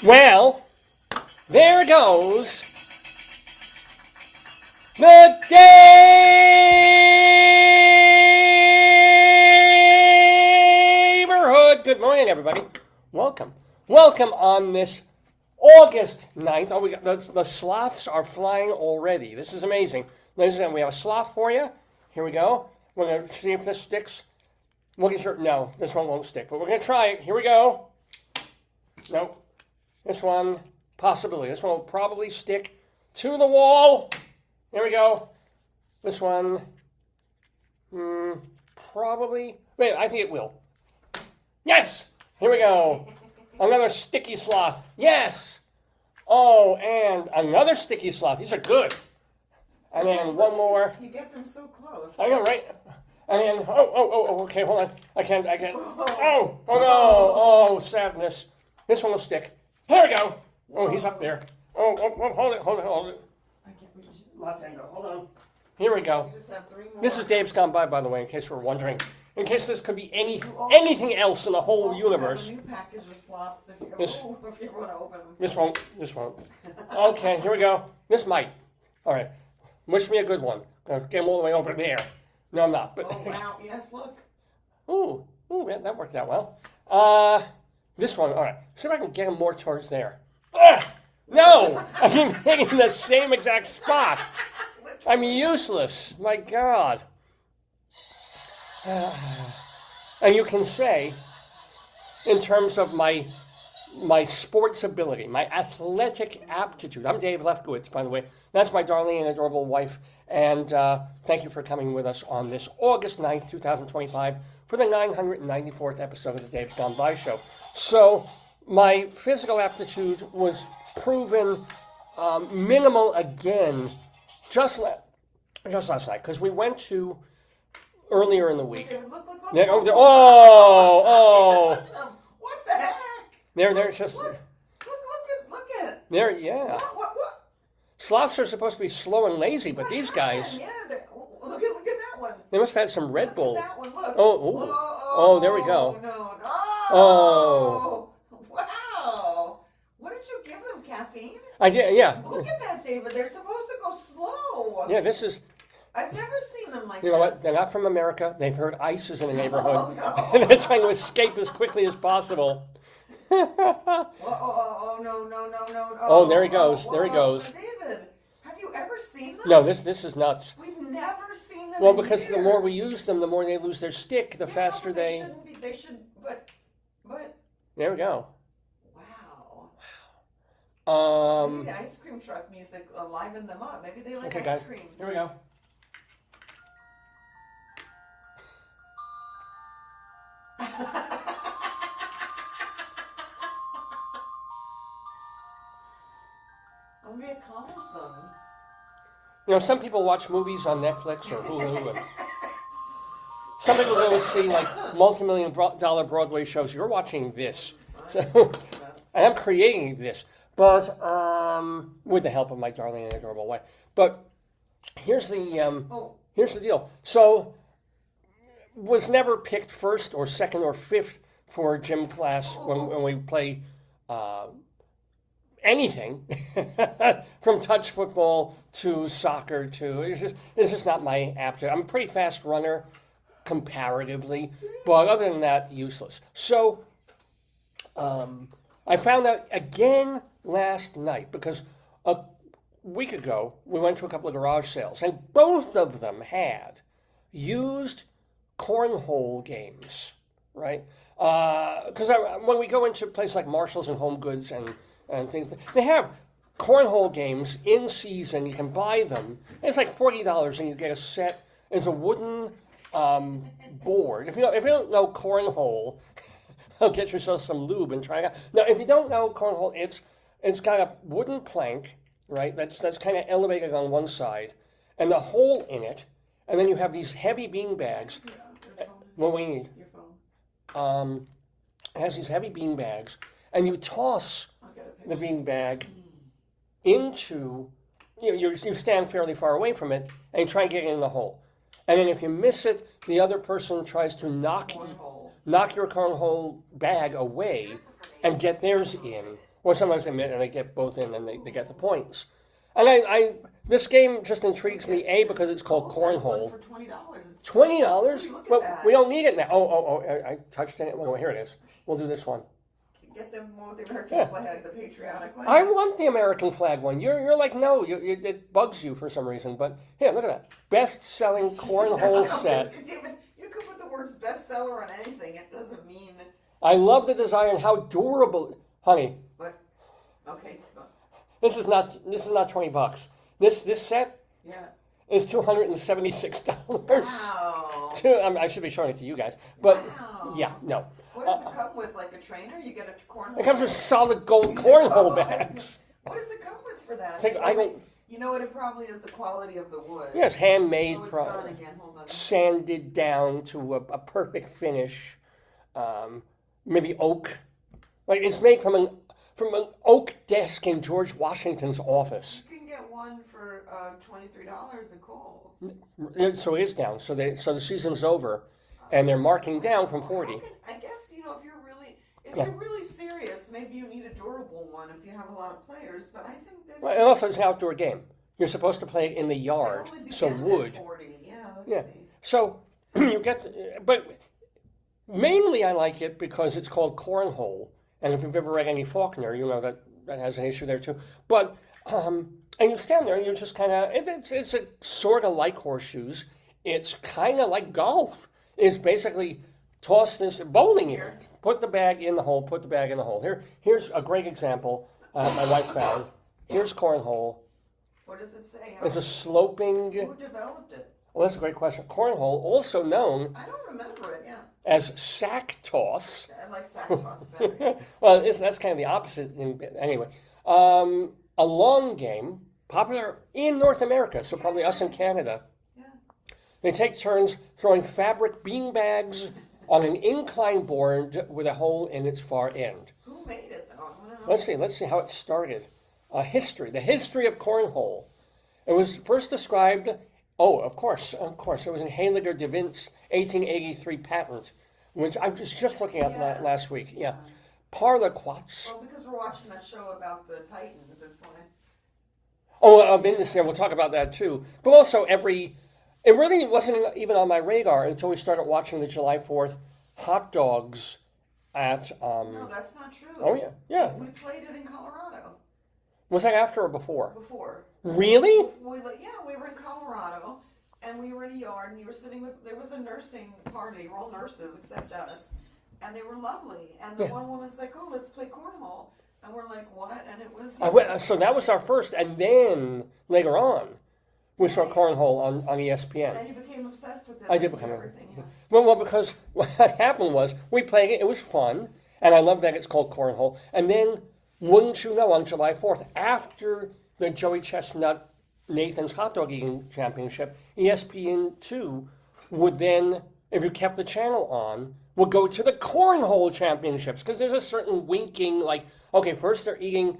Well, there goes the Daverhood. Good morning, everybody. Welcome. Welcome on this August 9th. Oh, we got the sloths are flying already. This is amazing. Ladies and gentlemen, we have a sloth for you. Here we go. We're going to see if this sticks. No, this one won't stick, but we're going to try it. Here we go. Nope. This one, possibly. This one will probably stick to the wall. There we go. This one, probably. Wait, I think it will. Yes! Here we go. Another sticky sloth. Yes! Oh, and another sticky sloth. These are good. And then one more. You get them so close. I know, right? And then, okay, hold on. I can't. Oh no. Oh, sadness. This one will stick. Here we go. Oh, he's up there. Oh, hold it. I can't reach it. Matango, hold on. Here we go. We just have three more. This is Dave's Gone By the way, in case we're wondering. In case this could be anything else in the whole universe. Have a new package of sloths if you want to open them. This won't. Okay, here we go. This might. All right. Wish me a good one. Get them all the way over there. No, I'm not. But oh, wow. Yes, look. Ooh, that worked out well. This one, all right. See if I can get him more towards there. No! I keep hitting the same exact spot. I'm useless. My God. And you can say, in terms of my sports ability, my athletic aptitude. I'm Dave Lefkowitz, by the way. That's my darling and adorable wife. And thank you for coming with us on this August 9th, 2025, for the 994th episode of the Dave's Gone By Show. So my physical aptitude was proven minimal again just last night, because we went to earlier in the week. Look. Oh. What the heck? They're just. Look at. There, yeah. What? Sloths are supposed to be slow and lazy, but these guys. Yeah, look at that one. They must have had some Red Bull. Look at that one, look. Oh, there we go. No. Oh. Wow. What did you give them, caffeine? I did, yeah. Look at that, David. They're supposed to go slow. Yeah, this is. I've never seen them like You know what? They're not from America. They've heard ICE is in the neighborhood. Oh, no. And they're trying to escape as quickly as possible. No. Oh, there he goes. There he goes. David, have you ever seen them? No, this is nuts. We've never seen them. Well, because the more we use them, the more they lose their stick, the faster but they. Shouldn't be. They should. But. There we go. Wow. Maybe the ice cream truck music livened them up. Maybe they like ice cream. Here we go. Maybe it calms them. You know, some people watch movies on Netflix or Hulu, and some people go and see like multi-million-dollar Broadway shows. You're watching this, so, and I'm creating this, but with the help of my darling and adorable wife. But here's the deal. So, was never picked first or second or fifth for gym class when we play. Anything from touch football to soccer to it's just not my aptitude. I'm a pretty fast runner comparatively, but other than that, useless. So I found out again last night because a week ago we went to a couple of garage sales and both of them had used cornhole games, right? Because when we go into places like Marshalls and Home Goods and things. They have cornhole games in season. You can buy them. It's like $40, and you get a set. It's a wooden board. If you don't know cornhole, get yourself some lube and try it out. Now, if you don't know cornhole, it's got a wooden plank, right? That's kind of elevated on one side, and the hole in it, and then you have these heavy bean bags. What we need? Your phone. It has these heavy bean bags, and you toss the bean bag into, you stand fairly far away from it and you try and get it in the hole. And then if you miss it, the other person tries to knock your cornhole bag away and get theirs in Or sometimes they and they get both in and they get the points. And this game just intrigues me, A, because it's called cornhole. For $20. $20? Look at But that. we don't need it now. I touched it. Well, here it is. We'll do this one. Get them with the American flag, the patriotic one. I want the American flag one. You're like, no, it bugs you for some reason. But here, look at that. Best-selling cornhole set. David, you could put the words bestseller on anything. It doesn't mean... I love the design and how durable... Honey, What? Okay. So, this is not $20. This set yeah. is $276. Wow. I should be showing it to you guys, but Wow. yeah, no. What does it come with? Like a trainer? You get a cornhole? It comes with solid gold cornhole bags. What does it come with for that? I don't. You know what? It probably is the quality of the wood. Yes, handmade, Oh, it's gone again. Hold on. sanded down to a perfect finish. Maybe oak. Like it's made from an oak desk in George Washington's office. You can get one for $23 at Kohl's. So it is down. So the season's over, and they're marking down from 40. I guess if you're really serious, maybe you need a durable one if you have a lot of players. But I think this. Well, and also it's an outdoor game. You're supposed to play it in the yard, so wood. 40. Yeah. Yeah. Let's see. So you get, but mainly I like it because it's called cornhole, and if you've ever read any Faulkner, you know that has an issue there too. But and you stand there and you just kind of it's a sort of like horseshoes. It's kind of like golf. It's basically toss this bowling here. Put the bag in the hole. Put the bag in the hole. Here's a great example my wife found. Here's cornhole. What does it say? It's a sloping. Who developed it? Well, that's a great question. Cornhole, also known I don't remember it. Yeah. as sack toss. I like sack toss better. Well, that's kind of the opposite. Anyway, a long game, popular in North America, so probably us in Canada. Yeah. They take turns throwing fabric beanbags on an inclined board with a hole in its far end. Who made it though? I don't know. Let's see how it started. The history of cornhole. It was first described. Oh, of course. It was in Heiliger de Vint's 1883 patent, which I was just looking at last week. Yeah, Parloquats. Well, because we're watching that show about the Titans, that's why. Oh, business. Yeah, we'll talk about that too. But also, it really wasn't even on my radar until we started watching the July 4th hot dogs at. No, that's not true. Oh yeah. We played it in Colorado. Was that after or before? Before. Really? We were in Colorado, and we were in a yard, and you were sitting with. There was a nursing party. We're all nurses except us, and they were lovely. And the one woman's like, "Oh, let's play cornhole," and we're like, "What?" And it was. So that was our first, and then later on, we saw cornhole on ESPN. And you became obsessed with it. I did become everything. Yeah. Well, because what happened was we played it. It was fun, and I love that it's called cornhole. And then, wouldn't you know, on July 4th, after the Joey Chestnut Nathan's Hot Dog Eating Championship, ESPN2 would then, if you kept the channel on, would go to the Cornhole Championships, because there's a certain winking, like, okay, first they're eating,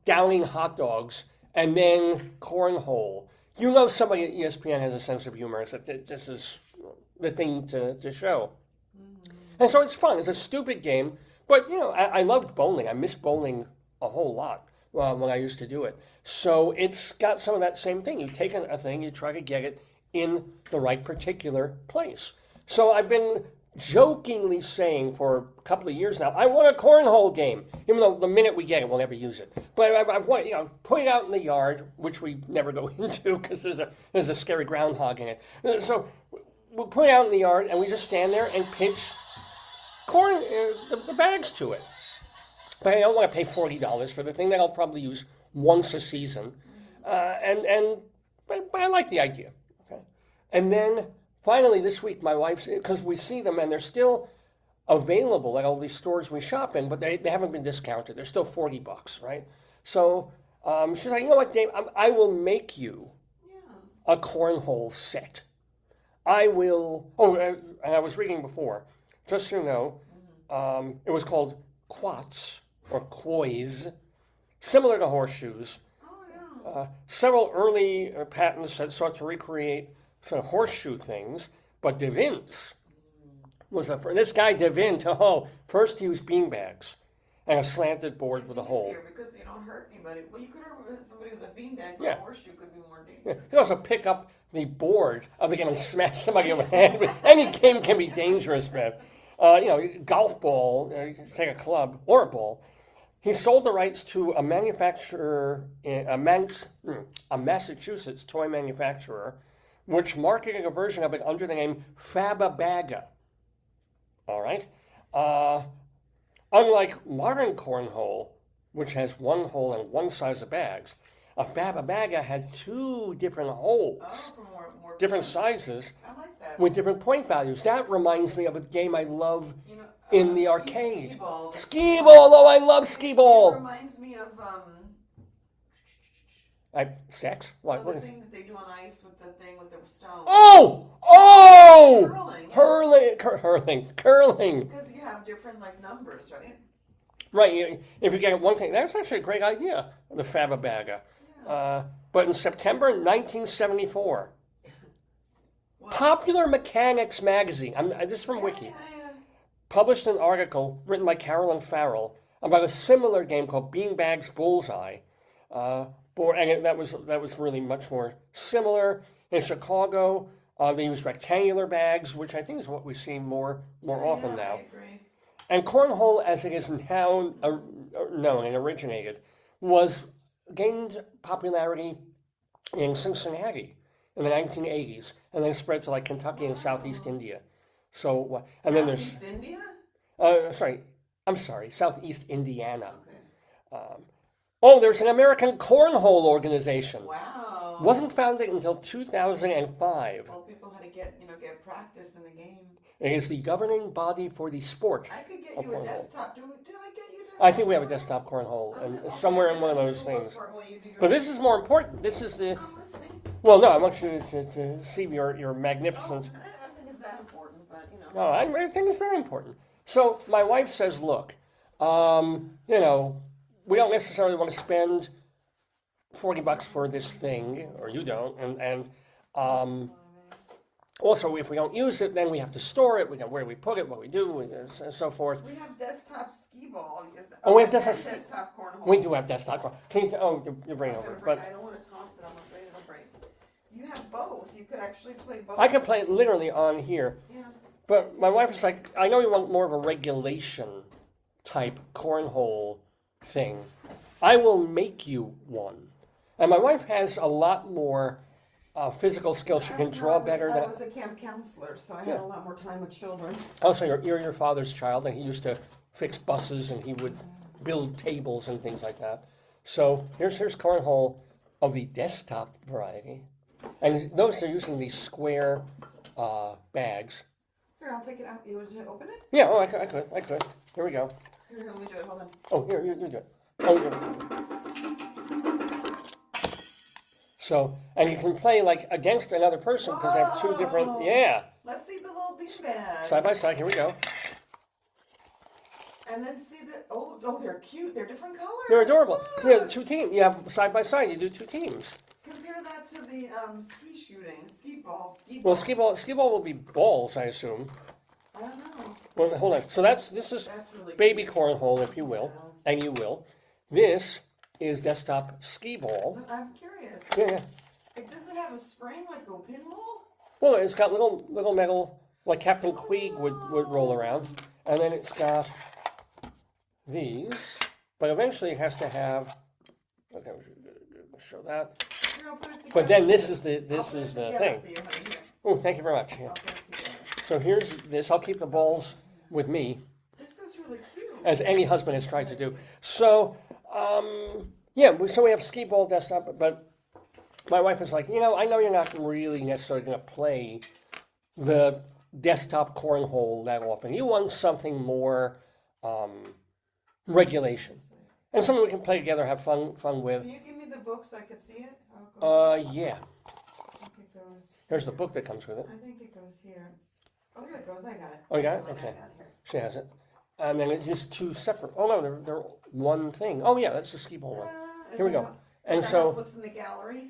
downing hot dogs, and then cornhole. You know somebody at ESPN has a sense of humor. This is the thing to show. Mm-hmm. And so it's fun. It's a stupid game, but, I loved bowling. I miss bowling a whole lot. When I used to do it. So it's got some of that same thing. You take a thing, you try to get it in the right particular place. So I've been jokingly saying for a couple of years now, I want a cornhole game. Even though the minute we get it, we'll never use it. But I've put it out in the yard, which we never go into because there's a scary groundhog in it. So we'll put it out in the yard, and we just stand there and pitch the bags to it. But I don't want to pay $40 for the thing that I'll probably use once a season. But I like the idea. Okay? And then finally this week, my wife's, because we see them and they're still available at all these stores we shop in, but they haven't been discounted. They're still $40, right? So she's like, you know what, Dave, I will make you a cornhole set. I will, and I was reading before, just so you know, it was called quats, or quois, similar to horseshoes. Several early patents that sought to recreate sort of horseshoe things, but De Vint's was this guy De Vint. First he used beanbags, and a slanted board It's with a hole. easier because you don't hurt anybody. Well, you could hurt somebody with a beanbag, but Yeah. a horseshoe could be more dangerous. Yeah. You can also pick up the board of the game and smash somebody over the head with. Any game can be dangerous, man. Golf ball, you can take a club or a ball. He sold the rights to a manufacturer, a Massachusetts toy manufacturer, which marketed a version of it under the name Fababaga. All right? Unlike modern cornhole, which has one hole and one size of bags, a Fababaga had two different holes, For more different points. sizes, I like that. with different point values. That reminds me of a game I love in the arcade. Skee-ball. Skee-ball! Oh, I love It skee-ball! reminds me of Sex? What? the thing that they do on ice with the thing with the stone. Oh! Curling. Because you have different numbers, right? Right, if you get one thing, that's actually a great idea, the Fababaga. But in September 1974, Popular Mechanics magazine, this is from Wiki, published an article written by Carolyn Farrell about a similar game called Beanbags Bullseye. And that was really much more similar. In Chicago, they use rectangular bags, which I think is what we see more often now. I agree. And cornhole, as it is now known and originated, gained popularity in Cincinnati in the 1980s, and then spread to Kentucky and Southeast India. So, and then there's Southeast India? Southeast Indiana. Okay. There's an American cornhole organization. Wow. Wasn't founded until 2005. Well, people had to get practice in the game. It is the governing body for the sport. I could get of you a cornhole. desktop. Did I get you a desktop? I think we have a desktop cornhole, and it's somewhere in one of those things. But this is more important. This is the. I'm listening. Well, no, I want you to see your magnificent. I don't think it's that important, but No, I think it's very important. So my wife says, look, we don't necessarily want to spend $40 for this thing, or you don't, and also if we don't use it, then we have to store it. Where we put it, what we do, and so forth. We have desktop skee ball. We have desktop cornhole. We do have desktop cornhole. You're bringing over, but I don't want to toss it. I'm afraid it'll break. You have both. You could actually play both. I can play it literally on here. Yeah. But my wife is like, I know you want more of a regulation type cornhole thing. I will make you one. And my wife has a lot more physical skills. She can draw better. I was a camp counselor, so I had a lot more time with children. Also, you're your father's child, and he used to fix buses, and he would build tables and things like that. So here's cornhole of the desktop variety. And notice they're using these square bags. Here, I'll take it out. You want to open it? Yeah, I could. Here we go. Here, let me do it. Hold on. Oh, here, you do it. Oh, here. So, and you can play against another person because they have two different, Let's see the little beanbag. side by side. Here we go. And then see they're cute. They're different colors. They're adorable. Look. Yeah, two teams. You have side by side. You do two teams. Compare that to the ski shooting, skee ball. Well, skee ball will be balls, I assume. I don't know. Well, hold on. So this is That's really baby cute. cornhole, if you will, and you will. This is desktop skee ball. But I'm curious. Yeah. Does it have a spring like a pinball? Well, it's got little metal, like Captain Queeg would roll around, and then it's got these. But eventually, it has to have. Okay, we'll show that. Here, I'll put it together. But then this is the I'll put it thing. together for you, honey. Here, Oh, thank you very much. Yeah. I'll put it together. So here's this. I'll keep the balls with me, This is really cute. as any husband has tried to do. So, so we have skee ball desktop, but my wife is like, I know you're not really necessarily going to play the desktop cornhole that often. You want something more regulation, and something we can play together, have fun with. Can you give me the book so I can see it? Yeah. I think it goes. Here's the book that comes with it. I think it goes here. Oh, here it goes. I got it. Oh, you got it? I got Okay. it here. She has it. And then it's just two separate. Oh, no, they're one thing. Oh, yeah, that's the skee ball one. Here we go. And so, what's in the gallery?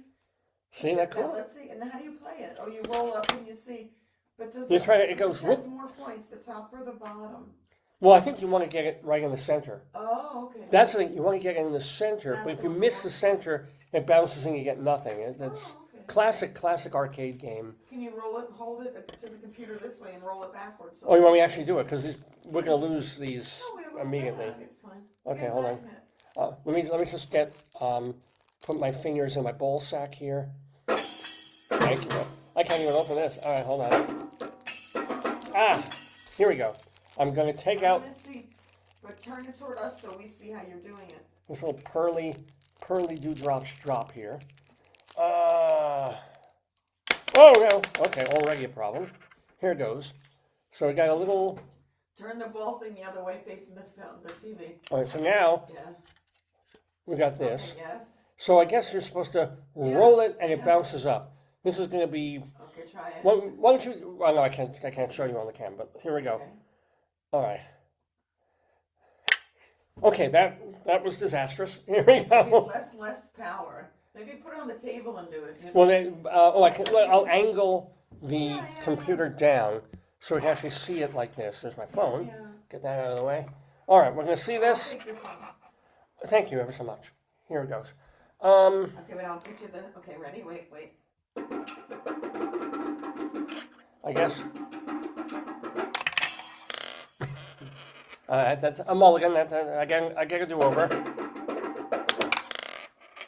see that Now, cool? let's see. And how do you play it? Oh, you roll up and you see. But does That's right, it goes has whoop. more points, the top or the bottom? Well, I think you want to get it right in the center. Oh, okay. That's the thing. You want to get it in the center, but That's if you the miss the important center, it bounces and you get nothing. That's okay. classic arcade game. Can you roll it, hold it to the computer this way and roll it backwards? So Oh, you want me to actually do it? Because we're going to lose these No, we have a immediately. bag, it's fine. Okay, hold on. Let me just get put my fingers in my ball sack here. Thank you. I can't even open this. All right, hold on. Ah, here we go. I'm going to take out but turn it toward us so we see how you're doing it. this little pearly dewdrops drop here. Oh no. Okay, already a problem. Here it goes. So we got a little. Turn the ball thing the other way, facing the TV. All right. So now Yeah. we got this. Okay, yes. So I guess you're supposed to roll it and it bounces up. This is going to be. Okay, try it. Why don't you? Well, no, I can't show you on the cam, but here we go. Okay. All right. Okay, that was disastrous. Here we Maybe go. less power. Maybe put it on the table and do it. Well, I'll angle the computer down so we can actually see it like this. There's my phone. Yeah. Get that out of the way. All right, we're going to see this. I'll take your phone. Thank you ever so much. Here it goes. Okay, wait, I'll get you the. Okay, ready? Wait. I guess. That's a mulligan. Again, I get a do-over.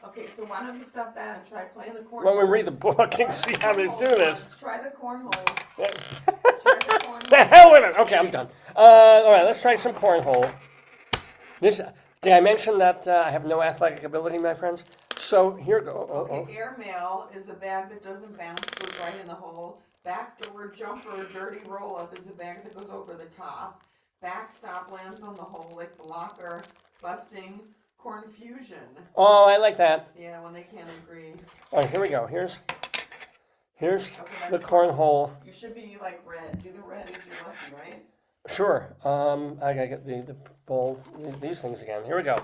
Okay, so why don't you stop that and try playing the cornhole? When we read the book and see how to do this. Let's try the cornhole. Yeah. Try the cornhole. The hell with it! Okay, I'm done. All right, let's try some cornhole. Did I mention that I have no athletic ability, my friends? So here go. Okay, airmail is a bag that doesn't bounce, goes right in the hole. Backdoor jumper, dirty roll-up is a bag that goes over the top. Backstop lands on the hole, like blocker, busting, confusion. Oh, I like that. Yeah, when they can't agree. All right, here we go. Here's Okay, the cornhole. You should be like red. Do the red as you're lucky, right? Sure. I gotta get the bowl. These things again. Here we go.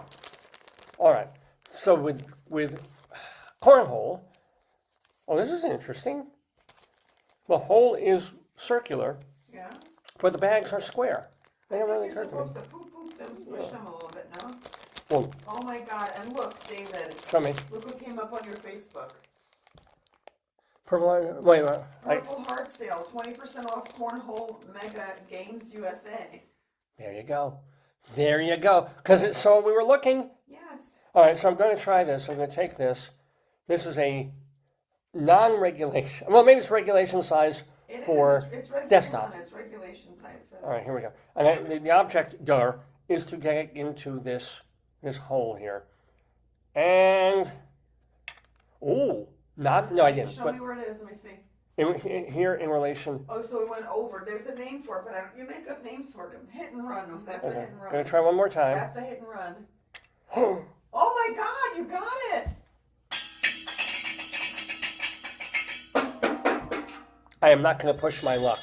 All right. So with cornhole. Oh, this is interesting. The hole is circular, Yeah. but the bags are square. They never really You're occurred to me. supposed to poop them, squish them a little bit, no? Well, Oh my God! And look, David. show me. Look what came up on your Facebook. Purple. Wait. Purple Heart Sale, 20% off Cornhole Mega Games USA. There you go. There you go. Because so we were looking. Yes. All right. So I'm going to try this. I'm going to take this. This is a non-regulation. Well, maybe it's regulation size for desktop. It's regulation size for that. All right. Here we go. And the object is to get it into this hole here. And no, I didn't. Show me where it is. Let me see. Here in relation. Oh, so it went over. There's a name for it, but you make up names for them. Hit and run. That's a hit and run. Gonna try one more time. That's a hit and run. Oh my God! You got it. I am not going to push my luck.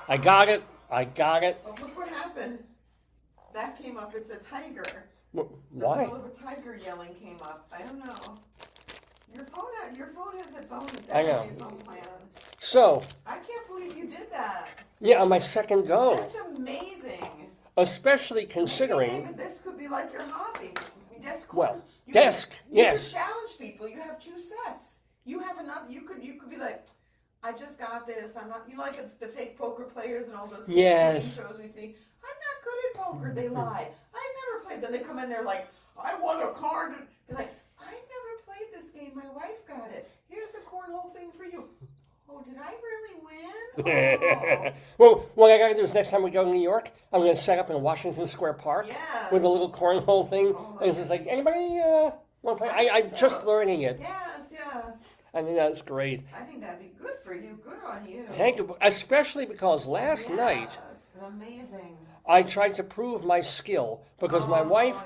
I got it. Oh, look what happened. That came up. It's a tiger. Why? The middle of a tiger yelling came up. I don't know. Your phone has its own. I know. Its own plan. So. I can't believe you did that. Yeah, on my second go. That's amazing. Especially considering. Maybe this could be like your hobby. Desk. Desk. Yes. You could challenge people. You have 2 sets. You have another. You could be like, I just got this. I'm not. You like the fake poker players and all those shows we see. I'm not good at poker. They lie. I never played. Then they come in there like, I won a card. They're like, I never played this game. My wife got it. Here's the cornhole thing for you. Oh, did I really win? Oh. Well, what I got to do is next time we go to New York, I'm going to set up in Washington Square Park with a little cornhole thing. And it's just like, anybody want to play? I'm just learning it. Yes. I think that's great. I think that'd be good for you. Good on you. Thank you. Especially because last night, amazing. I tried to prove my skill because my wife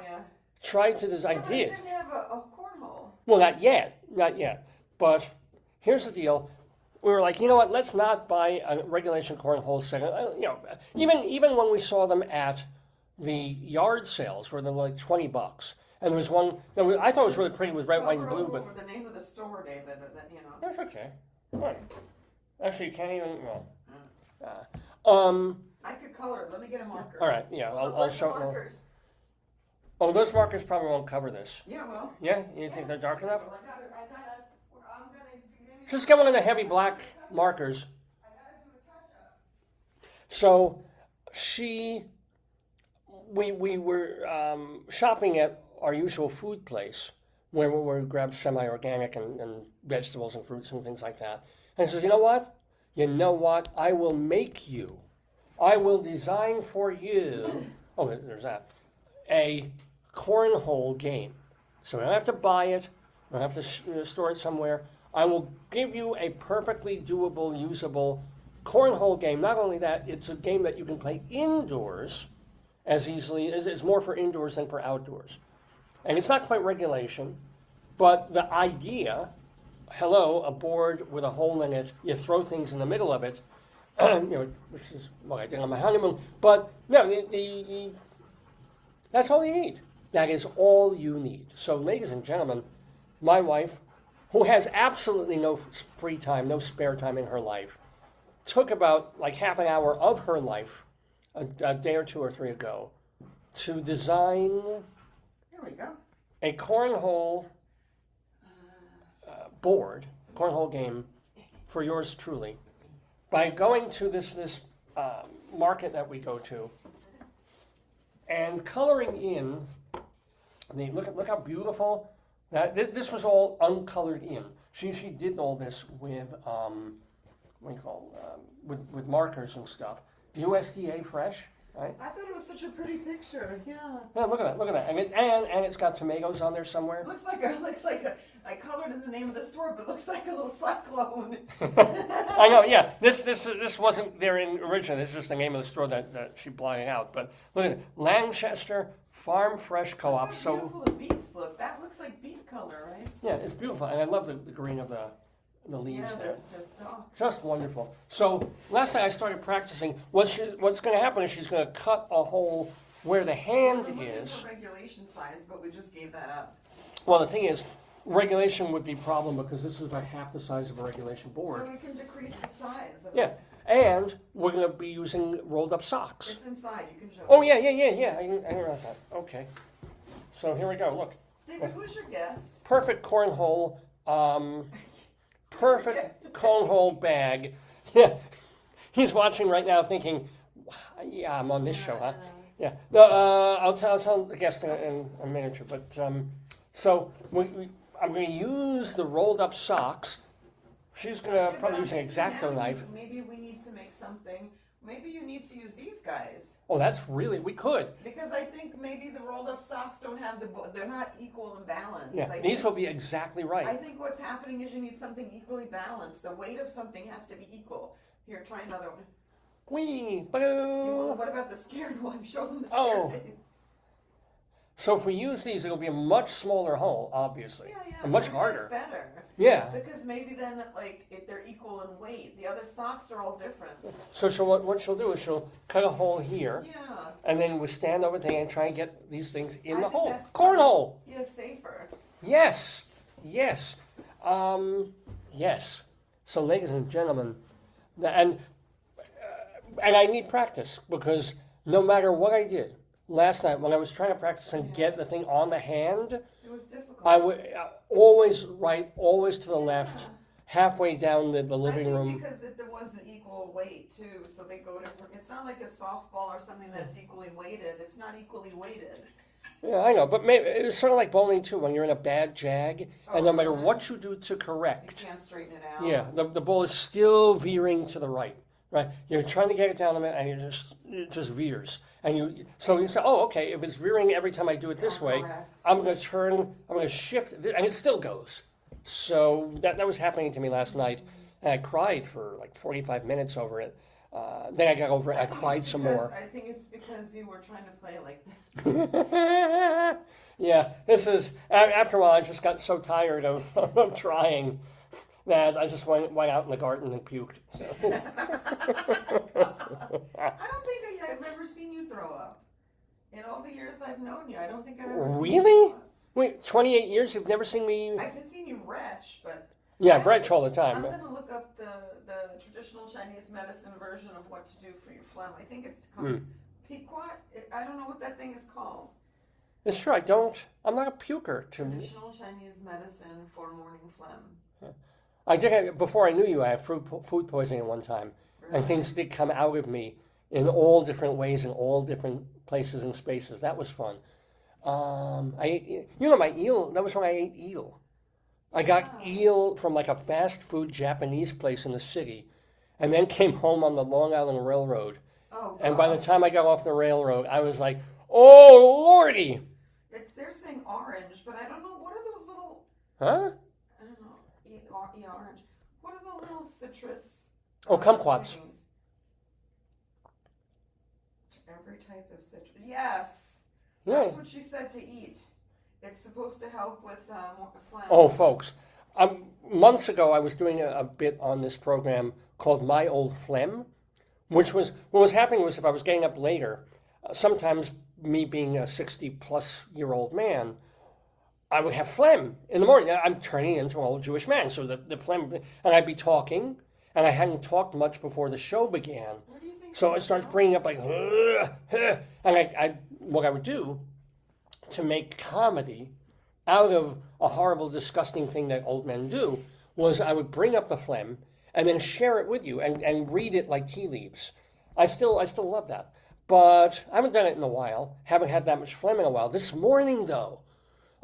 tried to design. I did. Didn't have a cornhole. Well, not yet. But here's the deal. We were like, you know what? Let's not buy a regulation cornhole set. Even when we saw them at the yard sales, where they're like $20. And there was one I thought it was really pretty with red, white, and blue. But the name of the store, David. That's okay. Right. Actually, you can't even. I could color it. Let me get a marker. All right, yeah, I'll Where's the show. markers? Oh, those markers probably won't cover this. Yeah, well. Yeah, you think they're dark enough? Well, I'm gonna. Just get one of the heavy black markers. I gotta do a touch-up. So we were shopping at our usual food place where we grab semi-organic and vegetables and fruits and things like that. And he says, you know what? I will make you. I will design for you. Oh, there's that. A cornhole game. So we don't have to buy it. We don't have to store it somewhere. I will give you a perfectly doable, usable cornhole game. Not only that, it's a game that you can play indoors as easily. It's more for indoors than for outdoors. And it's not quite regulation, but the idea, a board with a hole in it, you throw things in the middle of it, which is what I did on my honeymoon. But no, that's all you need. That is all you need. So, ladies and gentlemen, my wife, who has absolutely no free time, no spare time in her life, took about like half an hour of her life a day or two or three ago to design Here we go. a cornhole board, cornhole game for yours truly, by going to this market that we go to and coloring in. Look how beautiful that. This was all uncolored in. She did all this with with markers and stuff. USDA fresh, right? I thought it was such a pretty picture. Yeah. Yeah, look at that, and it's got tomatoes on there somewhere. It looks like a. I colored in the name of the store, but it looks like a little cyclone. I know, yeah. This wasn't there in originally. This is just the name of the store that she blotted out. But look at it, Lanchester Farm Fresh Co-op. How So beautiful the beets look. That looks like beet color, right? yeah, it's beautiful, and I love the green of the leaves Yeah, there. that's just Just wonderful. So last night I started practicing. What's going to happen is she's going to cut a hole where the hand We're looking is. for regulation size, but we just gave that up. Well, the thing is, regulation would be a problem because this is about half the size of a regulation board. So we can decrease the size of Yeah, it. and we're going to be using rolled up socks. It's inside. You can show Oh it. yeah. I didn't realize that. Okay. So here we go. Look, David, who's your guest? perfect cornhole. Perfect cornhole bag. Yeah, he's watching right now, thinking, "Yeah, I'm on this show, huh?" Yeah. No, I'll tell the guest in a minute or two. But so I'm going to use the rolled up socks. She's going to probably use an X-Acto knife. Maybe we need to make something. Maybe you need to use these guys. Oh, we could. Because I think maybe the rolled up socks don't have they're not equal in balance. Yeah, I these think, will be exactly right. I think what's happening is you need something equally balanced. The weight of something has to be equal. Here, try another one. Wee, What about the scared one? Show them the scared face. So if we use these, it'll be a much smaller hole, obviously, Yeah, and much maybe harder. That's better. Yeah. Because maybe then, if they're equal in weight, the other socks are all different. So what she'll do is she'll cut a hole here, Yeah. and then we'll stand over there and try and get these things in I the think hole. that's Cornhole. Yeah, safer. Yes. Yes. So, ladies and gentlemen, and I need practice because no matter what I did last night when I was trying to practice and get the thing on the hand, It was difficult. I would always right, always to the left, halfway down the living room. Because there wasn't equal weight too, so they go to. It's not like a softball or something that's equally weighted. It's not equally weighted. Yeah, I know, but maybe it's sort of like bowling too. When you're in a bad jag, and no matter what you do to You correct, can't straighten it out. yeah, the ball is still veering to the right. Right, you're trying to get it down the middle, and it just veers. And you say, oh, okay. If it's veering every time I do it this way, correct. I'm going to turn. I'm going to shift, and it still goes. So that was happening to me last night, and I cried for like 45 minutes over it. Then I got over it. I cried some more. I think it's because you were trying to play like that. Yeah, this is after a while. I just got so tired of trying that I just went out in the garden and puked. So. I don't think I've ever seen you throw up. In all the years I've known you, I don't think I've ever seen you Really? throw up. Wait, 28 years? You've never seen me? I've seen you retch, but Yeah, Branch all the time. I'm going to look up the traditional Chinese medicine version of what to do for your phlegm. I think it's called Pequot. I don't know what that thing is called. It's true. I'm not a puker. Traditional Chinese medicine for morning phlegm. I did, before I knew you, I had food poisoning at one time. Really? And things did come out of me in all different ways, in all different places and spaces. That was fun. My eel, that was when I ate eel. I got eel from like a fast food Japanese place in the city, and then came home on the Long Island Railroad. Oh, and by the time I got off the railroad, I was like, oh, Lordy! They're saying orange, but I don't know, what are those little... Huh? I don't know, eat orange. What are the little citrus... Oh, kumquats. Things? Every type of citrus. Yes! That's what she said to eat. It's supposed to help with phlegm. Oh, folks. Months ago, I was doing a bit on this program called My Old Phlegm, which was, what was happening was if I was getting up later, sometimes me being a 60-plus-year-old man, I would have phlegm in the morning. I'm turning into an old Jewish man, so the phlegm, and I'd be talking, and I hadn't talked much before the show began. What do you think? So it starts bringing up like, and what I would do to make comedy out of a horrible, disgusting thing that old men do was I would bring up the phlegm and then share it with you and read it like tea leaves. I still love that. But I haven't done it in a while. Haven't had that much phlegm in a while. This morning, though,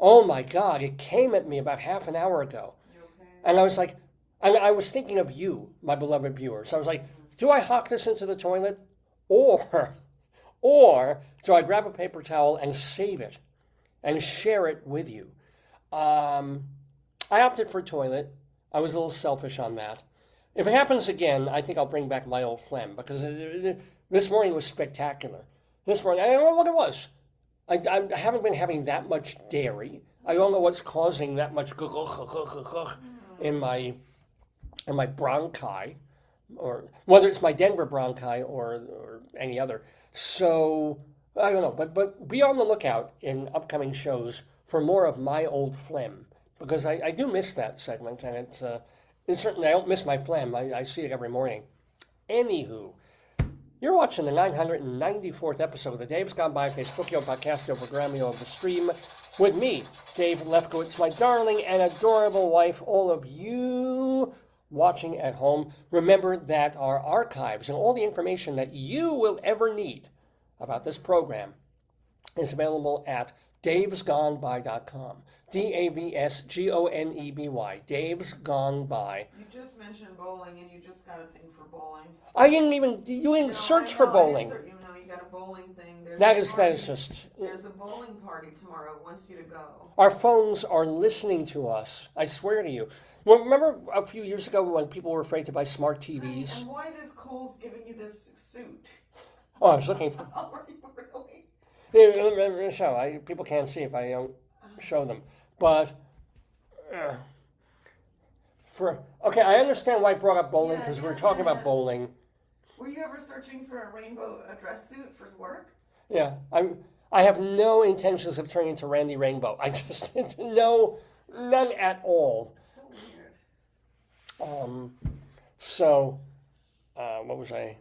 oh my God, it came at me about half an hour ago. You okay? And I was like, I was thinking of you, my beloved viewers. I was like, do I hawk this into the toilet? Or do I grab a paper towel and save it and share it with you? I opted for toilet. I was a little selfish on that. If it happens again, I think I'll bring back my old phlegm because this morning was spectacular. This morning, I don't know what it was. I haven't been having that much dairy. I don't know what's causing that much in my bronchi, or whether it's my Denver bronchi or any other. So I don't know, but be on the lookout in upcoming shows for more of My Old Phlegm, because I do miss that segment, and it's certainly, I don't miss my phlegm. I see it every morning. Anywho, you're watching the 994th episode of the Dave's Gone By Facebookio Podcastio Programmio of the Stream with me, Dave Lefkowitz, my darling and adorable wife, all of you watching at home. Remember that our archives and all the information that you will ever need about this program is available at davesgoneby.com. DAVSGONEBY. Dave's Gone By. You just mentioned bowling, and you just got a thing for bowling. You didn't search for bowling. You got a bowling thing. That is just... There's a bowling party tomorrow. It wants you to go. Our phones are listening to us. I swear to you. Well, remember a few years ago when people were afraid to buy smart TVs? And why is Kohl's giving you this suit? Oh, I was looking for... Oh, are you really? Show. People can't see if I don't show them. But... okay, I understand why I brought up bowling, because we were talking about bowling. Were you ever searching for a rainbow dress suit for work? Yeah, I have no intentions of turning into Randy Rainbow. I just none at all. So weird. What was I?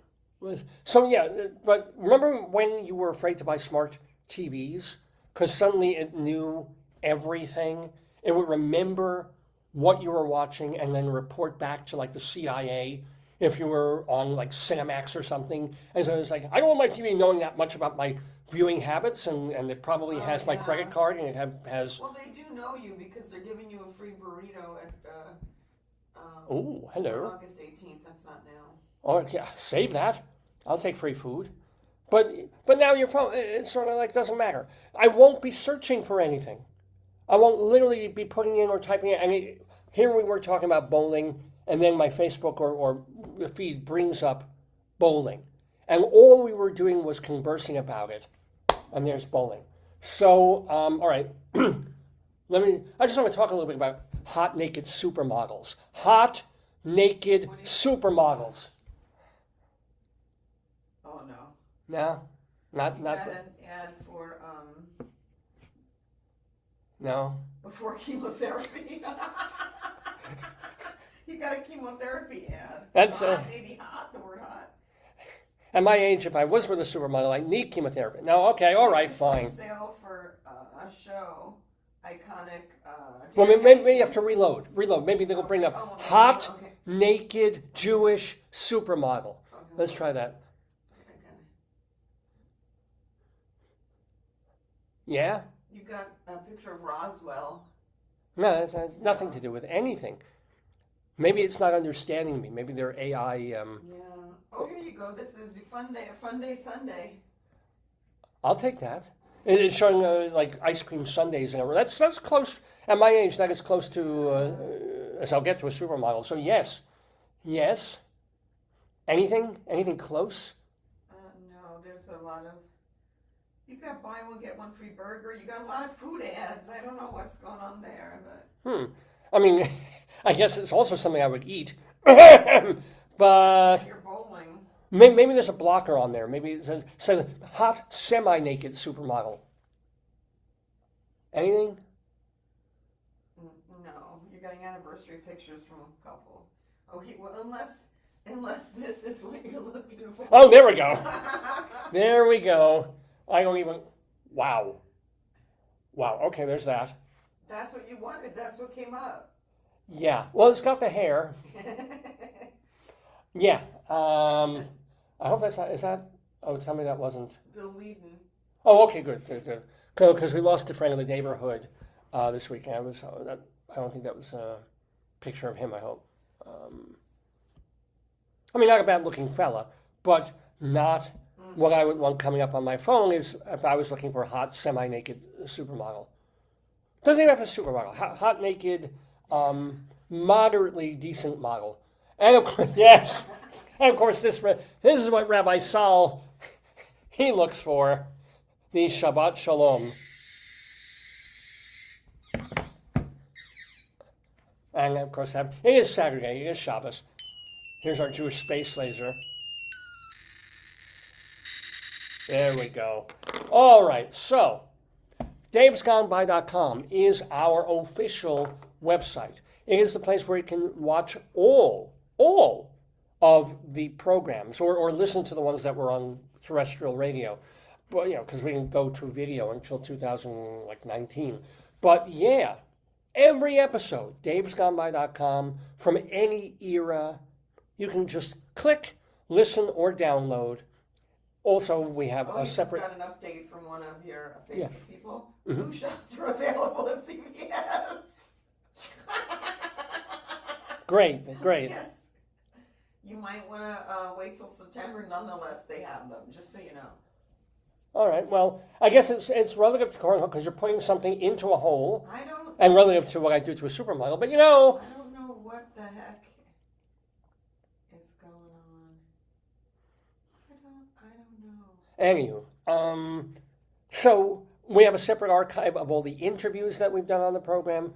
But remember when you were afraid to buy smart TVs because suddenly it knew everything. It would remember what you were watching and then report back to like the CIA if you were on like Cinemax or something. And so it's like, I don't want my TV knowing that much about my viewing habits, and it probably has my credit card, and it has... Well, they do know you because they're giving you a free burrito at oh, hello. August 18th. That's not now. Oh, yeah, save that. I'll take free food. But now your phone, it's sort of like, doesn't matter. I won't be searching for anything. I won't literally be putting in or typing in. I mean, here we were talking about bowling, and then my Facebook or the feed brings up bowling. And all we were doing was conversing about it. And there's bowling. So, all right. I just want to talk a little bit about hot naked supermodels. Hot naked supermodels. Oh, no. No? Not got an ad for, No. before chemotherapy. You got a chemotherapy ad. That's hot, maybe hot. The word hot. At my age, if I was with a supermodel, I need chemotherapy. No, okay, all right, fine. On sale for a show, iconic. Well, maybe you have to reload. Maybe they'll bring up hot, naked, Jewish supermodel. Okay. Let's try that. Okay. Yeah? You got a picture of Roswell. No, that has nothing to do with anything. Maybe it's not understanding me. Maybe they're AI. Yeah. Oh, here you go. This is a fun day Sunday. I'll take that. It's showing like ice cream sundaes and everything. That's close. At my age, that is close to as I'll get to a supermodel. So yes. Anything close? No, there's a lot of. You got buy one get one free burger. You got a lot of food ads. I don't know what's going on there, but. I mean, I guess it's also something I would eat, but. You're bowling. Maybe there's a blocker on there. Maybe it says hot semi-naked supermodel. Anything? No, you're getting anniversary pictures from couples. Okay, well, unless this is what you're looking for. Oh, there we go. There we go. I don't even. Wow. Okay, there's that. That's what you wanted. That's what came up. Yeah. Well, it's got the hair. Yeah. I hope that's not. Is that? Oh, tell me that wasn't. Bill Whedon. Oh, okay, good. Because we lost a friend of the Daverhood this weekend. I don't think that was a picture of him. I hope. I mean, not a bad-looking fella, but not what I would want coming up on my phone is if I was looking for a hot, semi-naked supermodel. Doesn't even have a supermodel. Hot, naked, moderately decent model. And of course, yes. And of course, this is what Rabbi Sol, he looks for, the Shabbat Shalom. And of course, it is Saturday, it is Shabbos. Here's our Jewish space laser. There we go. All right, so davesgoneby.com is our official website. It is the place where you can watch all of the programs or listen to the ones that were on terrestrial radio. But, because we didn't go to video until 2019. But yeah, every episode, davesgoneby.com, from any era, you can just click, listen, or download. Also, we have a separate. Just got an update from one of your Facebook people. Mm-hmm. Flu shots are available at CVS. Great. Yes. You might want to wait till September. Nonetheless, they have them, just so you know. All right. Well, I guess it's relative to cornhole because you're putting something into a hole. I don't. And relative to what I do to a supermodel, but I don't know what the heck is going on. I don't know. Anywho, so we have a separate archive of all the interviews that we've done on the program.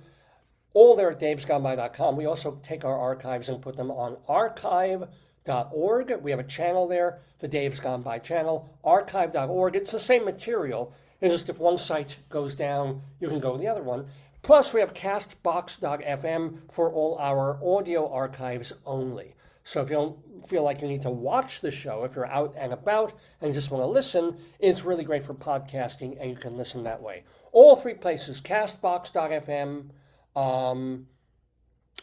All there at davesgoneby.com. We also take our archives and put them on archive.org. We have a channel there, the Dave's Gone By channel, archive.org. It's the same material. It's just if one site goes down, you can go to the other one. Plus, we have castbox.fm for all our audio archives only. So if you don't feel like you need to watch the show, if you're out and about and just want to listen, it's really great for podcasting, and you can listen that way. All three places, castbox.fm,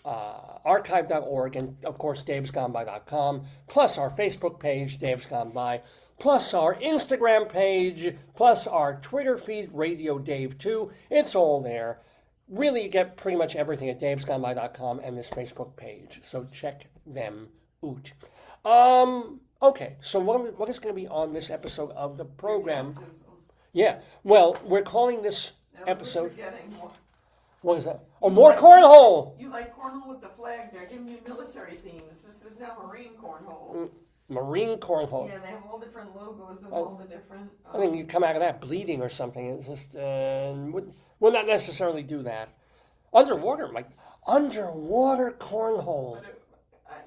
archive.org, and of course davesgoneby.com, plus our Facebook page, Dave's Gone By, plus our Instagram page, plus our Twitter feed, Radio Dave 2. It's all there. Really, you get pretty much everything at davesgoneby.com and this Facebook page. So check them out. Okay, so what is going to be on this episode of the program? Yeah, well, we're calling this episode... What is that? Oh, more cornhole! You like cornhole with the flag. They're giving you military themes. This is now Marine cornhole. Marine cornhole. Yeah, they have all different logos of all the different... I think you come out of that bleeding or something. It's just... would not necessarily do that. Underwater cornhole.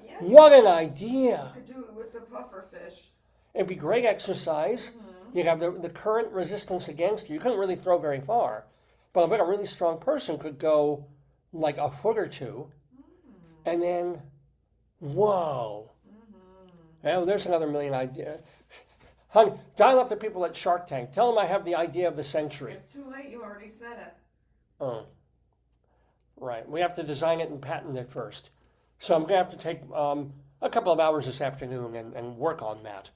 Yeah, what an idea. You could do it with the puffer fish. It'd be great exercise. Mm-hmm. You'd have the current resistance against you. You couldn't really throw very far. But I bet a really strong person could go like a foot or two. And then, whoa. Well, there's another million ideas. Honey, dial up the people at Shark Tank. Tell them I have the idea of the century. It's too late. You already said it. Oh, right. We have to design it and patent it first. So I'm going to have to take a couple of hours this afternoon and work on that.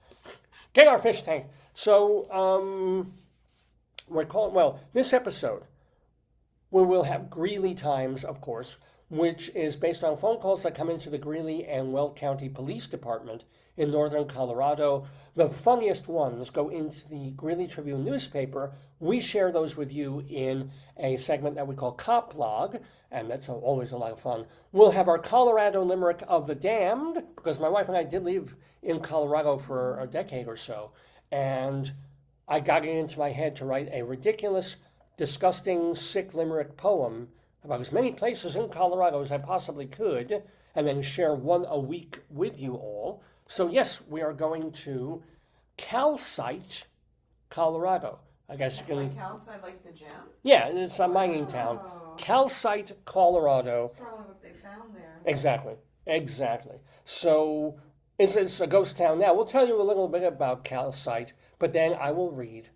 Get our fish tank. So this episode, we will have Greeley Times, of course, which is based on phone calls that come into the Greeley and Weld County Police Department in northern Colorado. The funniest ones go into the Greeley Tribune newspaper. We share those with you in a segment that we call Cop Log, and that's always a lot of fun. We'll have our Colorado Limerick of the Damned, because my wife and I did live in Colorado for a decade or so, and I got it into my head to write a ridiculous, disgusting, sick limerick poem about as many places in Colorado as I possibly could, and then share one a week with you all. So yes, we are going to Calcite, Colorado. I guess you can... Like Calcite, like the gem? Yeah, it's a mining town. Calcite, Colorado. That's probably what they found there. Exactly. So it's a ghost town now. We'll tell you a little bit about Calcite, but then I will read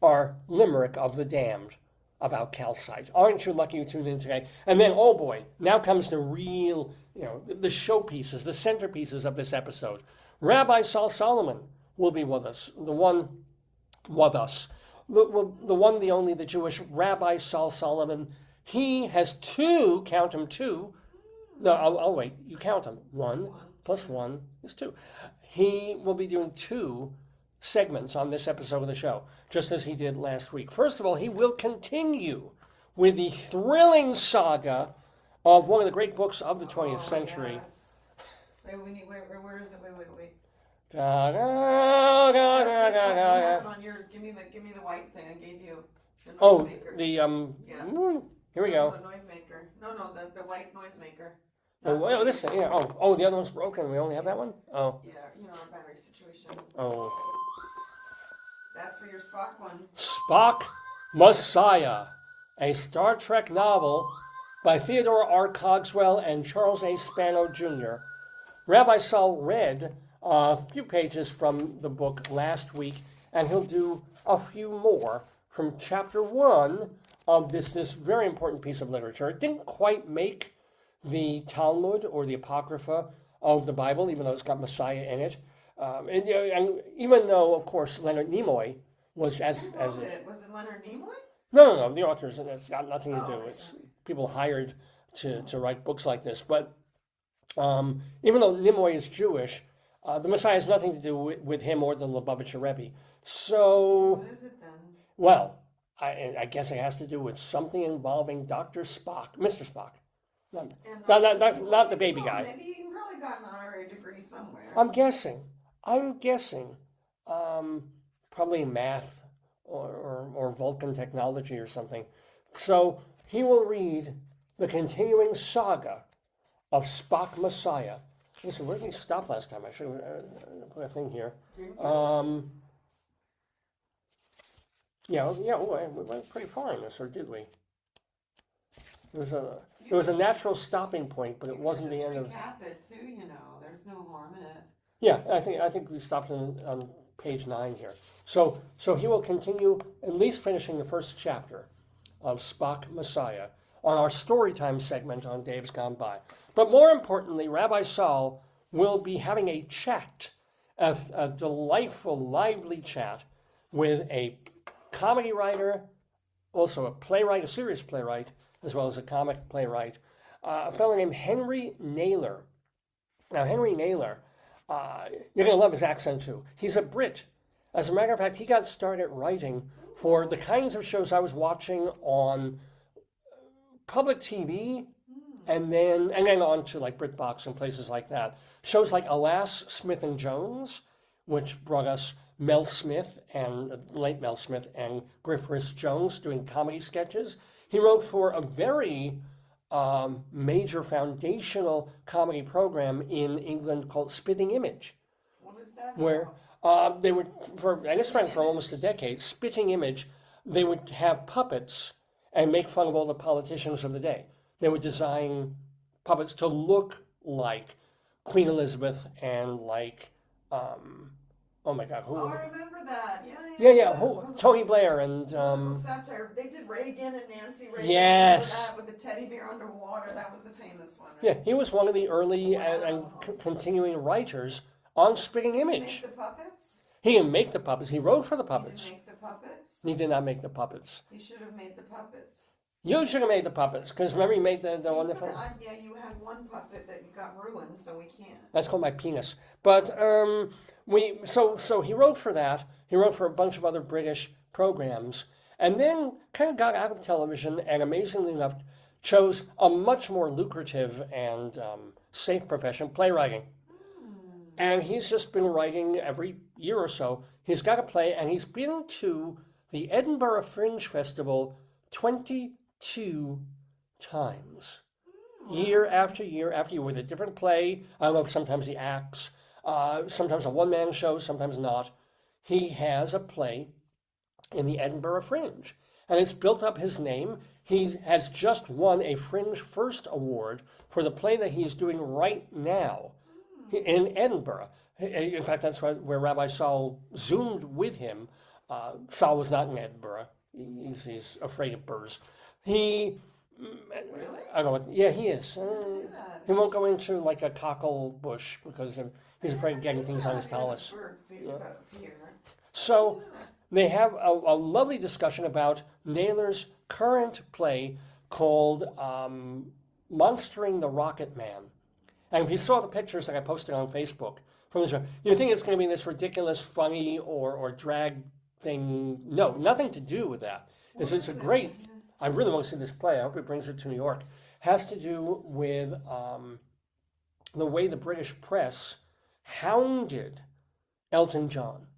our Limerick of the Damned about Calcite. Aren't you lucky you tuned in today? And then, oh boy, now comes the real, the showpieces, the centerpieces of this episode. Rabbi Sol Solomon will be with us. The one, the only, the Jewish Rabbi Sol Solomon. He has count them two. No, I'll wait. You count them. 1 plus 1 is 2. He will be doing 2 segments on this episode of the show, just as he did last week. First of all, he will continue with the thrilling saga of one of the great books of the 20th century. Yes. Where is it? Wait. Da, da, What happened on yours? Give me the white thing I gave you. Here we go. The noisemaker. No, the white noisemaker. This thing, yeah. Oh, the other one's broken. We only have that one? Oh. Yeah, our battery situation. Oh. That's for your Spock one. Spock Messiah, a Star Trek novel by Theodore R. Cogswell and Charles A. Spano, Jr. Rabbi Sol read a few pages from the book last week, and he'll do a few more from chapter 1 of this very important piece of literature. It didn't quite make the Talmud or the Apocrypha of the Bible, even though it's got Messiah in it. And even though, of course, Leonard Nimoy was Was it Leonard Nimoy? No. The authors, it's got nothing to do. It's people hired to write books like this. But even though Nimoy is Jewish, the Messiah has nothing to do with him or the Lubavitcher Rebbe. So, what is it then? Well, I guess it has to do with something involving Dr. Spock, Mr. Spock. Not the baby guy. Maybe he probably got an honorary degree somewhere. I'm guessing, probably math or Vulcan technology or something. So he will read the continuing saga of Spock Messiah. Listen, where did we stop last time? I should have put a thing here. We went pretty far in this, or did we? There was a natural stopping point, but it wasn't the end of. Recap it too, There's no harm in it. Yeah, I think we stopped on page 9 here. So he will continue at least finishing the first chapter of Spock Messiah on our Storytime segment on Dave's Gone By. But more importantly, Rabbi Sol will be having a chat, a delightful, lively chat with a comedy writer, also a playwright, a serious playwright, as well as a comic playwright, a fellow named Henry Naylor. Now, Henry Naylor, you're going to love his accent too. He's a Brit. As a matter of fact, he got started writing for the kinds of shows I was watching on public TV, and then on to like BritBox and places like that. Shows like Alas, Smith and Jones, which brought us Mel Smith and late Mel Smith and Griff Rhys Jones doing comedy sketches. He wrote for a very major foundational comedy program in England called Spitting Image. What is that? Where they would, and this ran for almost a decade, Spitting Image, they would have puppets and make fun of all the politicians of the day. They would design puppets to look like Queen Elizabeth and like, oh my God, who? Oh, I remember that. Yeah. Tony Blair and Satire. They did Reagan and Nancy Reagan. Yes. That with the teddy bear underwater. That was a famous one. Right? Yeah, he was one of the early and continuing writers on Spitting Image. Did he make the puppets? He didn't make the puppets. He wrote for the puppets. He didn't make the puppets? He did not make the puppets. He should have made the puppets. You should have made the puppets, because remember you made the wonderful... Yeah, you had one puppet that you got ruined, so we can't. That's called my penis. But so he wrote for that. He wrote for a bunch of other British programs, and then kind of got out of television, and amazingly enough, chose a much more lucrative and safe profession, playwriting. And he's just been writing every year or so. He's got a play, and he's been to the Edinburgh Fringe Festival 22 times. Year after year after year, with a different play. I don't know if sometimes he acts, sometimes a one-man show, sometimes not. He has a play in the Edinburgh Fringe, and it's built up his name. He has just won a Fringe First Award for the play that he's doing right now in Edinburgh. In fact, that's where Rabbi Sol Zoomed with him. Sol was not in Edinburgh. He's afraid of birds. Really? I don't know what, yeah, he is. He won't go into like a cockle bush because he's afraid of getting things on his talus. So they have a lovely discussion about Naylor's current play called Monstering the Rocket Man. And if you saw the pictures that I posted on Facebook from the show, you think it's going to be this ridiculous, funny, or drag thing. No, nothing to do with that. It's a great, I really want to see this play. I hope it brings it to New York. Has to do with the way the British press hounded Elton John.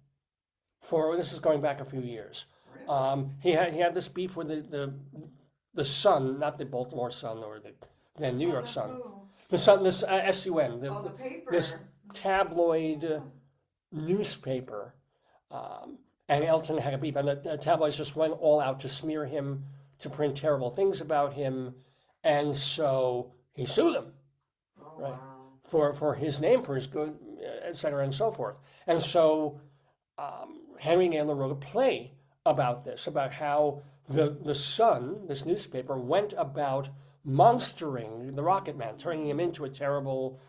This is going back a few years. He had this beef with the Sun, not the Baltimore Sun or the New York Sun. The Sun, this SUN, the paper. This tabloid newspaper. And Elton had a beef, and the tabloids just went all out to smear him, to print terrible things about him, and so he sued them, right? Wow. For his name, for his good, et cetera, and so forth. And so Henry Naylor wrote a play about this, about how the Sun, this newspaper, went about monstering the Rocket Man, turning him into a terrible,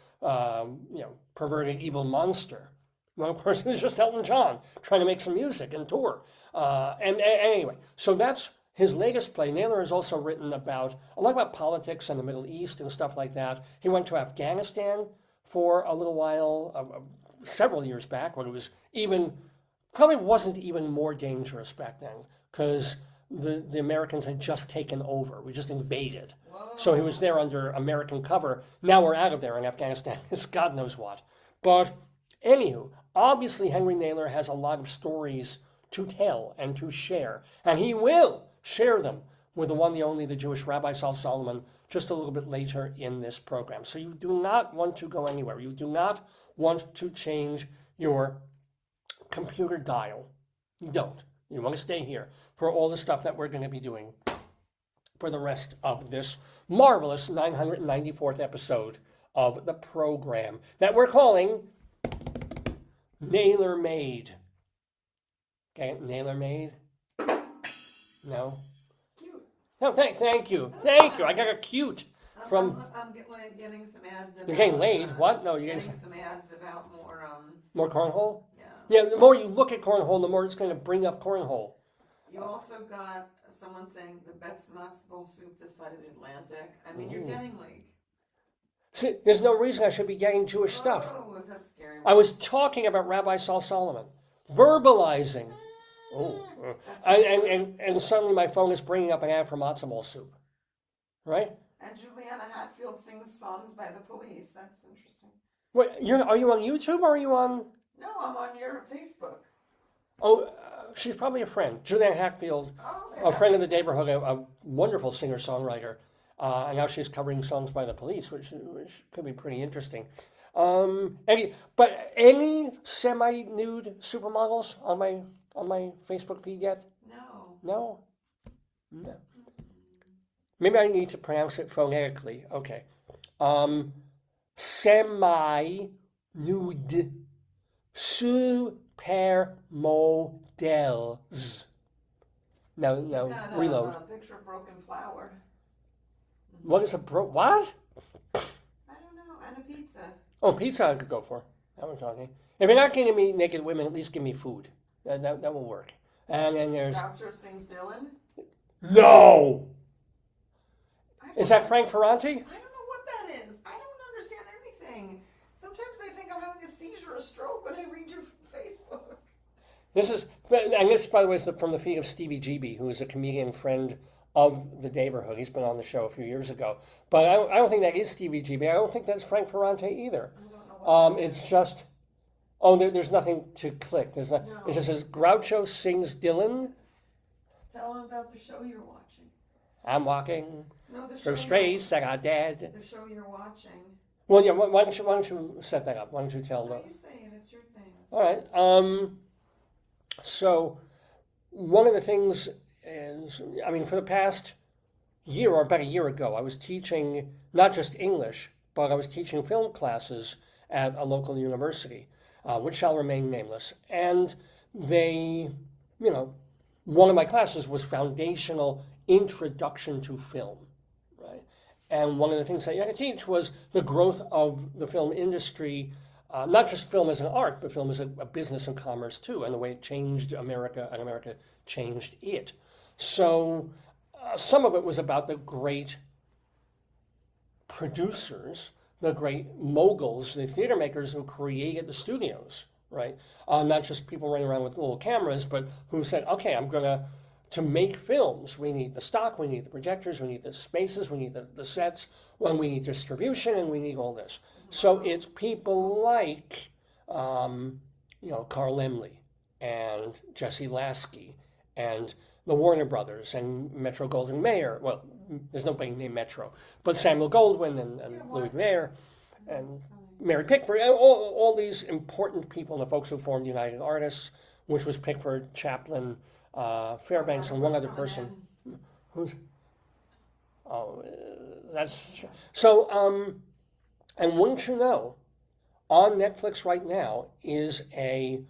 perverted, evil monster. Well, of course, it was just Elton John trying to make some music and tour. And anyway, so that's his latest play. Naylor has also written a lot about politics and the Middle East and stuff like that. He went to Afghanistan for a little while, several years back, when it was probably wasn't even more dangerous back then, because the Americans had just taken over. We just invaded. Whoa. So he was there under American cover. Now we're out of there in Afghanistan. It's God knows what. But anywho, obviously Henry Naylor has a lot of stories to tell and to share. And he will share them with the one, the only, the Jewish Rabbi Sol Solomon, just a little bit later in this program. So you do not want to go anywhere. You do not want to change your computer dial. You don't. You want to stay here for all the stuff that we're going to be doing for the rest of this marvelous 994th episode of the program that we're calling Naylor Made. Okay, Naylor Made? No? Cute. No, thank you. Thank you. I got a cute from... I'm getting some ads about... You're getting laid? What? No, you're getting some ads about more... More cornhole? Yeah. Yeah, the more you look at cornhole, the more it's going to bring up cornhole. You also got someone saying the Bet's Nuts Bowl Soup this side of the Atlantic. I mean, you're getting like... See, there's no reason I should be getting Jewish stuff. Oh, is that scary? I was talking about Rabbi Sol Solomon, verbalizing. And suddenly my phone is bringing up an ad for matzo ball soup. Right? And Juliana Hatfield sings songs by the Police. That's interesting. Wait, are you on YouTube or are you on... No, I'm on your Facebook. Oh, she's probably a friend. Juliana Hatfield, a friend of the Daverhood, a wonderful singer-songwriter. And now she's covering songs by the Police, which could be pretty interesting. But any semi-nude supermodels on my Facebook feed yet? No. Maybe I need to pronounce it phonetically. Okay. Semi-nude supermodels. Now, Got reload. a picture of broken flower. What is what? I don't know, and a pizza. Oh, pizza I could go for. That was okay. If you're not giving me naked women, at least give me food. That will work. And then there's... Groucho sings Dylan? No! Is that Frank Ferrante? I don't know what that is. I don't understand anything. Sometimes I think I'm having a seizure or a stroke when I read your Facebook. This is, and this, by the way, is from the feed of Stevie GB, who is a comedian friend of the Daverhood. He's been on the show a few years ago. But I don't think that is Stevie GB. I don't think that's Frank Ferrante either. I don't know what It's just, there's nothing to click. There's not, No. It just says, Groucho sings Dylan. Tell them about the show you're watching. I'm walking No, the show. through streets that are dead. The show you're watching. Well, yeah, why don't you set that up? Why don't you tell No, them? you say it. It's your thing. All right. So one of the things is, for the past year or about a year ago, I was teaching not just English, but I was teaching film classes at a local university, which shall remain nameless. And they, one of my classes was foundational introduction to film, right? And one of the things that you had to teach was the growth of the film industry. Not just film as an art, but film as a business and commerce too, and the way it changed America and America changed it. So some of it was about the great producers, the great moguls, the theater makers who created the studios, right? Not just people running around with little cameras, but who said, okay, to make films, we need the stock, we need the projectors, we need the spaces, we need the sets, and we need distribution, and we need all this. So it's people like, Carl Laemmle and Jesse Lasky and the Warner Brothers and Metro Goldwyn Mayer. Well, there's nobody named Metro, but Samuel Goldwyn and Louis Mayer and Mary Pickford, all these important people, and the folks who formed United Artists, which was Pickford, Chaplin, Fairbanks, and one other person. Who's? Oh, that's so. And wouldn't you know, on Netflix right now is a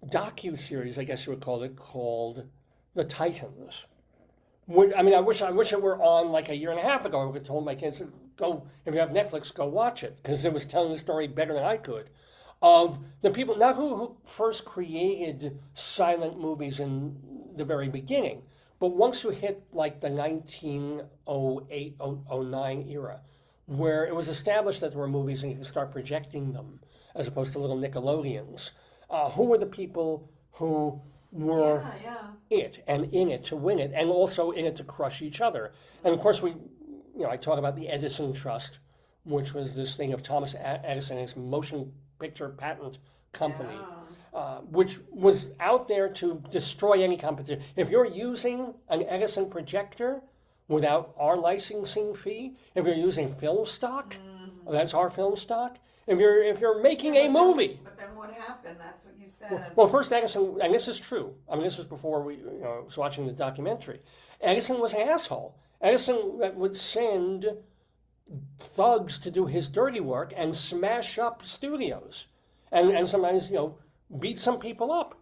docu-series, I guess you would call it, called The Titans. I wish it were on like a year and a half ago. I would have told my kids, go, if you have Netflix, go watch it, because it was telling the story better than I could. Of the people, not who first created silent movies in the very beginning, but once you hit like the 1908-09 era, where it was established that there were movies and you could start projecting them as opposed to little Nickelodeons. Who were the people who were it and in it to win it, and also in it to crush each other? And of course, I talk about the Edison Trust, which was this thing of Thomas Edison and his motion picture patent company, which was out there to destroy any competition. If you're using an Edison projector without our licensing fee, if you're using film stock, that's our film stock. If you're making a movie. But then what happened? That's what you said. Well, first Edison, and this is true. This was before we was watching the documentary. Edison was an asshole. Edison would send thugs to do his dirty work and smash up studios, and sometimes beat some people up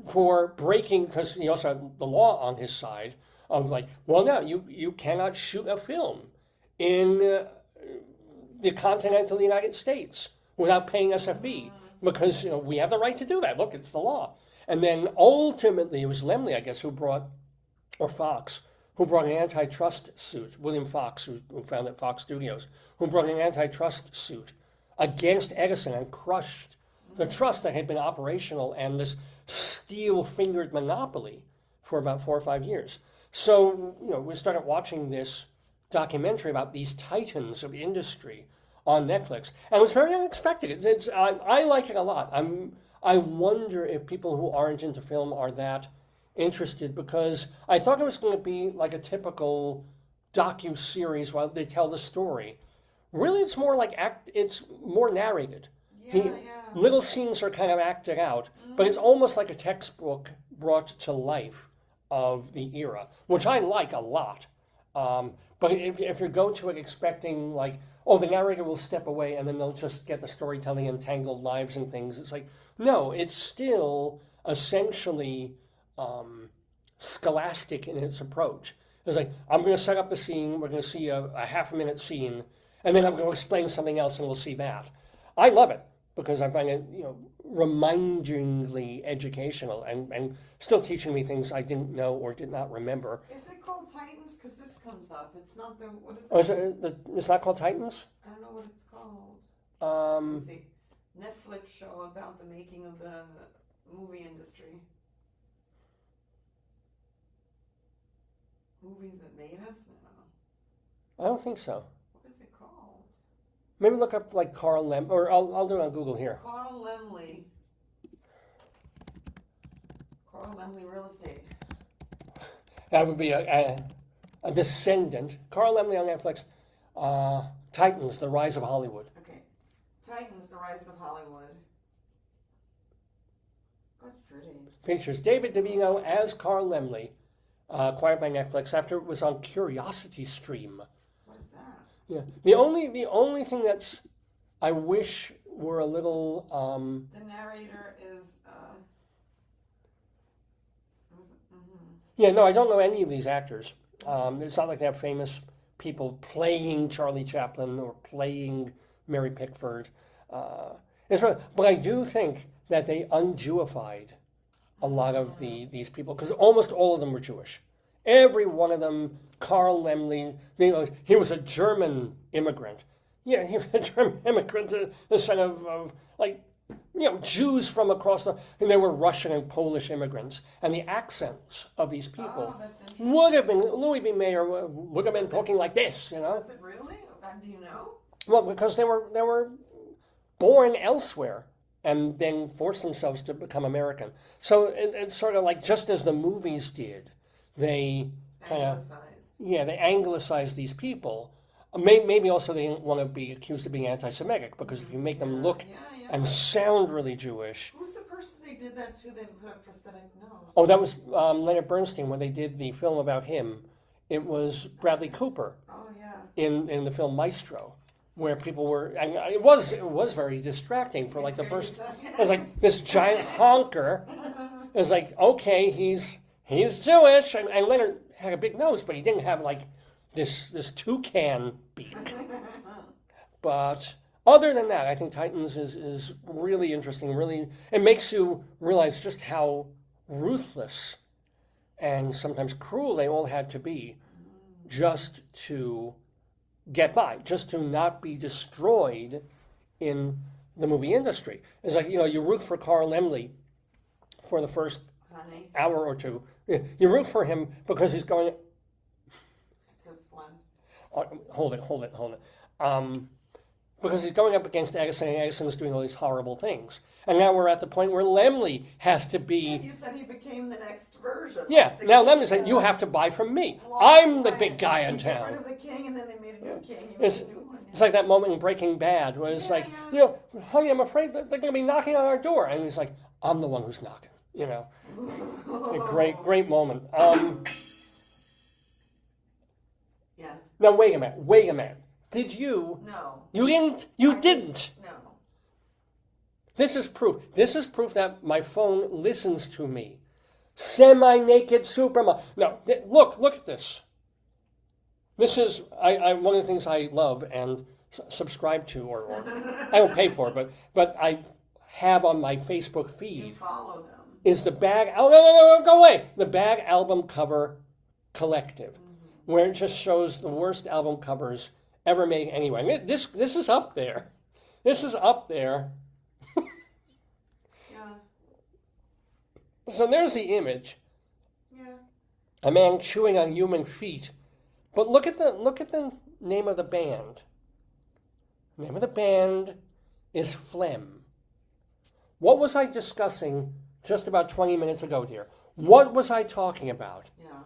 for breaking, because he also had the law on his side. Of like, well, no, you cannot shoot a film in the continental United States without paying us a fee, because we have the right to do that. Look, it's the law. And then ultimately it was Laemmle, I guess, Fox, who brought an antitrust suit. William Fox, who founded Fox Studios, who brought an antitrust suit against Edison and crushed the trust that had been operational and this steel-fingered monopoly for about 4 or 5 years. So, we started watching this documentary about these titans of industry on Netflix, and it was very unexpected. I like it a lot. I wonder if people who aren't into film are that interested, because I thought it was going to be like a typical docu-series while they tell the story. Really, it's more like it's more narrated. Little scenes are kind of acted out, but it's almost like a textbook brought to life of the era, which I like a lot. But if you go to it expecting like, oh, the narrator will step away and then they'll just get the storytelling entangled lives and things. It's like, no, it's still essentially scholastic in its approach. It's like, I'm going to set up the scene, we're going to see a half a minute scene, and then I'm going to explain something else and we'll see that. I love it because I find it, remindingly educational and still teaching me things I didn't know or did not remember. Is it called Titans? Because this comes up. It's not the, what is it? Oh, is it it's not called Titans? I don't know what it's called. Um, Let's see. Netflix show about the making of the movie industry. Movies that made us? I don't know. I don't think so. What is it called? Maybe look up like Carl Lem, or I'll do it on Google here. Carl Lemley. Carl Lemley Real Estate. That would be a descendant. Carl Lemley on Netflix. Titans, The Rise of Hollywood. Okay. Titans, The Rise of Hollywood. That's pretty. Features David DeVino as Carl Lemley, acquired by Netflix after it was on Curiosity Stream. What is that? Yeah. The only thing that's I wish were a little. The narrator is. Yeah, no, I don't know any of these actors. It's not like they have famous people playing Charlie Chaplin or playing Mary Pickford. But I do think that they un-Jewified a lot of these people because almost all of them were Jewish. Every one of them. Carl Lemley, he was a German immigrant. Yeah, he was a German immigrant, the son of Jews from across and they were Russian and Polish immigrants. And the accents of these people would have been, Louis B. Mayer would have been talking like this, Was it really? Do you know? Well, because they were born elsewhere and then forced themselves to become American. So it's sort of like just as the movies did, they kind of, they anglicized these people. Maybe also they didn't want to be accused of being anti-Semitic because if you make them look and sound really Jewish. Who's the person they did that to? They put up prosthetic nose. Oh, that was Leonard Bernstein when they did the film about him. It was Bradley Cooper. Oh yeah. In the film Maestro, where people were, and it was very distracting for like the first. It was like this giant honker. It was like, okay, he's Jewish, and Leonard had a big nose, but he didn't have like this toucan beak. But other than that, I think Titans is really interesting. Really, it makes you realize just how ruthless and sometimes cruel they all had to be just to get by, just to not be destroyed in the movie industry. It's like, you root for Carl Lemley for the first hour or two. You root for him because he's going... Hold it. Because he's going up against Edison, and Edison's doing all these horrible things. And now we're at the point where Lemley has to be... You said he became the next version. Yeah, now Lemley said, you have to buy from me. I'm the big guy in town. Got rid of the king, and then they made a new king. It's like that moment in Breaking Bad where it's honey, I'm afraid that they're going to be knocking on our door. And he's like, I'm the one who's knocking, A great moment. Yeah. Now, wait a minute. Did you? No. You didn't? You didn't? No. This is proof. This is proof that my phone listens to me. Semi-naked supermodel. No, look at this. This is one of the things I love and subscribe to, or I don't pay for it, but I have on my Facebook feed. You follow them. Is the Bag... Oh, no, go away. The Bag album cover collective, where it just shows the worst album covers ever made anyway. This is up there. This is up there. Yeah. So there's the image. Yeah. A man chewing on human feet. But look at the name of the band. The name of the band is Phlegm. What was I discussing just about 20 minutes ago, dear? What was I talking about? Yeah.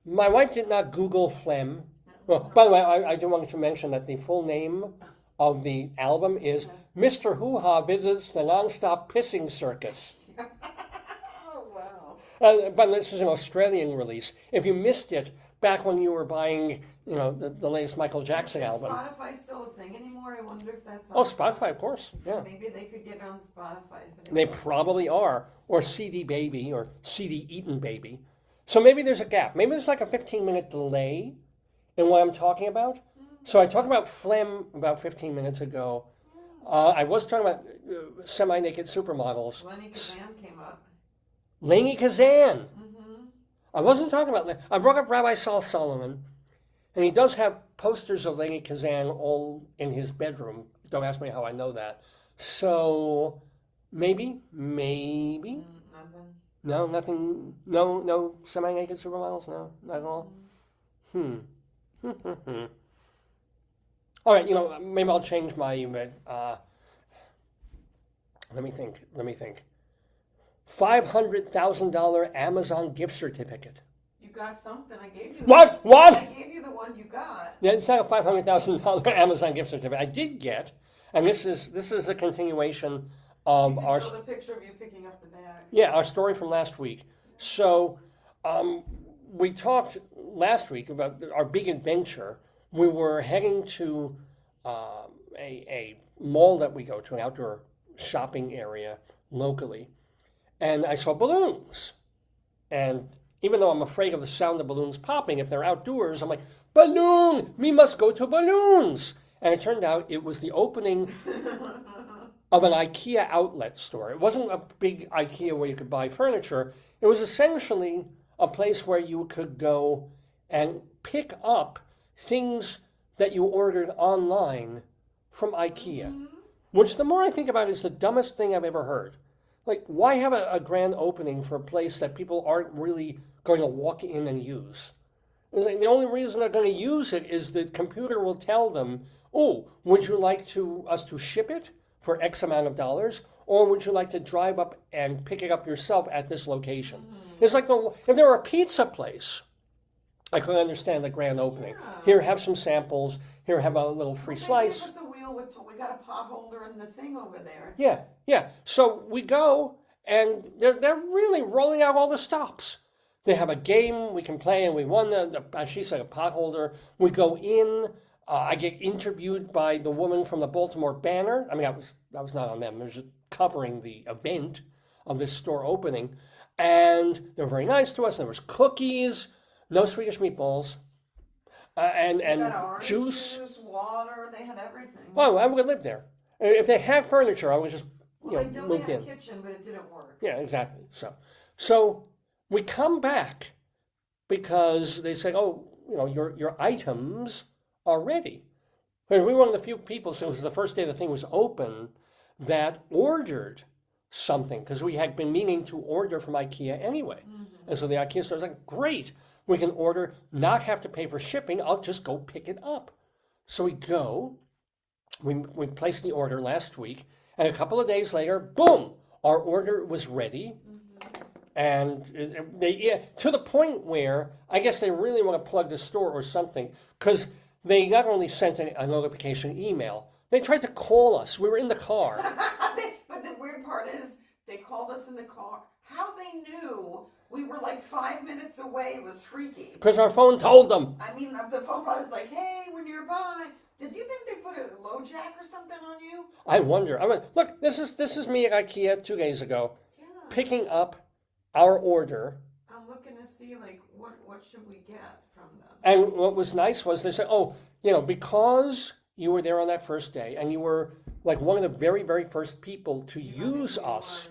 My wife did not Google Phlegm. Well, by the way, I do want to mention that the full name of the album is Mr. Hoo-Ha Visits the Nonstop Pissing Circus. Oh, wow. But this is an Australian release. If you missed it back when you were buying, the latest Michael Jackson album. Is Spotify still a thing anymore? I wonder if that's Oh, Spotify, of course, yeah. Maybe they could get on Spotify. They probably are, or CD Baby, or CD Eaten Baby. So maybe there's a gap. Maybe there's like a 15-minute delay in what I'm talking about. So I talked about phlegm about 15 minutes ago. I was talking about semi-naked supermodels. Lenny Kazan came up. Lenny Kazan. I wasn't talking about that. I brought up Rabbi Sol Solomon, and he does have posters of Lenny Kazan all in his bedroom. Don't ask me how I know that. So maybe. Nothing. No, nothing. No semi-naked supermodels. No, not at all. All right, maybe I'll change my. Let me think. $500,000 Amazon gift certificate. You got something. I gave you. What? I gave you the one you got. Yeah, it's not a $500,000 Amazon gift certificate. I did get, and this is a continuation of our. Show the picture of you picking up the bag. Yeah, our story from last week. So, we talked last week about our big adventure. We were heading to a mall that we go to, an outdoor shopping area locally, and I saw balloons. And even though I'm afraid of the sound of balloons popping, if they're outdoors, I'm like, balloon! We must go to balloons! And it turned out it was the opening of an Ikea outlet store. It wasn't a big Ikea where you could buy furniture. It was essentially a place where you could go and pick up things that you ordered online from Ikea, which the more I think about it is the dumbest thing I've ever heard. Like, why have a grand opening for a place that people aren't really going to walk in and use? It's like the only reason they're going to use it is the computer will tell them, oh, would you like us to ship it for X amount of dollars, or would you like to drive up and pick it up yourself at this location? It's like if there were a pizza place, I could understand the grand opening. Yeah. Here, have some samples. Here, have a little free slice. They gave us a wheel we got a pot holder and the thing over there. Yeah. So we go, and they're really rolling out all the stops. They have a game we can play, and we won she said, a pot holder. We go in. I get interviewed by the woman from the Baltimore Banner. I mean, that was not on them. It was just covering the event of this store opening. And they were very nice to us. There was cookies, no Swedish meatballs, and juice, water. They had everything. Well, I would live there. If they had furniture, I would just they moved had in. a kitchen, but it didn't work. Yeah, exactly. So we come back because they said, oh, your items are ready. And we were one of the few people, so it was the first day the thing was open, that ordered something, because we had been meaning to order from Ikea anyway. And so the Ikea store was like, great, we can order, not have to pay for shipping, I'll just go pick it up. So we go, we placed the order last week, and a couple of days later, boom, our order was ready. And to the point where I guess they really want to plug the store or something, because they not only sent a notification email, they tried to call us. We were in the car. But the weird part is they called us in the car. How they knew we were like 5 minutes away was freaky. Because our phone told them. I mean, the phone call was like, hey, we're nearby. Did you think they put a low jack or something on you? I wonder. Look, this is me at Ikea 2 days ago, picking up our order. I'm looking to see, like, what should we get from them? And what was nice was they said, oh, because you were there on that first day and you were like one of the very, very first people to use us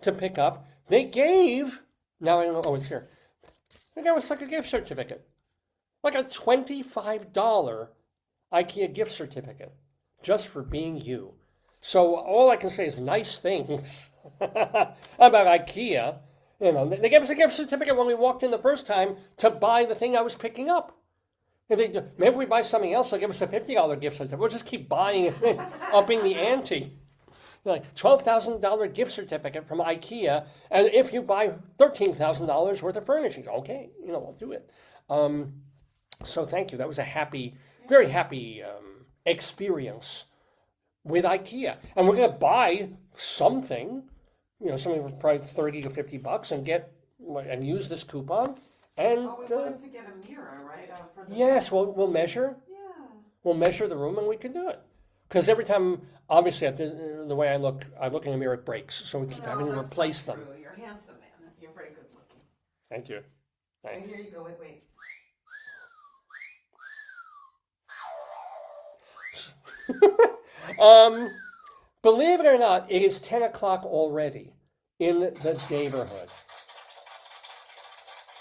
to pick up, they gave, now I don't know, oh, it's here. They gave us like a gift certificate, like a $25 Ikea gift certificate just for being you. So all I can say is nice things about Ikea. They gave us a gift certificate when we walked in the first time to buy the thing I was picking up. Maybe we buy something else, they'll give us a $50 gift certificate. We'll just keep buying it, upping the ante. Like $12,000 gift certificate from Ikea, and if you buy $13,000 worth of furnishings, okay, we'll do it. So thank you. That was a very happy experience with Ikea. And we're going to buy something, something for probably $30 to $50 and use this coupon And Oh, we wanted to get a mirror, right? For the yes, we'll measure. Yeah. We'll measure the room, and we can do it. Because every time, obviously, the way I look in the mirror, it breaks. So we keep having to replace them. True. You're a handsome man. You're very good looking. Thank you. And here you go. Wait. Believe it or not, it is 10 o'clock already in the Daverhood.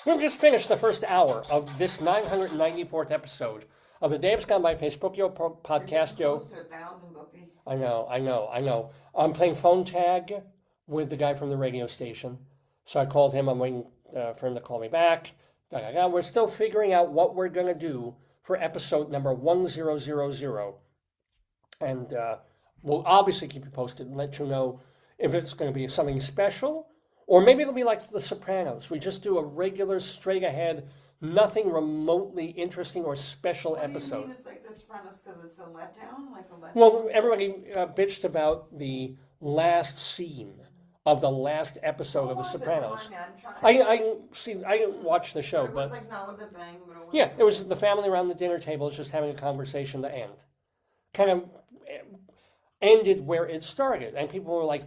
We've just finished the first hour of this 994th episode of the Dave's Gone By Facebook podcast. Close to 1,000, Boopy. I know. I'm playing phone tag with the guy from the radio station. So I called him. I'm waiting for him to call me back. We're still figuring out what we're going to do for episode number 1000. And we'll obviously keep you posted and let you know if it's going to be something special, or maybe it'll be like The Sopranos. We just do a regular, straight ahead, nothing remotely interesting or special episode. What do you mean it's like The Sopranos because it's a letdown? Well, everybody bitched about the last scene of the last episode of The Sopranos. I didn't watch the show, but it was like not with a bang, but yeah, it was the family around the dinner table just having a conversation to end. Kind of ended where it started, and people were like,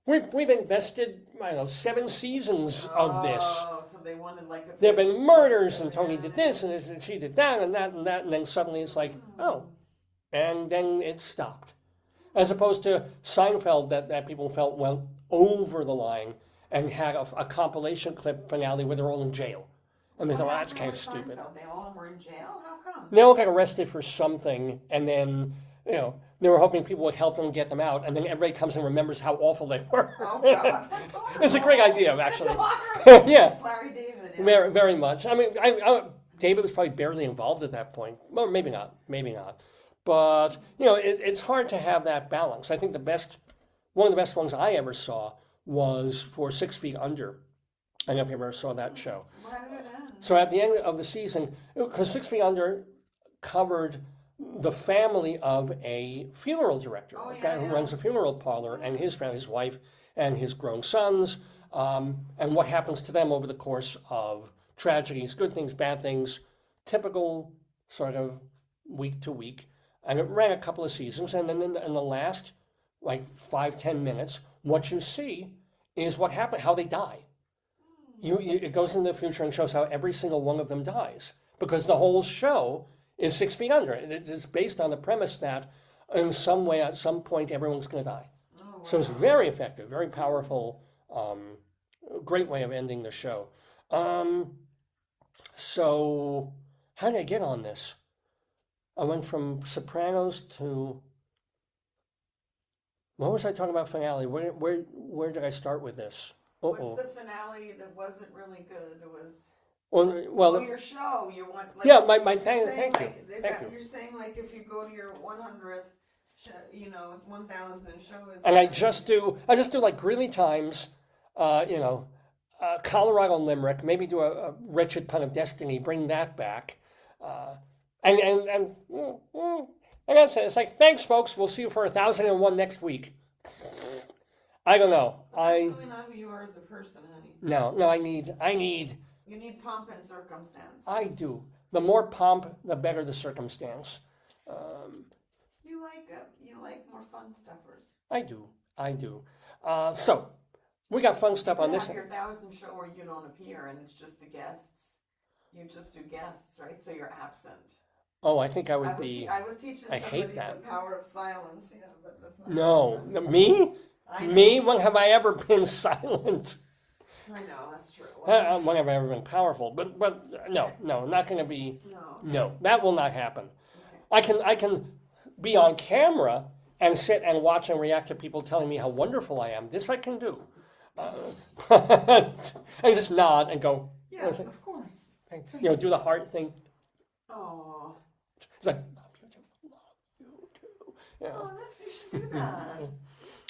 "We've invested, 7 seasons of this. So they wanted like There have been murders, and Tony did this, and she did that, and that, and that, and then suddenly it's like, oh, and then it stopped." As opposed to Seinfeld, that people felt went over the line and had a compilation clip finale where they're all in jail, and they thought, well, that's kind of stupid. They all were in jail. How come? They all got arrested for something, and then they were hoping people would help them get them out, and then everybody comes and remembers how awful they were. Oh, God. It's a great idea, actually. Yeah. It's Larry David. Yeah. Very, very much. I mean, David was probably barely involved at that point. Well, maybe not. But, it's hard to have that balance. I think one of the best ones I ever saw was for 6 Feet Under. I don't know if you ever saw that show. How did it end? So at the end of the season, because 6 Feet Under covered the family of a funeral director, a guy who runs a funeral parlor, and his family, his wife and his grown sons, and what happens to them over the course of tragedies, good things, bad things, typical sort of week to week. And it ran a couple of seasons, and then in the last 5-10 minutes, what you see is what happened, how they die. It goes into the future and shows how every single one of them dies, because the whole show is 6 Feet Under. It's based on the premise that in some way, at some point, everyone's going to die. Oh, wow. So it's very effective, very powerful, great way of ending the show. So how did I get on this? I went from Sopranos to, what was I talking about finale? Where did I start with this? What's the finale that wasn't really good? It was... Well, your show. You want thank you. You're saying if you go to your 100th, 1,000 show is. And I just do like Greeley Times, Colorado Limerick. Maybe do a Wretched Pun of Destiny. Bring that back, and that's it. It's like, thanks, folks. We'll see you for 1001 next week. I don't know. That's really not who you are as a person, honey. No. I need. You need pomp and circumstance. I do. The more pomp, the better the circumstance. You like more fun stuffers. I do. So we got fun stuff on this. You have your 1,000 show where you don't appear, and it's just the guests. You just do guests, right? So you're absent. Oh, I think I would be. I was teaching somebody the power of silence. Yeah, but that's not. No, me. Me? When have I ever been silent? I know, that's true. When have I ever been powerful? But no, not going to be. No, that will not happen. Okay. I can be on camera and sit and watch and react to people telling me how wonderful I am. This I can do. And just nod and go. Yes, of course. Do the heart thing. Oh. It's like, love you too. Yeah. Oh, you should do that. You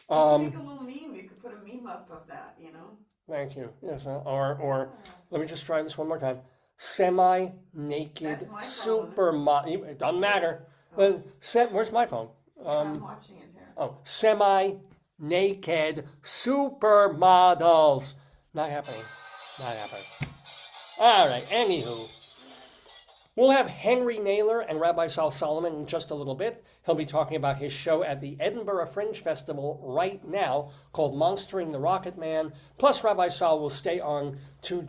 could make a little meme. You could put a meme up of that, Thank you. Yes, or let me just try this one more time. Semi-naked supermodel. It doesn't matter. Oh. Where's my phone? I'm watching it here. Oh, semi-naked supermodels. Not happening. All right, anywho. We'll have Henry Naylor and Rabbi Sol Solomon in just a little bit. He'll be talking about his show at the Edinburgh Fringe Festival right now called Monstering the Rocket Man. Plus, Rabbi Sol will stay on to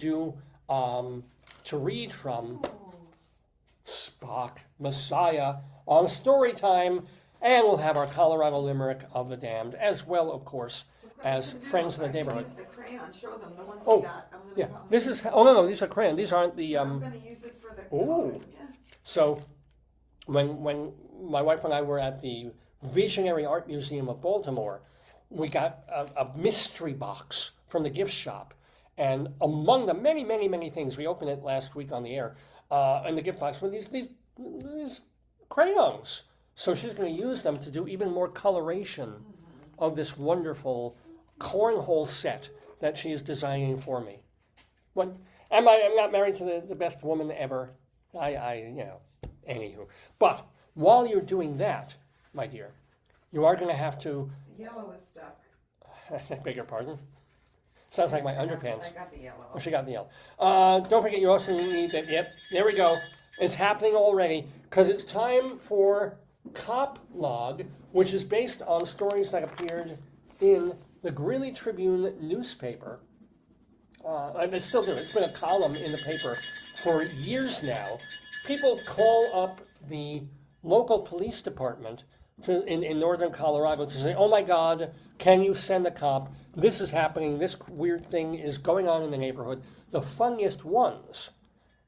to read from Spock, Messiah, on Storytime. And we'll have our Colorado Limerick of the Damned, as well, of course, as Friends of the Neighborhood. Use the crayon. Show them the ones Oh, we got. yeah. This is, oh, no, these are crayon. These aren't the, I'm going to use it for the Ooh. coloring. Yeah. So when my wife and I were at the Visionary Art Museum of Baltimore, we got a mystery box from the gift shop. And among the many, many, many things, we opened it last week on the air, in the gift box were these crayons. So she's going to use them to do even more coloration of this wonderful cornhole set that she is designing for me. What, I'm not married to the best woman ever. Anywho. But while you're doing that, my dear, you are going to have to... Yellow is stuck. I beg your pardon? Sounds like my underpants. I got the yellow. Oh, she got the yellow. Don't forget, you also need that. Yep, there we go. It's happening already because it's time for Cop Log, which is based on stories that appeared in the Greeley Tribune newspaper. And they still do. It's been a column in the paper for years now. People call up the local police department in northern Colorado to say, oh my God, can you send a cop? This is happening. This weird thing is going on in the neighborhood. The funniest ones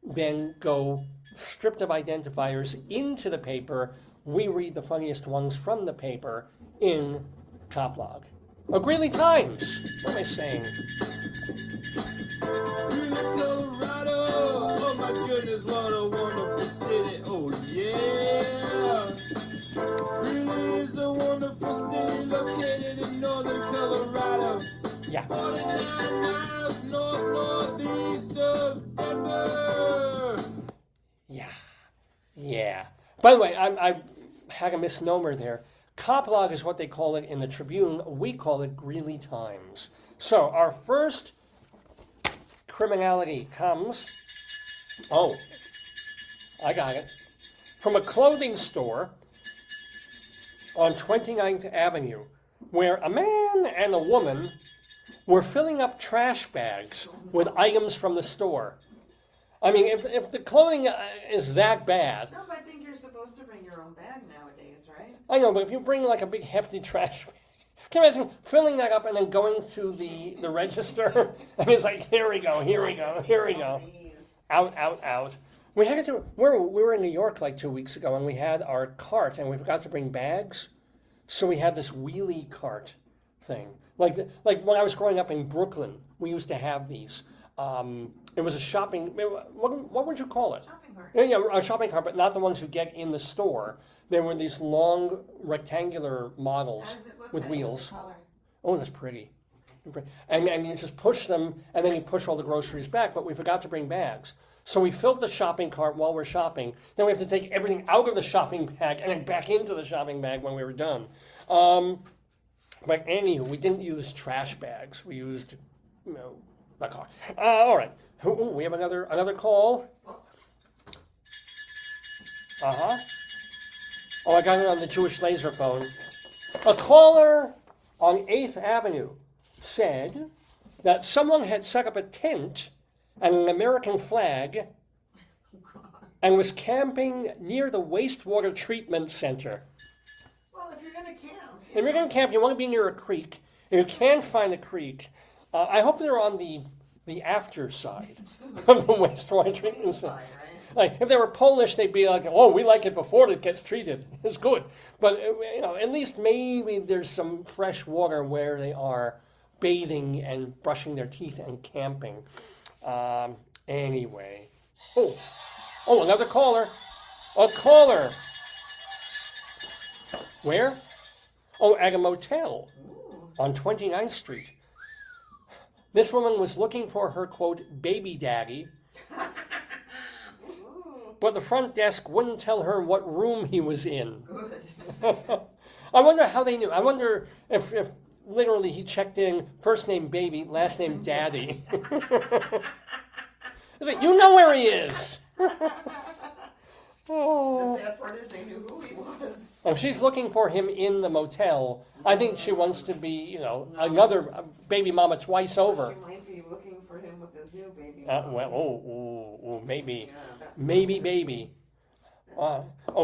then go stripped of identifiers into the paper. We read the funniest ones from the paper in Cop Log. Greeley Times. What am I saying? Colorado, oh my goodness, what a wonderful city. Oh yeah. Greeley is a wonderful city located in northern Colorado. Yeah. 49 miles northeast of Denver. Yeah. By the way, I had a misnomer there. Cop Log is what they call it in the Tribune. We call it Greeley Times. So our first criminality comes, oh, I got it, from a clothing store on 29th Avenue, where a man and a woman were filling up trash bags with items from the store. I mean, if the clothing is that bad... No, but I think you're supposed to bring your own bag nowadays, right? I know, but if you bring like a big hefty trash bag, can you imagine filling that up and then going to the register? And it's like, here we go. Out. We had to. We were in New York like 2 weeks ago, and we had our cart, and we forgot to bring bags, so we had this wheelie cart thing. Like when I was growing up in Brooklyn, we used to have these. It was a shopping. What would you call it? Shopping cart. Yeah, a shopping cart, but not the ones you get in the store. There were these long rectangular models How does it look with like? wheels. The color? Oh, that's pretty. And you just push them, and then you push all the groceries back, but we forgot to bring bags. So we filled the shopping cart while we're shopping. Then we have to take everything out of the shopping bag and then back into the shopping bag when we were done. But anywho, we didn't use trash bags. We used, the car. All right. Ooh, we have another call. Uh-huh. Oh, I got it on the Jewish laser phone. A caller on 8th Avenue said that someone had set up a tent and an American flag and was camping near the wastewater treatment center. Well, if you're going to camp. If you're going to camp, you want to be near a creek. If you can't find a creek, I hope they're on the after side of the wastewater treatment center. Like, if they were Polish, they'd be like, oh, we like it before it gets treated. It's good. But, at least maybe there's some fresh water where they are bathing and brushing their teeth and camping. Anyway. Oh, another caller. A caller. Where? Oh, at a motel on 29th Street. This woman was looking for her, quote, baby daddy. But the front desk wouldn't tell her what room he was in. Good. I wonder how they knew. I wonder if literally he checked in, first name baby, last name daddy. It's like, you know where he is. Oh. The sad part is they knew who he was. And she's looking for him in the motel. I think she wants to be, another baby mama twice over. She might be looking for him with his new baby. Maybe. Yeah, Maybe baby.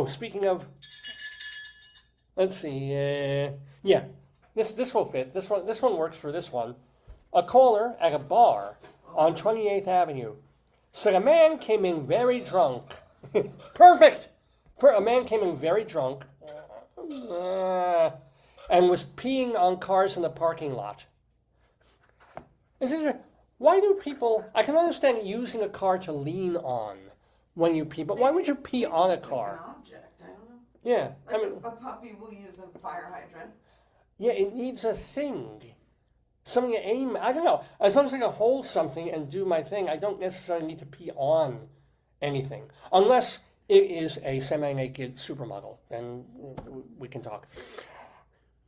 Speaking of, let's see. This will fit. This one works for this one. A caller at a bar on 28th Avenue said a man came in very drunk. Perfect. A man came in very drunk and was peeing on cars in the parking lot. Why do people? I can understand using a car to lean on when you pee, but why would you pee on a car? An object, I don't know. Yeah, Like a puppy will use a fire hydrant. Yeah, it needs a thing. Something to aim. I don't know. As long as I can hold something and do my thing, I don't necessarily need to pee on anything. Unless it is a semi-naked supermodel. Then we can talk.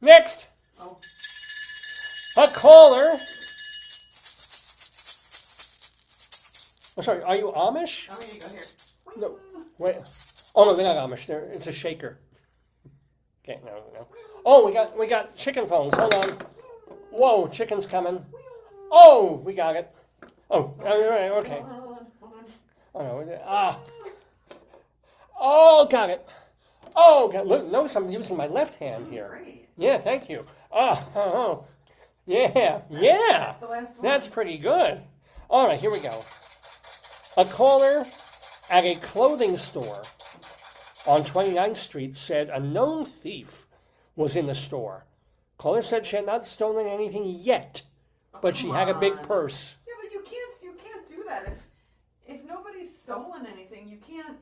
Next! Oh. A caller. Oh, sorry, are you Amish? Oh, here you go, here. No, wait. Oh, no, they're not Amish. It's a shaker. Okay, no. Oh, we got chicken phones. Hold on. Whoa, chicken's coming. Oh, we got it. Oh, okay. Hold on. Oh, no. Oh, got it. Oh, look, notice I'm using my left hand here. Great. Yeah, thank you. Yeah. That's the last one. That's pretty good. All right, here we go. A caller at a clothing store on 29th Street said a known thief was in the store. Caller said she had not stolen anything yet, but she had a big purse. Yeah, but you can't do that. If nobody's stolen anything, you can't.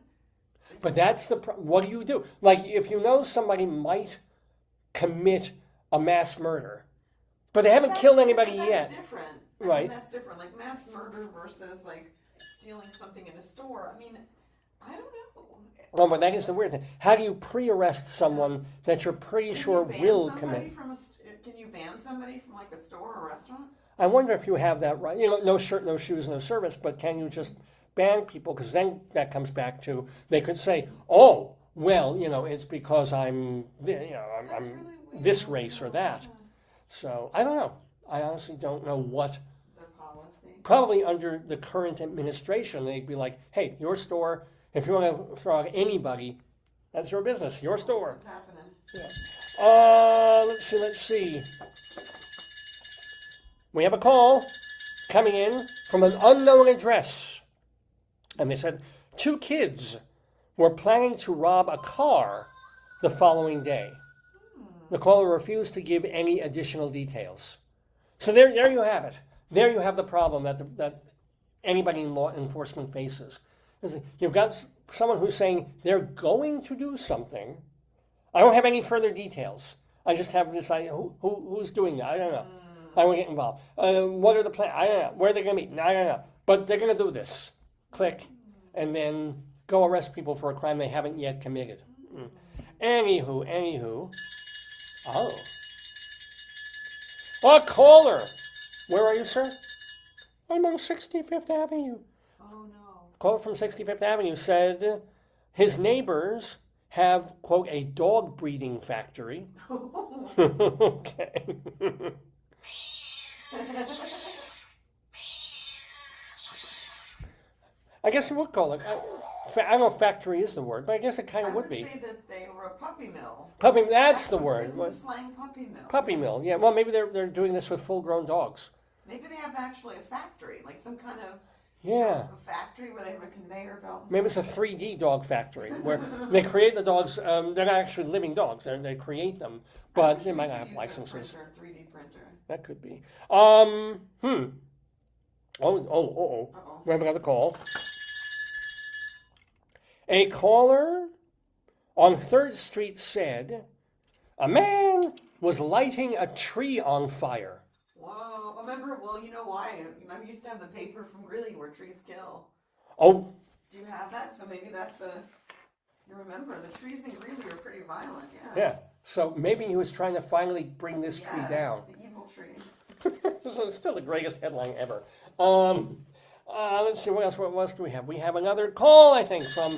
But that's what do you do? Like, if you know somebody might commit a mass murder, but they haven't killed anybody yet. That's different. Right. That's different. Like mass murder versus like stealing something in a store. I mean, I don't know. Oh, but that is the weird thing. How do you pre-arrest someone that you're pretty sure will commit? Can you ban somebody from like a store or a restaurant? I wonder if you have that right. No shirt, no shoes, no service. But can you just ban people? Because then that comes back to they could say, "Oh, well, it's because I'm really this race or that." So I don't know. I honestly don't know what. The policy. Probably under the current administration, they'd be like, "Hey, your store. If you want to throw out anybody, that's your business. Your store." What's happening? Yeah. Let's see. We have a call coming in from an unknown address. And they said 2 kids were planning to rob a car the following day. The caller refused to give any additional details. So there you have it. There you have the problem that anybody in law enforcement faces. You've got someone who's saying they're going to do something. I don't have any further details. I just have this idea. Who's doing that? I don't know. I won't get involved. What are the plans? I don't know. Where are they going to meet? I don't know. But they're going to do this. Click. And then go arrest people for a crime they haven't yet committed. Anywho. Oh. A caller. Where are you, sir? I'm on 65th Avenue. Oh no. Caller from 65th Avenue said his neighbors have, quote, a dog breeding factory. Okay. I guess you would call it. I don't know if factory is the word, but I guess it kind of would be. I would say that they were a puppy mill. That's the word. Isn't the slang puppy mill? Puppy mill, yeah. Well, maybe they're doing this with full-grown dogs. Maybe they have actually a factory, like some kind of a factory where they have a conveyor belt. Maybe it's a 3D dog factory where they create the dogs. They're not actually living dogs. They create them, but they might not have licenses. 3D printer. That could be. Oh. We have another call. A caller on 3rd Street said a man was lighting a tree on fire. Whoa! Remember? Well, you know why? Remember, you used to have the paper from Greeley where trees kill. Oh. Do you have that? So maybe that's a. You remember the trees in Greeley are pretty violent. Yeah. Yeah. So maybe he was trying to finally bring this tree down. The evil tree. This is still the greatest headline ever. Let's see, what else do we have? We have another call, I think, from...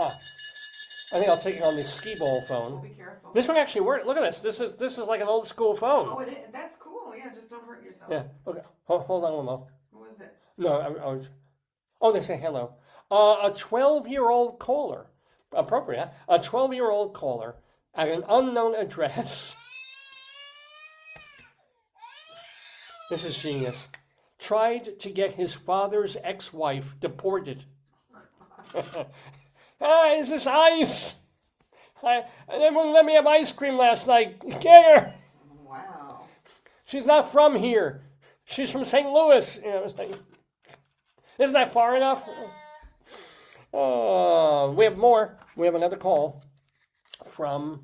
I think I'll take it on the ski ball phone. Well, be careful. This one actually worked. Look at this. This is like an old school phone. Oh, it is. That's cool. Yeah, just don't hurt yourself. Yeah. Okay. Hold on one more. Who is it? No, I was... Oh, they say hello. A 12-year-old caller. Appropriate, huh? A 12-year-old caller at an unknown address. This is genius. Tried to get his father's ex-wife deported. Is this ice? They wouldn't let me have ice cream last night. Get her. Wow. She's not from here. She's from St. Louis. You know, it's like, isn't that far enough? We have more. We have another call from...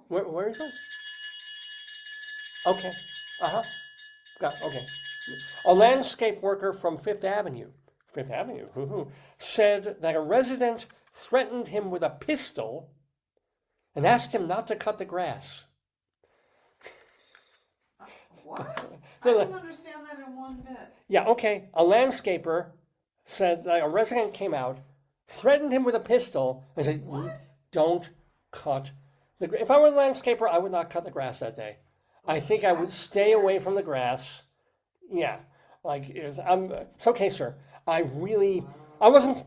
Where is it? Okay. Okay. A landscape worker from Fifth Avenue said that a resident threatened him with a pistol and asked him not to cut the grass. What? I don't understand that in one bit. Yeah, okay. A landscaper said that a resident came out, threatened him with a pistol, and said, don't cut the grass. If I were a landscaper, I would not cut the grass that day. I think I would stay away from the grass. Yeah. It's okay, sir. I wasn't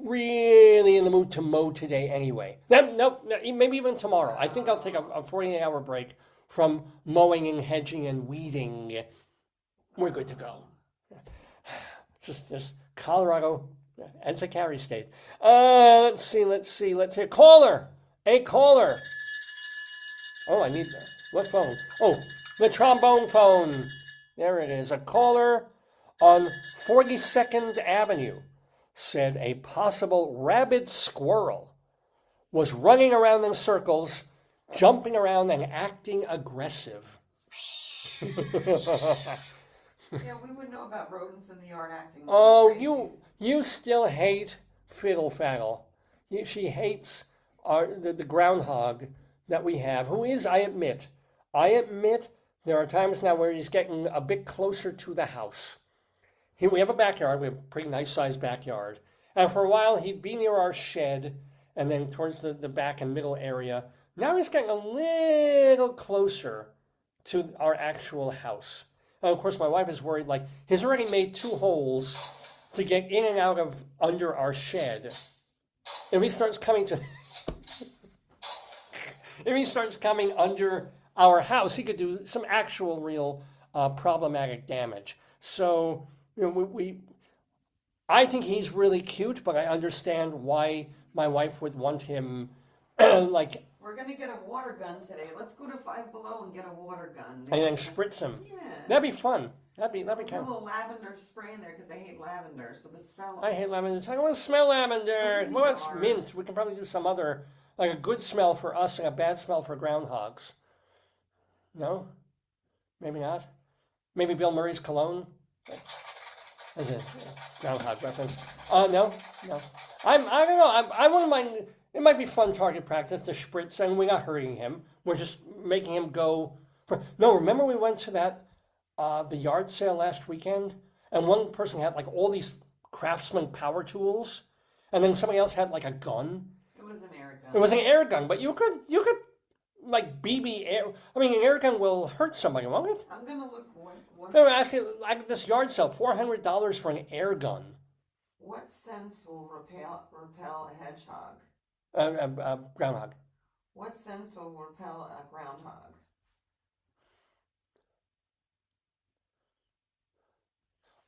really in the mood to mow today anyway. No, maybe even tomorrow. I think I'll take a 48-hour break from mowing and hedging and weeding. We're good to go. Just Colorado, it's a carry state. Let's see. A caller. Oh, I need that. What phone? Oh, the trombone phone. There it is. A caller on 42nd Avenue said a possible rabid squirrel was running around in circles, jumping around and acting aggressive. Yeah, we would know about rodents in the yard acting like Oh, crazy. you still hate Fiddle Faddle. She hates the groundhog that we have, who is, I admit, there are times now where he's getting a bit closer to the house. We have a backyard. We have a pretty nice-sized backyard. And for a while, he'd be near our shed and then towards the back and middle area. Now he's getting a little closer to our actual house. And of course, my wife is worried, like, he's already made 2 holes to get in and out of under our shed. If he starts coming under our house, he could do some actual real problematic damage. So, I think he's really cute, but I understand why my wife would want him like... We're going to get a water gun today. Let's go to Five Below and get a water gun. And then spritz him. Yeah. That'd be fun. That'd be Put kind a of... little lavender spray in there because they hate lavender, so the smell... I hate lavender. I don't want to smell lavender. Well, it's hard. mint. We can probably do some other, like a good smell for us and a bad smell for groundhogs. No? Maybe not? Maybe Bill Murray's cologne? As a groundhog reference. No. I don't know. I wouldn't mind. It might be fun target practice to spritz, and we're not hurting him. We're just making him go. No, remember we went to that the yard sale last weekend, and one person had like all these Craftsman power tools, and then somebody else had like a gun. It was an air gun. It was an air gun, but you could like BB air. I mean, an air gun will hurt somebody, won't it? I'm going to look what No, asking like this yard sale, $400 for an air gun. what sense will repel a hedgehog? Groundhog. What sense will repel a groundhog?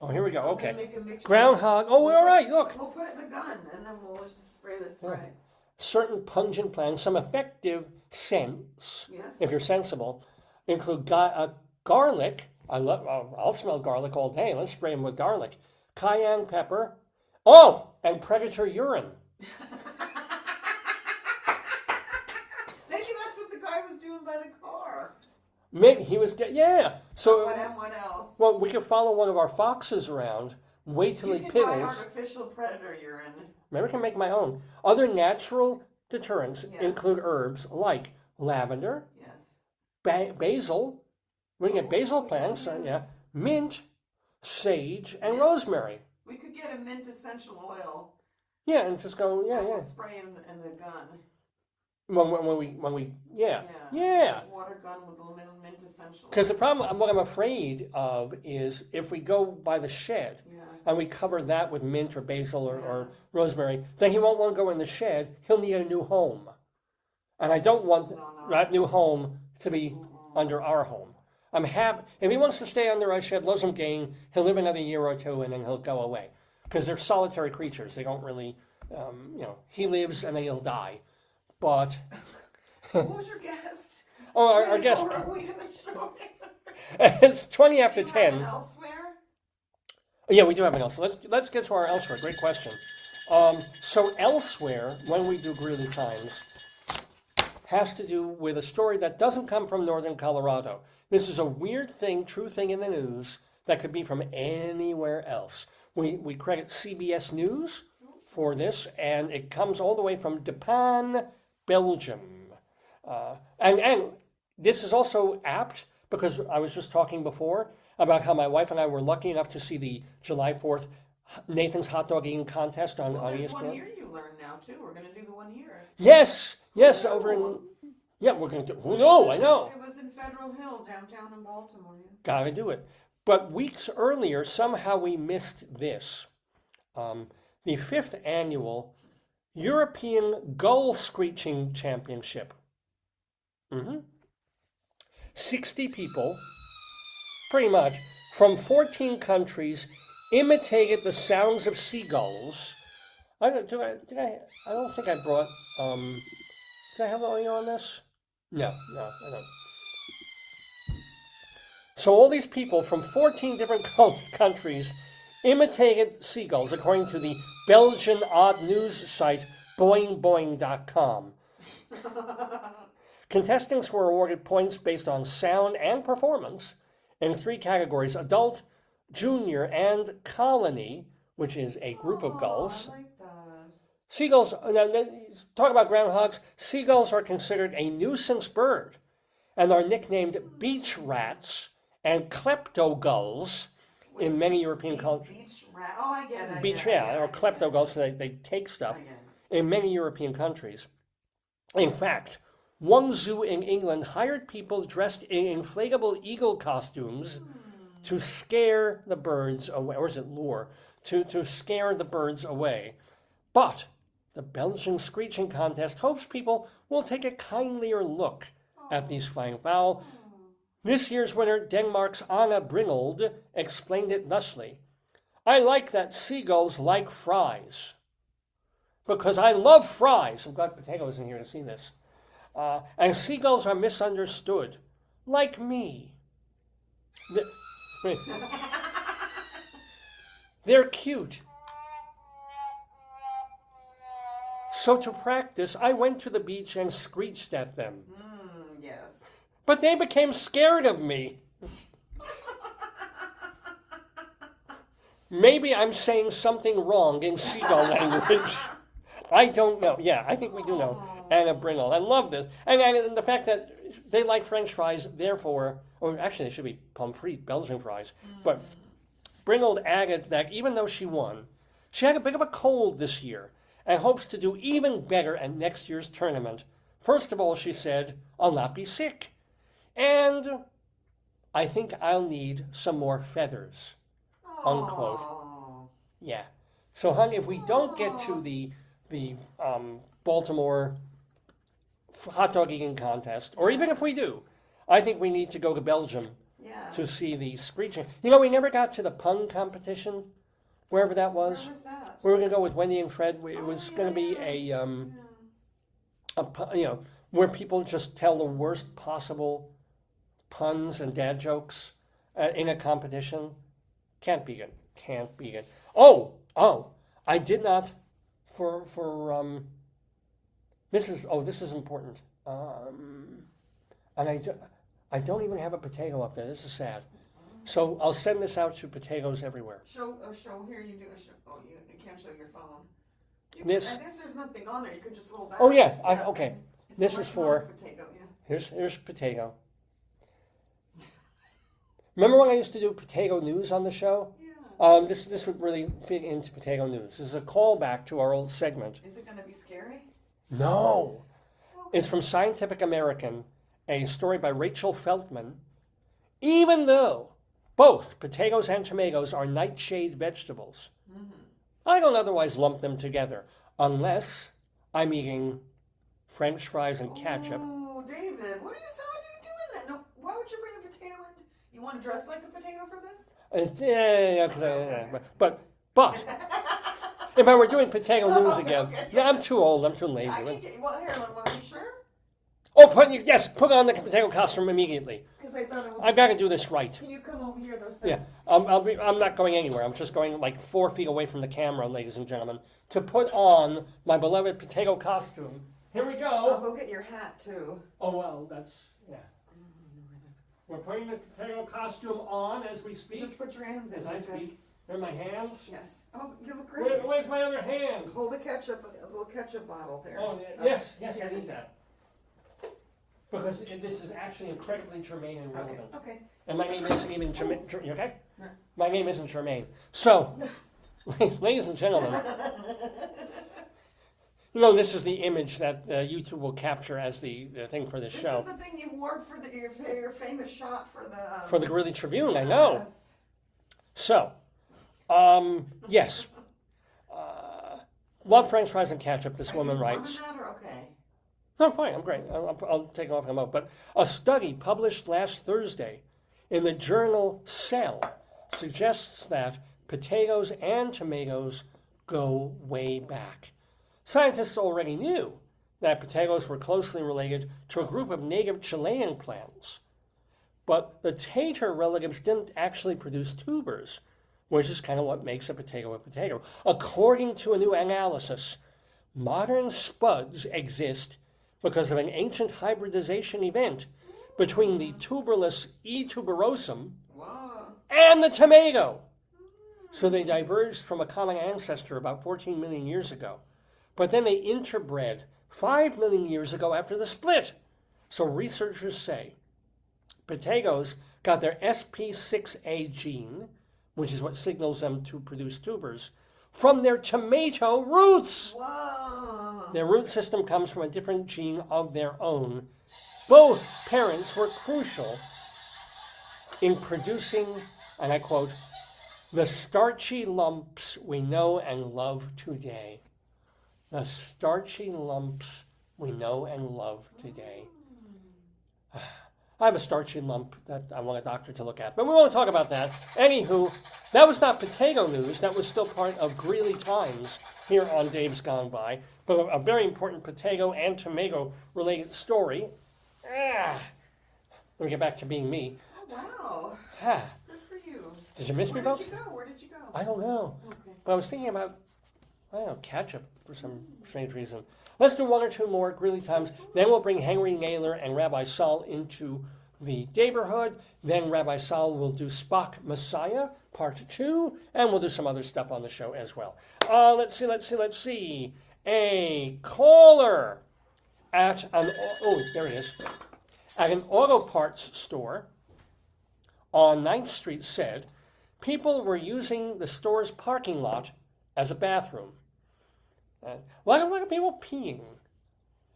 Oh, here we go. I'm Okay. gonna make a mixture. Groundhog. Oh, all right. Look. We'll put it in the gun, and then we'll just spray the spray. Certain pungent plants, some effective scents, Yes. if you're sensible, include garlic. I'll smell garlic all day. Let's spray them with garlic. Cayenne pepper. Oh, and predator urine. Maybe that's what the guy was doing by the car. Maybe he was dead. Yeah. So, What else? well, we could follow one of our foxes around. Wait till You he can buy piddles. artificial predator urine. Maybe I can make my own. Other natural deterrents Yes. include herbs like lavender, Yes. basil. We can get basil plants. Mint, sage, and rosemary. We could get a mint essential oil. Yeah, and just go, And yeah. we'll spray in the gun. When we, yeah. Water gun with a little mint essential. Because the problem, what I'm afraid of is if we go by the shed and we cover that with mint or basil or rosemary, then he won't want to go in the shed. He'll need a new home. And I don't want that new home to be under our home. I'm happy. If he wants to stay under our shed, let him gain. He'll live another year or two and then he'll go away. Because they're solitary creatures. They don't really, he lives and then he'll die. But who was your guest? Oh, our guest. Are we gonna show It's 20 after Do you 10. have an elsewhere? Yeah, we do have an elsewhere. Let's get to our elsewhere. Great question. So elsewhere, when we do Greeley Times, has to do with a story that doesn't come from northern Colorado. This is a weird thing, true thing in the news that could be from anywhere else. We credit CBS News for this, and it comes all the way from Depan, Belgium. And this is also apt because I was just talking before about how my wife and I were lucky enough to see the July 4th Nathan's Hot Dog Eating Contest on There's ESPN. 1 year you learn now, too. We're going to do the 1 year. Yes, over in... Yeah, we're going to do... I know. It was in Federal Hill, downtown in Baltimore. Yeah. Gotta do it. But weeks earlier, somehow we missed this. The 5th annual European Gull Screeching Championship. 60 people, pretty much, from 14 countries imitated the sounds of seagulls. I don't think I brought, did I have audio on this? No, I don't. So all these people from 14 different countries imitated seagulls, according to the Belgian odd news site boingboing.com. Contestants were awarded points based on sound and performance in 3 categories: adult, junior, and colony, which is a group of gulls. I like that. Seagulls, talk about groundhogs, seagulls are considered a nuisance bird and are nicknamed beach rats and kleptogulls in many European countries. Beach rat. Oh, I get it. Beach, or kleptogulls, so they take stuff in many European countries. In fact, one zoo in England hired people dressed in inflatable eagle costumes to scare the birds away, or is it lure? To scare the birds away. But the Belgian Screeching Contest hopes people will take a kindlier look at these flying fowl. This year's winner, Denmark's Anna Brinold, explained it thusly: I like that seagulls like fries. Because I love fries. I'm glad Potato's in here to see this. And seagulls are misunderstood, like me. They're cute. So to practice, I went to the beach and screeched at them. Yes. But they became scared of me. Maybe I'm saying something wrong in seagull language. I don't know. Yeah, I think we do know. Anna Brinold. I love this. And the fact that they like French fries, therefore, or actually they should be pommes frites, Belgian fries. But Brinold added that even though she won, she had a bit of a cold this year and hopes to do even better at next year's tournament. First of all, she said, I'll not be sick. And I think I'll need some more feathers. Unquote. Yeah. So, honey, if we don't get to the Baltimore hot dog eating contest, or even if we do, I think we need to go to Belgium to see the screeching. You know, we never got to the pun competition, wherever that was. Where was that? We were going to go with Wendy and Fred. It was going to be where people just tell the worst possible puns and dad jokes in a competition. Can't be good. Can't be good. Oh, I did not this is important. And I don't even have a potato up there. This is sad. So I'll send this out to potatoes everywhere. Show here. You do a show. Oh, you can't show your phone. I guess there's nothing on there. You could just roll back. Oh yeah. Okay. This is for. Potato. Yeah. Here's potato. Remember when I used to do potato news on the show? Yeah. This would really fit into potato news. This is a callback to our old segment. Is it going to be scary? No. It's from Scientific American, a story by Rachel Feltman. Even though both potatoes and tomatoes are nightshade vegetables, I don't otherwise lump them together unless I'm eating French fries and ketchup. Oh, David, what are you doing that? No, why would you bring a potato in? You want to dress like a potato for this? But if I were doing potato news again, I'm too old. I'm too lazy. Well, here, are you sure? Oh, put on the potato costume immediately. Because I thought it would. I've got to do this right. Can you come over here, though? Yeah, I'm not going anywhere. I'm just going like 4 feet away from the camera, ladies and gentlemen, to put on my beloved potato costume. Here we I'll go. go get your hat, too. Oh, well, yeah. We're putting the potato costume on as we speak. Just put your hands in. As I speak. Here are my hands. Yes. Oh, you look great. Where's my other hand? Hold a little ketchup bottle there. Oh, yes, I need that. Because this is actually incredibly germane and relevant. Okay. And my name isn't even Germaine. You okay? No. My name isn't Germaine. So, ladies and gentlemen, this is the image that YouTube will capture as the thing for this show. This is the thing you wore for your famous shot for the... For the Greeley Tribune, I know. Yes. So, yes. Love French fries and ketchup, this woman writes. Are you or okay? No, I'm fine. I'm great. I'll take off in a moment. But a study published last Thursday in the journal Cell suggests that potatoes and tomatoes go way back. Scientists already knew that potatoes were closely related to a group of native Chilean plants. But the tater relatives didn't actually produce tubers, which is kind of what makes a potato a potato. According to a new analysis, modern spuds exist because of an ancient hybridization event between the tuberous E. tuberosum and the tomato. So they diverged from a common ancestor about 14 million years ago. But then they interbred 5 million years ago after the split. So researchers say potatoes got their SP6A gene, which is what signals them to produce tubers, from their tomato roots. Whoa. Their root system comes from a different gene of their own. Both parents were crucial in producing, and I quote, the starchy lumps we know and love today. The starchy lumps we know and love today. I have a starchy lump that I want a doctor to look at, but we won't talk about that. Anywho, that was not potato news. That was still part of Greeley Times here on Dave's Gone By, but a very important potato and tomato related story. Let me get back to being me. Oh, wow. Good for you. Did you miss me, folks? Where did you go? I don't know. Okay. But I was thinking about, ketchup for some strange reason. Let's do one or two more Greeley Times. Then we'll bring Henry Naylor and Rabbi Sol into the Daverhood. Then Rabbi Sol will do Spock Messiah, Part 2. And we'll do some other stuff on the show as well. Let's see. A caller at an... Oh, there it is. At an auto parts store on 9th Street said people were using the store's parking lot as a bathroom. A lot of people peeing.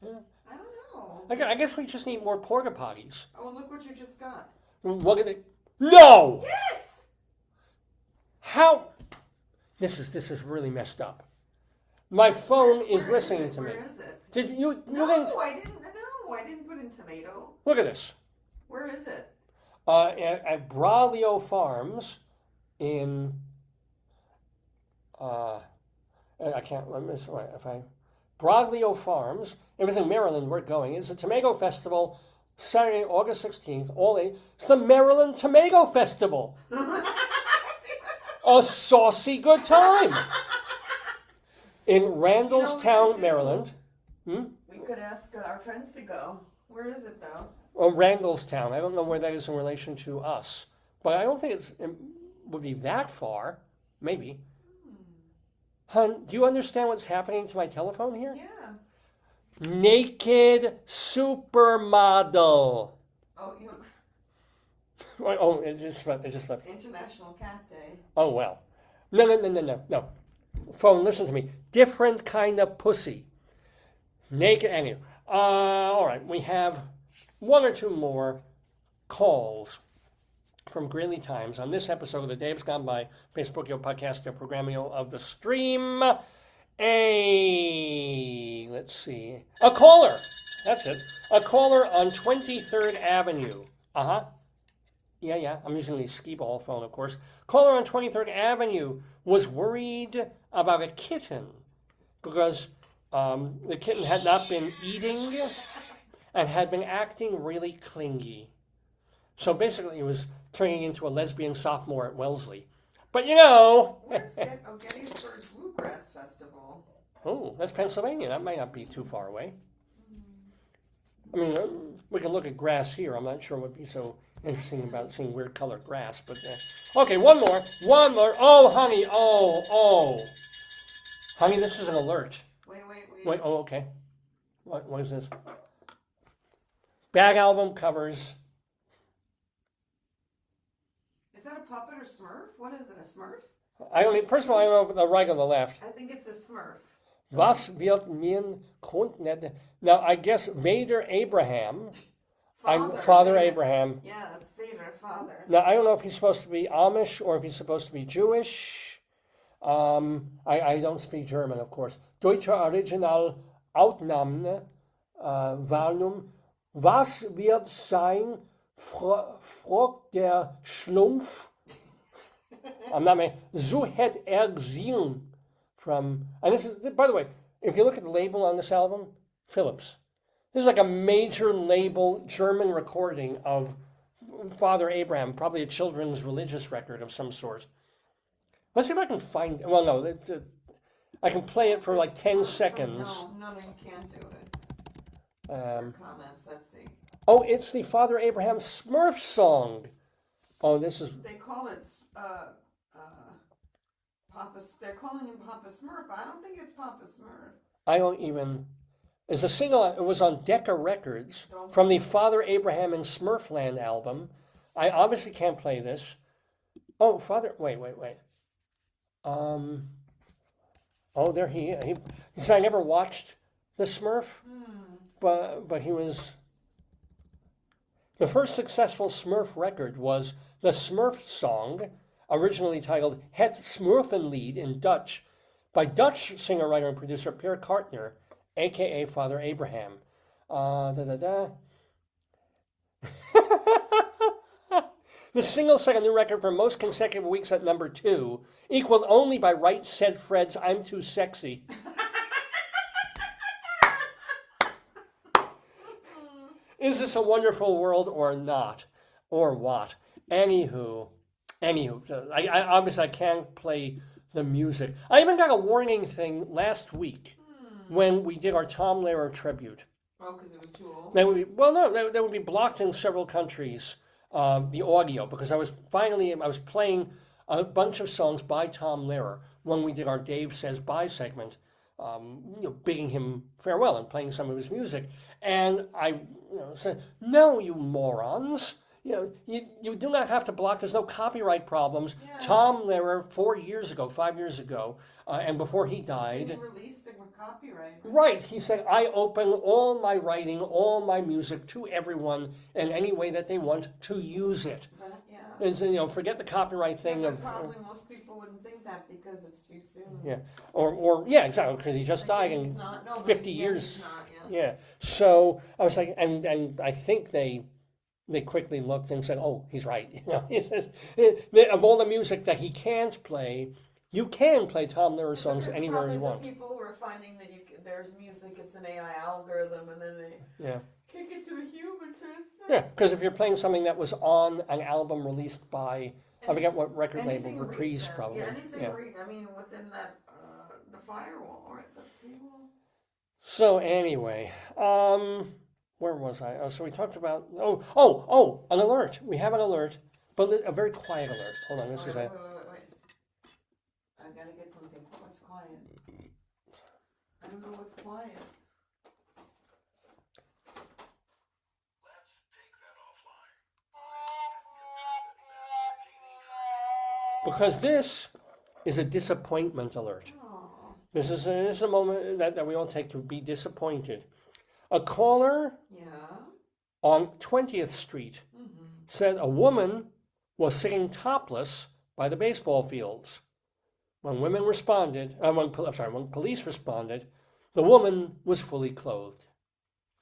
Yeah. I don't know. I guess we just need more porta potties. Oh, look what you just got. Look at it. No! Yes! How? This is really messed up. My phone is listening to me. Where is it? Did you? No, I didn't. No, I didn't put in tomato. Look at this. Where is it? At Braulio Farms in. I can't remember if I. Braulio Farms. It was in Maryland. We're going. It's a tomato festival. Saturday, August 16th. It's the Maryland Tomato Festival. A saucy good time. In Randallstown, Maryland. We could ask our friends to go. Where is it, though? Randallstown. I don't know where that is in relation to us. But I don't think it would be that far. Maybe. Hun, do you understand what's happening to my telephone here? Yeah. Naked supermodel. Oh, Oh, it just flipped. International Cat Day. Oh, well. No. Phone, listen to me. Different kind of pussy. Naked, anyway. All right, we have one or two more calls from Greeley Times on this episode of The Dave's Gone By, Facebookio, Podcastio, Programmio of the Stream. Let's see. A caller. That's it. A caller on 23rd Avenue. Uh-huh. Yeah. I'm using the skee ball phone, of course. Caller on 23rd Avenue was worried about a kitten because the kitten had not been eating and had been acting really clingy. So basically, it was turning into a lesbian sophomore at Wellesley. But you know... Where's Gettysburg Bluegrass Festival? Oh, that's Pennsylvania. That might not be too far away. I mean, we can look at grass here. I'm not sure what would be so interesting about seeing weird colored grass. But okay, one more. Oh, honey. Oh. Honey, this is an alert. Wait, oh, okay. What is this? Bag album covers. Is that a puppet or Smurf? What is it, a Smurf? First of all, I don't know the right or the left. I think it's a Smurf. Was wird mir kundnet? Now, I guess Vader Abraham. Father Abraham. Yes, Vader, father. Now, I don't know if he's supposed to be Amish or if he's supposed to be Jewish. I don't speak German, of course. Deutsche Original Outnahme, Volume. Was wird sein, fragt der Schlumpf? I'm not man. So het gesehen from. And this is, by the way, if you look at the label on this album, Phillips. This is like a major label German recording of Father Abraham, probably a children's religious record of some sort. Let's see if I can find. Well, no, I can play it for like 10 seconds. No, you can't do it. Comments. Let's see. Oh, it's the Father Abraham Smurf song. Oh, this is. They call it Papa. They're calling him Papa Smurf. I don't think it's Papa Smurf. I don't even. It's a single. It was on Decca Records from the Father Abraham and Smurfland album. I obviously can't play this. Oh, Father. Wait. Oh, there he said I never watched the Smurf, but he was. The first successful Smurf record was the Smurf song, originally titled Het Smurfenlied in Dutch, by Dutch singer, writer, and producer Per Kartner, a.k.a. Father Abraham. The single set a new record for most consecutive weeks at number 2, equaled only by Right Said Fred's I'm Too Sexy. Is this a wonderful world or not? Or what? Anywho, I obviously I can't play the music. I even got a warning thing last week when we did our Tom Lehrer tribute. Oh, because it was too old? That would be blocked in several countries, the audio, because I was playing a bunch of songs by Tom Lehrer when we did our Dave Says Bye segment, bidding him farewell and playing some of his music. And I said, no, you morons. You do not have to block. There's no copyright problems. Yeah. Tom Lehrer, 5 years ago, and before he died. He released it with copyright. Right. He said, I open all my writing, all my music to everyone in any way that they want to use it. And so, forget the copyright thing of. Probably most people wouldn't think that because it's too soon. Yeah. Or exactly, because he just died in 50 years. Yeah. So I was like, and I think they quickly looked and said, oh, he's right. Of all the music that he can't play, you can play Tom Lehrer songs anywhere you want. People who are finding that there's music, it's an AI algorithm, and then they kick it to a human to instead. Yeah, because if you're playing something that was on an album released by, I forget what record label, Reprise recent, probably. Within that, the firewall, or the paywall. So anyway, where was I? Oh, so we talked about, an alert. We have an alert, but a very quiet alert. Hold on, this is a... Wait. I gotta get something. What's quiet? I don't know what's quiet. Let's take that offline. because this is a disappointment alert. Oh, This is a moment that we all take to be disappointed. A caller yeah. on 20th Street said a woman was sitting topless by the baseball fields. When women responded, when police responded, the woman was fully clothed.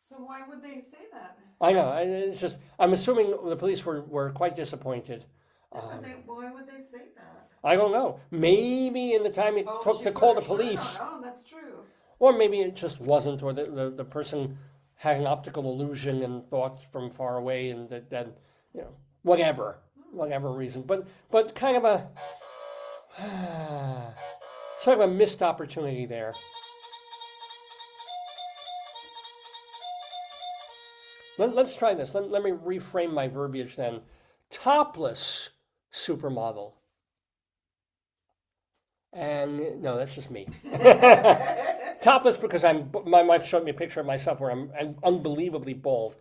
So why would they say that? I know. It's just I'm assuming the police were quite disappointed. Why would they say that? I don't know. Maybe in the time it took she to put call her the shirt police, on. Oh, that's true. or maybe it just wasn't, or the person had an optical illusion and thought from far away, and that whatever reason. But kind of a sort of a missed opportunity there. Let's try this. Let me reframe my verbiage then. Topless supermodel. And no, that's just me. Topless because my wife showed me a picture of myself where I'm unbelievably bald.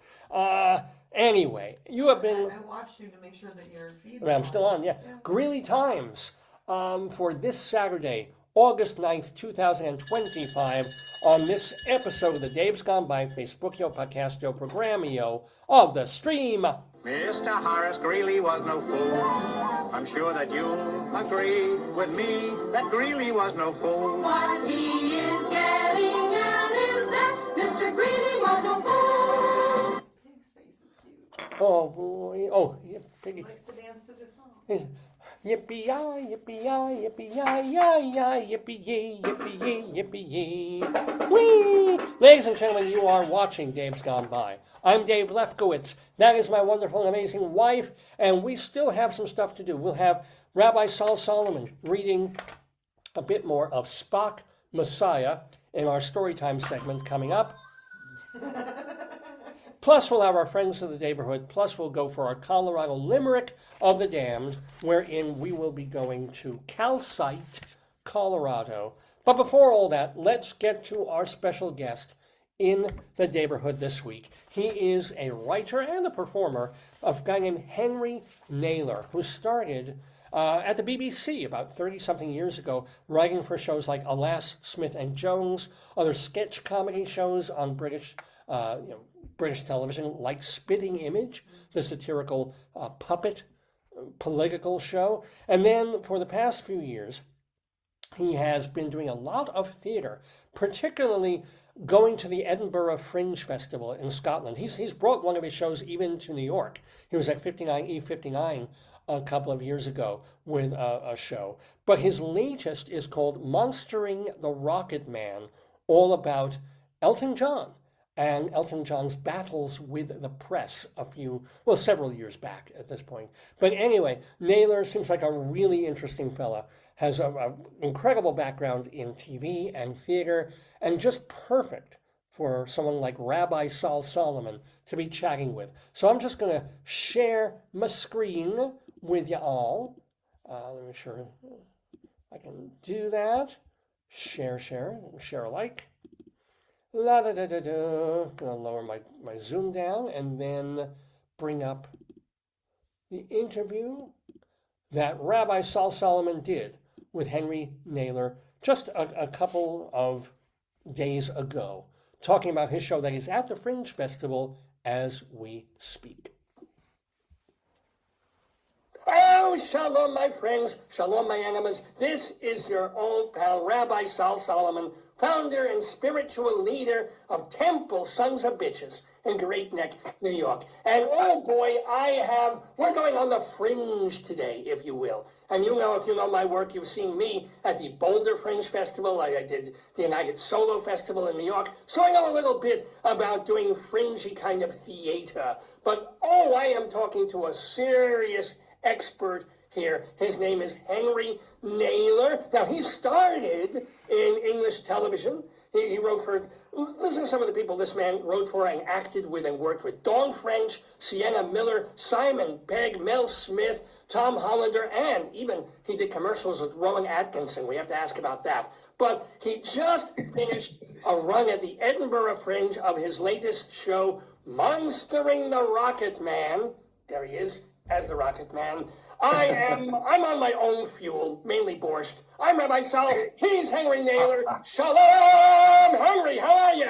Anyway, you have been... I watched you to make sure that your feed... I'm still on, yeah. Greeley Times for this Saturday, August 9th, 2025, on this episode of the Dave's Gone By Facebookio Podcastio Programmio of the Stream. Mr. Horace Greeley was no fool. I'm sure that you'll agree with me that Greeley was no fool. What he is getting at is that Mr. Greeley was no fool. Pig's face is cute. Oh, boy. Oh, yeah, piggy. Likes to dance to this song. Yippee-yi, yippee-yi, yippee-yi, yi-yi, yippee-yi, yippee-yi, yippee-yi. Whee! Ladies and gentlemen, you are watching Dave's Gone By. I'm Dave Lefkowitz. That is my wonderful and amazing wife, and we still have some stuff to do. We'll have Rabbi Sol Solomon reading a bit more of Spock, Messiah in our Storytime segment coming up. Plus, we'll have our friends of the Daverhood. Plus, we'll go for our Colorado Limerick of the Damned, wherein we will be going to Calcite, Colorado. But before all that, let's get to our special guest in the Daverhood this week. He is a writer and a performer of a guy named Henry Naylor, who started at the BBC about 30-something years ago, writing for shows like Alas, Smith and Jones, other sketch comedy shows on British television, like Spitting Image, the satirical puppet political show. And then for the past few years, he has been doing a lot of theater, particularly going to the Edinburgh Fringe Festival in Scotland. He's brought one of his shows even to New York. He was at 59E59 a couple of years ago with a show. But his latest is called Monstering the Rocket Man, all about Elton John and Elton John's battles with the press several years back at this point. But anyway, Naylor seems like a really interesting fella, has an incredible background in TV and theater, and just perfect for someone like Rabbi Sol Solomon to be chatting with. So I'm just going to share my screen with you all. Let me make sure I can do that. Share alike. La da da da da. Gonna lower my zoom down and then bring up the interview that Rabbi Sol Solomon did with Henry Naylor just a couple of days ago, talking about his show that is at the Fringe Festival as we speak. Oh, shalom, my friends. Shalom, my enemies. This is your old pal, Rabbi Sol Solomon, founder and spiritual leader of Temple Sons of Bitches in Great Neck, New York. And oh boy, we're going on the Fringe today, if you will. And if you know my work, you've seen me at the Boulder Fringe Festival. I did the United Solo Festival in New York. So I know a little bit about doing fringy kind of theater. But I am talking to a serious expert here. His name is Henry Naylor. Now, he started in English television. He wrote for, listen to some of the people this man wrote for and acted with and worked with. Dawn French, Sienna Miller, Simon Pegg, Mel Smith, Tom Hollander, and even he did commercials with Rowan Atkinson. We have to ask about that. But he just finished a run at the Edinburgh Fringe of his latest show, Monstering the Rocket Man. There he is. as the Rocket Man. I'm on my own fuel, mainly borscht. I'm Rabbi Sol. He's Henry Naylor. Shalom, Henry. How are you?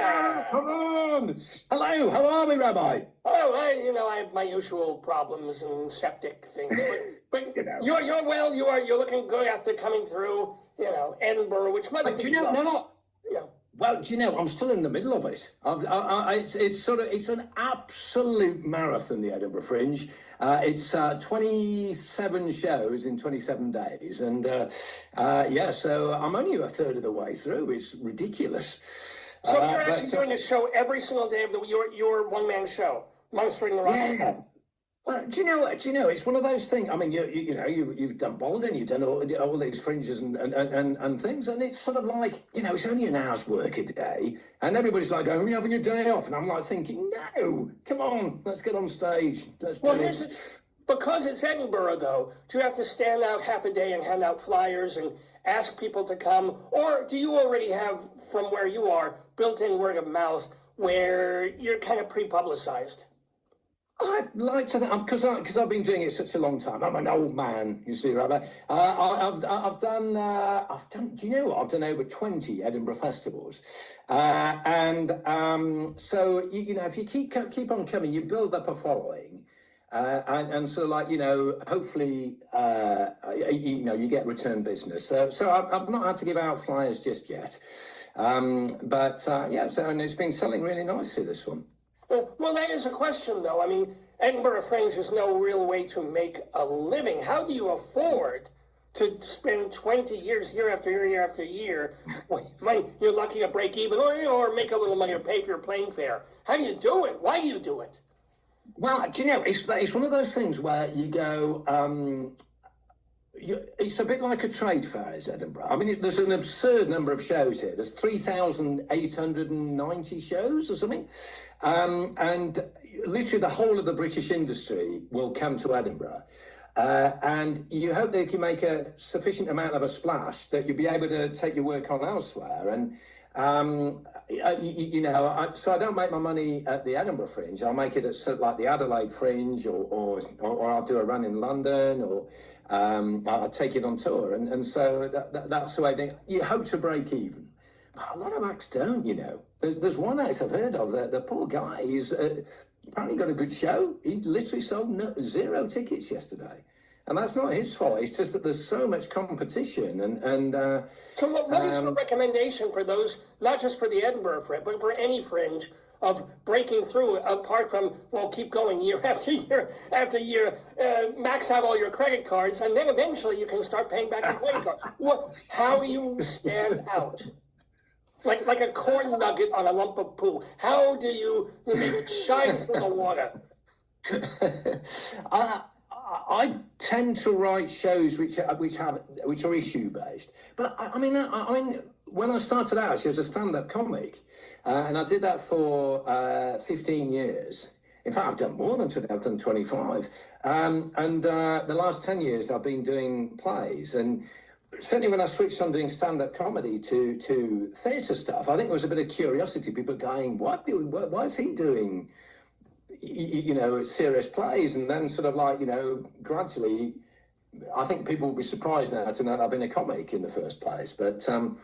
Come on. Hello. How are we, Rabbi? Oh, I have my usual problems and septic things. But you're well. You're looking good after coming through. Edinburgh, which must be nuts. Well, I'm still in the middle of it. It's an absolute marathon, the Edinburgh Fringe. It's 27 shows in 27 days, and so I'm only a third of the way through. It's ridiculous. So you're actually doing a show every single day of your one-man show, Monstering the Rocket. Yeah. Well, do you know? It's one of those things. I mean, you've done Baldwin, you've done all these fringes and things, and it's sort of like, it's only an hour's work a day, and everybody's like, "Oh, are you having a day off?" And I'm like thinking, "No, come on, let's get on stage. Let's do it." Because it's Edinburgh, though. Do you have to stand out half a day and hand out flyers and ask people to come, or do you already have, from where you are, built-in word of mouth where you're kind of pre-publicized? I'd like to think, because I've been doing it such a long time. I'm an old man, you see, Rabbi. I've done. Do you know what? I've done over 20 Edinburgh festivals, so if you keep on coming, you build up a following, and so hopefully, you get return business. So I've not had to give out flyers just yet, and it's been selling really nicely, this one. Well, that is a question, though. I mean, Edinburgh Fringe is no real way to make a living. How do you afford to spend 20 years, year after year, year after year, when you're lucky to break even or make a little money or pay for your plane fare? How do you do it? Why do you do it? Well, it's one of those things where you go, it's a bit like a trade fair, is Edinburgh. I mean, there's an absurd number of shows here. There's 3,890 shows or something. And literally the whole of the British industry will come to Edinburgh. And you hope that if you make a sufficient amount of a splash, that you'll be able to take your work on elsewhere. And, so I don't make my money at the Edinburgh Fringe. I'll make it at sort of like the Adelaide Fringe, or I'll do a run in London, or I'll take it on tour. And so that's the way you hope to break even. But a lot of acts don't, There's one act I've heard of, the poor guy, he's apparently got a good show. He literally sold 0 tickets yesterday. And that's not his fault. It's just that there's so much competition. So what is your recommendation for those, not just for the Edinburgh Fringe, but for any fringe, of breaking through, apart from, keep going year after year after year, max out all your credit cards, and then eventually you can start paying back your credit cards. How do you stand out? Like a corn nugget on a lump of poo. How do you make it shine through the water? I tend to write shows which are issue based. But I mean, when I started out, I was a stand-up comic, and I did that for 15 years. In fact, I've done more than 20. I've done 25. The last 10 years, I've been doing plays. And certainly when I switched on doing stand-up comedy to theatre stuff, I think there was a bit of curiosity. People going, why is he doing, serious plays? And then sort of gradually, I think people will be surprised now to know that I've been a comic in the first place. But to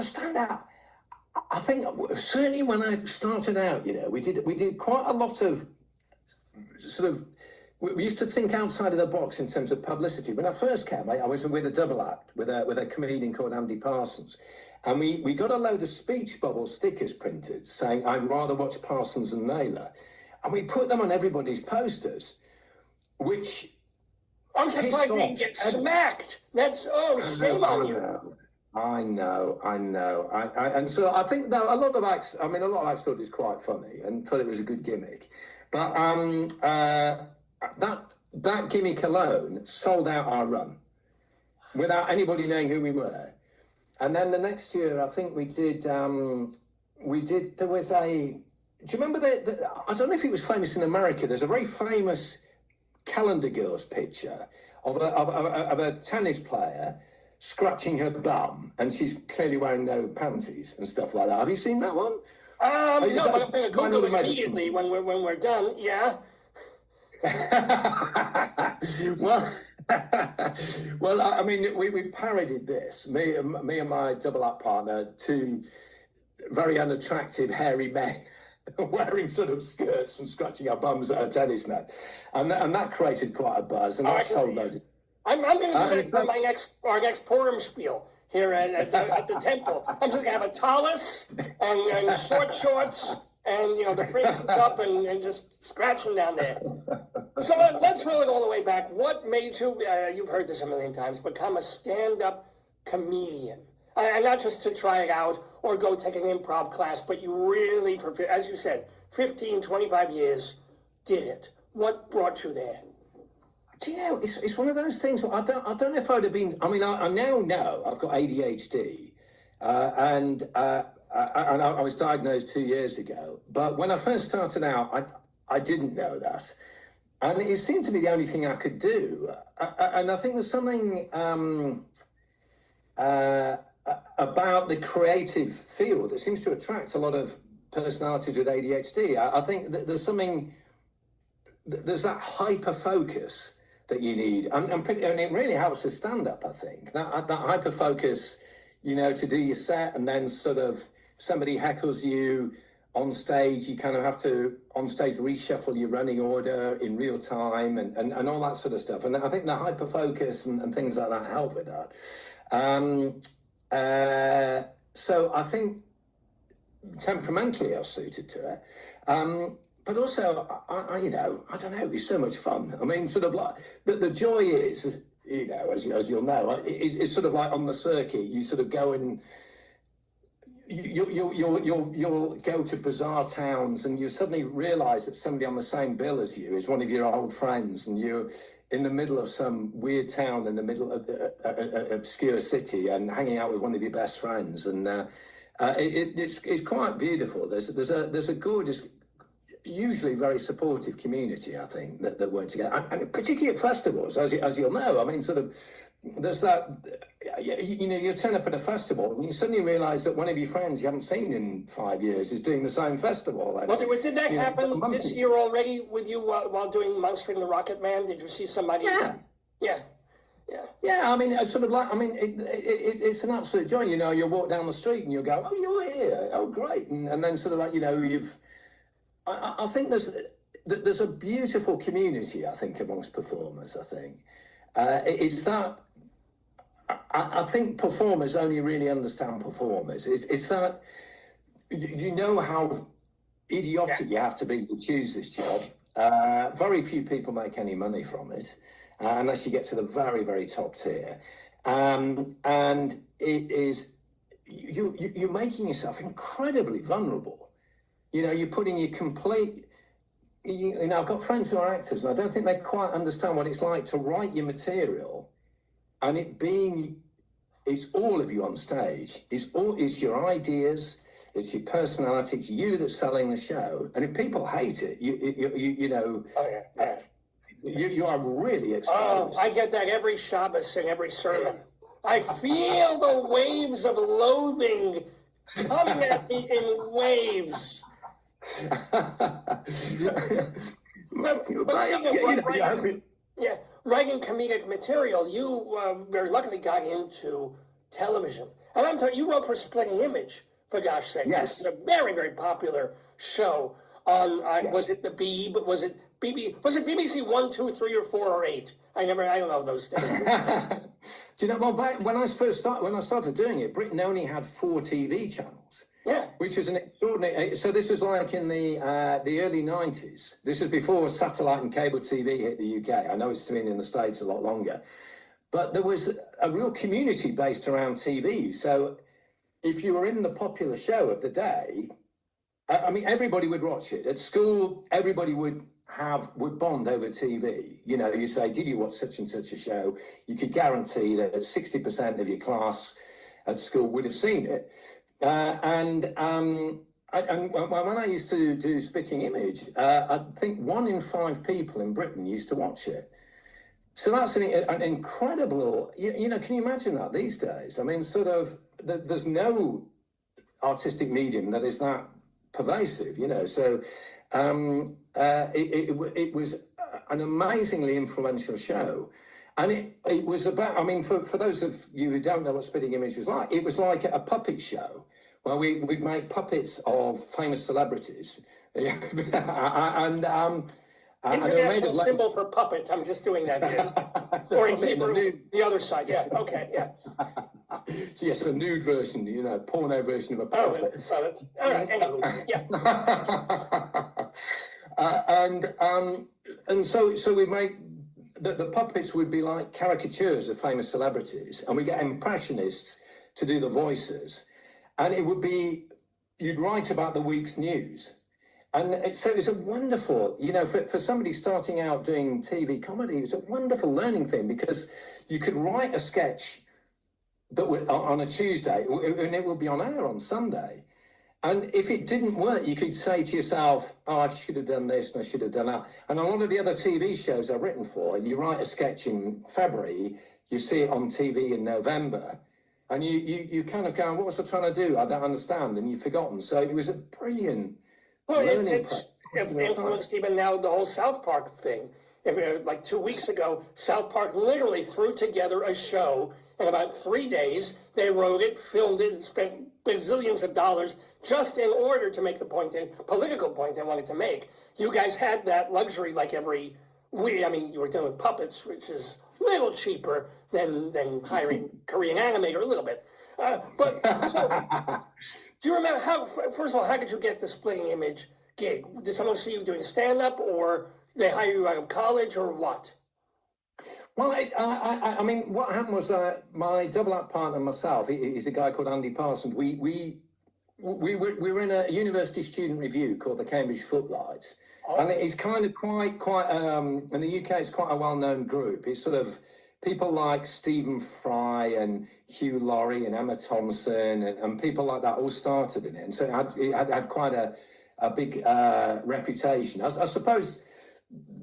stand out, I think certainly when I started out, we did quite a lot of we used to think outside of the box in terms of publicity. When I first came, I was with a double act with a comedian called Andy Parsons. And we got a load of speech bubble stickers printed saying, "I'd rather watch Parsons and Naylor." And we put them on everybody's posters, which... I'm surprised we didn't get smacked. That's, shame on you. I know. And so I think that a lot of acts thought it was quite funny and thought it was a good gimmick. But that gimmick alone sold out our run without anybody knowing who we were. And then the next year, I think there was do you remember I don't know if it was famous in America, there's a very famous Calendar Girls picture of a tennis player scratching her bum, and she's clearly wearing no panties and stuff like that. Have you seen that one? No, but I'm going to Google it immediately when we're done. Yeah. well, well, I mean, we parodied this. Me and my double-up partner, two very unattractive, hairy men, wearing sort of skirts and scratching our bums at a tennis net, and that created quite a buzz. And that sold loads. I'm going to do that for our next Purim spiel here at the temple. I'm just going to have a tallis and short shorts. And, the fringe is up and just scratching down there. So let's roll it all the way back. What made you, you've heard this a million times, become a stand-up comedian? And not just to try it out or go take an improv class, but you really, as you said, 15, 25 years, did it. What brought you there? Do you know, it's one of those things, I don't know if I'd have been, I now know I've got ADHD, and I was diagnosed 2 years ago, but when I first started out, I didn't know that. And it seemed to be the only thing I could do. And I think there's something about the creative field that seems to attract a lot of personalities with ADHD. I think that there's that hyper focus that you need. And it really helps with stand-up, I think. That hyper focus, to do your set and then sort of, somebody heckles you on stage, you kind of have to, on stage, reshuffle your running order in real time and all that sort of stuff. And I think the hyper-focus and things like that help with that. So I think temperamentally I was suited to it. But also, I don't know, it's so much fun. I mean, sort of like, the joy is, as you'll know, it's sort of like on the circuit, you sort of go and, you'll go to bizarre towns and you suddenly realize that somebody on the same bill as you is one of your old friends, and you're in the middle of some weird town in the middle of an obscure city and hanging out with one of your best friends, and it's quite beautiful. There's a gorgeous, usually very supportive community, I think, that work together, and particularly at festivals, as you'll know. I mean, sort of, there's that, you turn up at a festival and you suddenly realize that one of your friends you haven't seen in 5 years is doing the same festival. And, well, did that happen this year already with you while doing Monstering the Rocket Man? Did you see somebody? Yeah. I mean, it's sort of like, it's an absolute joy. You walk down the street and you go, oh, you're here. Oh, great. And then sort of like, I think there's a beautiful community, I think, amongst performers, I think. It's that, I think performers only really understand performers. It's that, how idiotic you have to be to choose this job. Very few people make any money from it, unless you get to the very, very top tier. And it is, you're making yourself incredibly vulnerable. You're putting your complete, I've got friends who are actors, and I don't think they quite understand what it's like to write your material, and it's all of you on stage. It's your ideas, it's your personality, it's you that's selling the show. And if people hate it, you are really exposed. Oh, I get that every Shabbos and every sermon. I feel the waves of loathing coming at me in waves. Writing comedic material, you very luckily got into television. And I'm talking, you wrote for Splitting Image, for gosh sake. Yes. It's a very, very popular show on, yes. Was it the Beeb? Was it BBC 1, 2, 3, or 4, or 8? I don't know those things. Do you know, back when I started doing it, Britain only had 4 TV channels. Yeah. Which was an extraordinary, so this was like in the early 90s. This was before satellite and cable TV hit the UK. I know it's been in the States a lot longer. But there was a real community based around TV. So if you were in the popular show of the day, everybody would watch it. At school, everybody would bond over TV. You say, did you watch such and such a show? You could guarantee that 60% of your class at school would have seen it. And when I used to do Spitting Image, I think 1 in 5 people in Britain used to watch it. So that's an incredible, can you imagine that these days? There's no artistic medium that is that pervasive, you know. So it was an amazingly influential show. And it was about, I mean, for those of you who don't know what Spitting Image was like, it was like a puppet show where we'd make puppets of famous celebrities. International symbol for puppet. I'm just doing that here. Or in Hebrew, the other side. Yeah. Okay. Yeah. So yes, a nude version, you know, porno version of a puppet. All right. Anyway, yeah. And so we make the puppets would be like caricatures of famous celebrities, and we get impressionists to do the voices, and it would be you'd write about the week's news. And so it was a wonderful, you know, for somebody starting out doing TV comedy, it was a wonderful learning thing, because you could write a sketch that would on a Tuesday, and it would be on air on Sunday. And if it didn't work, you could say to yourself, oh, I should have done this and I should have done that. And a lot of the other TV shows I've written for, you write a sketch in February, you see it on TV in November, and you kind of go, what was I trying to do? I don't understand. And you've forgotten. So it was a brilliant. Well, it's influenced even now the whole South Park thing. Like 2 weeks ago, South Park literally threw together a show in about 3 days. They wrote it, filmed it, spent bazillions of dollars just in order to make the political point they wanted to make. You guys had that luxury like every week. I mean, you were doing puppets, which is a little cheaper than hiring Korean animator a little bit. But so, do you remember first of all, how did you get the Splitting Image gig? Did someone see you doing stand-up, or they hire you out of college, or what? Well, I mean, what happened was my double act partner and myself, he's a guy called Andy Parsons. We were in a university student review called the Cambridge Footlights. Oh. And it's kind of quite in the UK, it's quite a well-known group. It's sort of people like Stephen Fry and Hugh Laurie and Emma Thompson and people like that all started in it. And so it had quite a big reputation. I suppose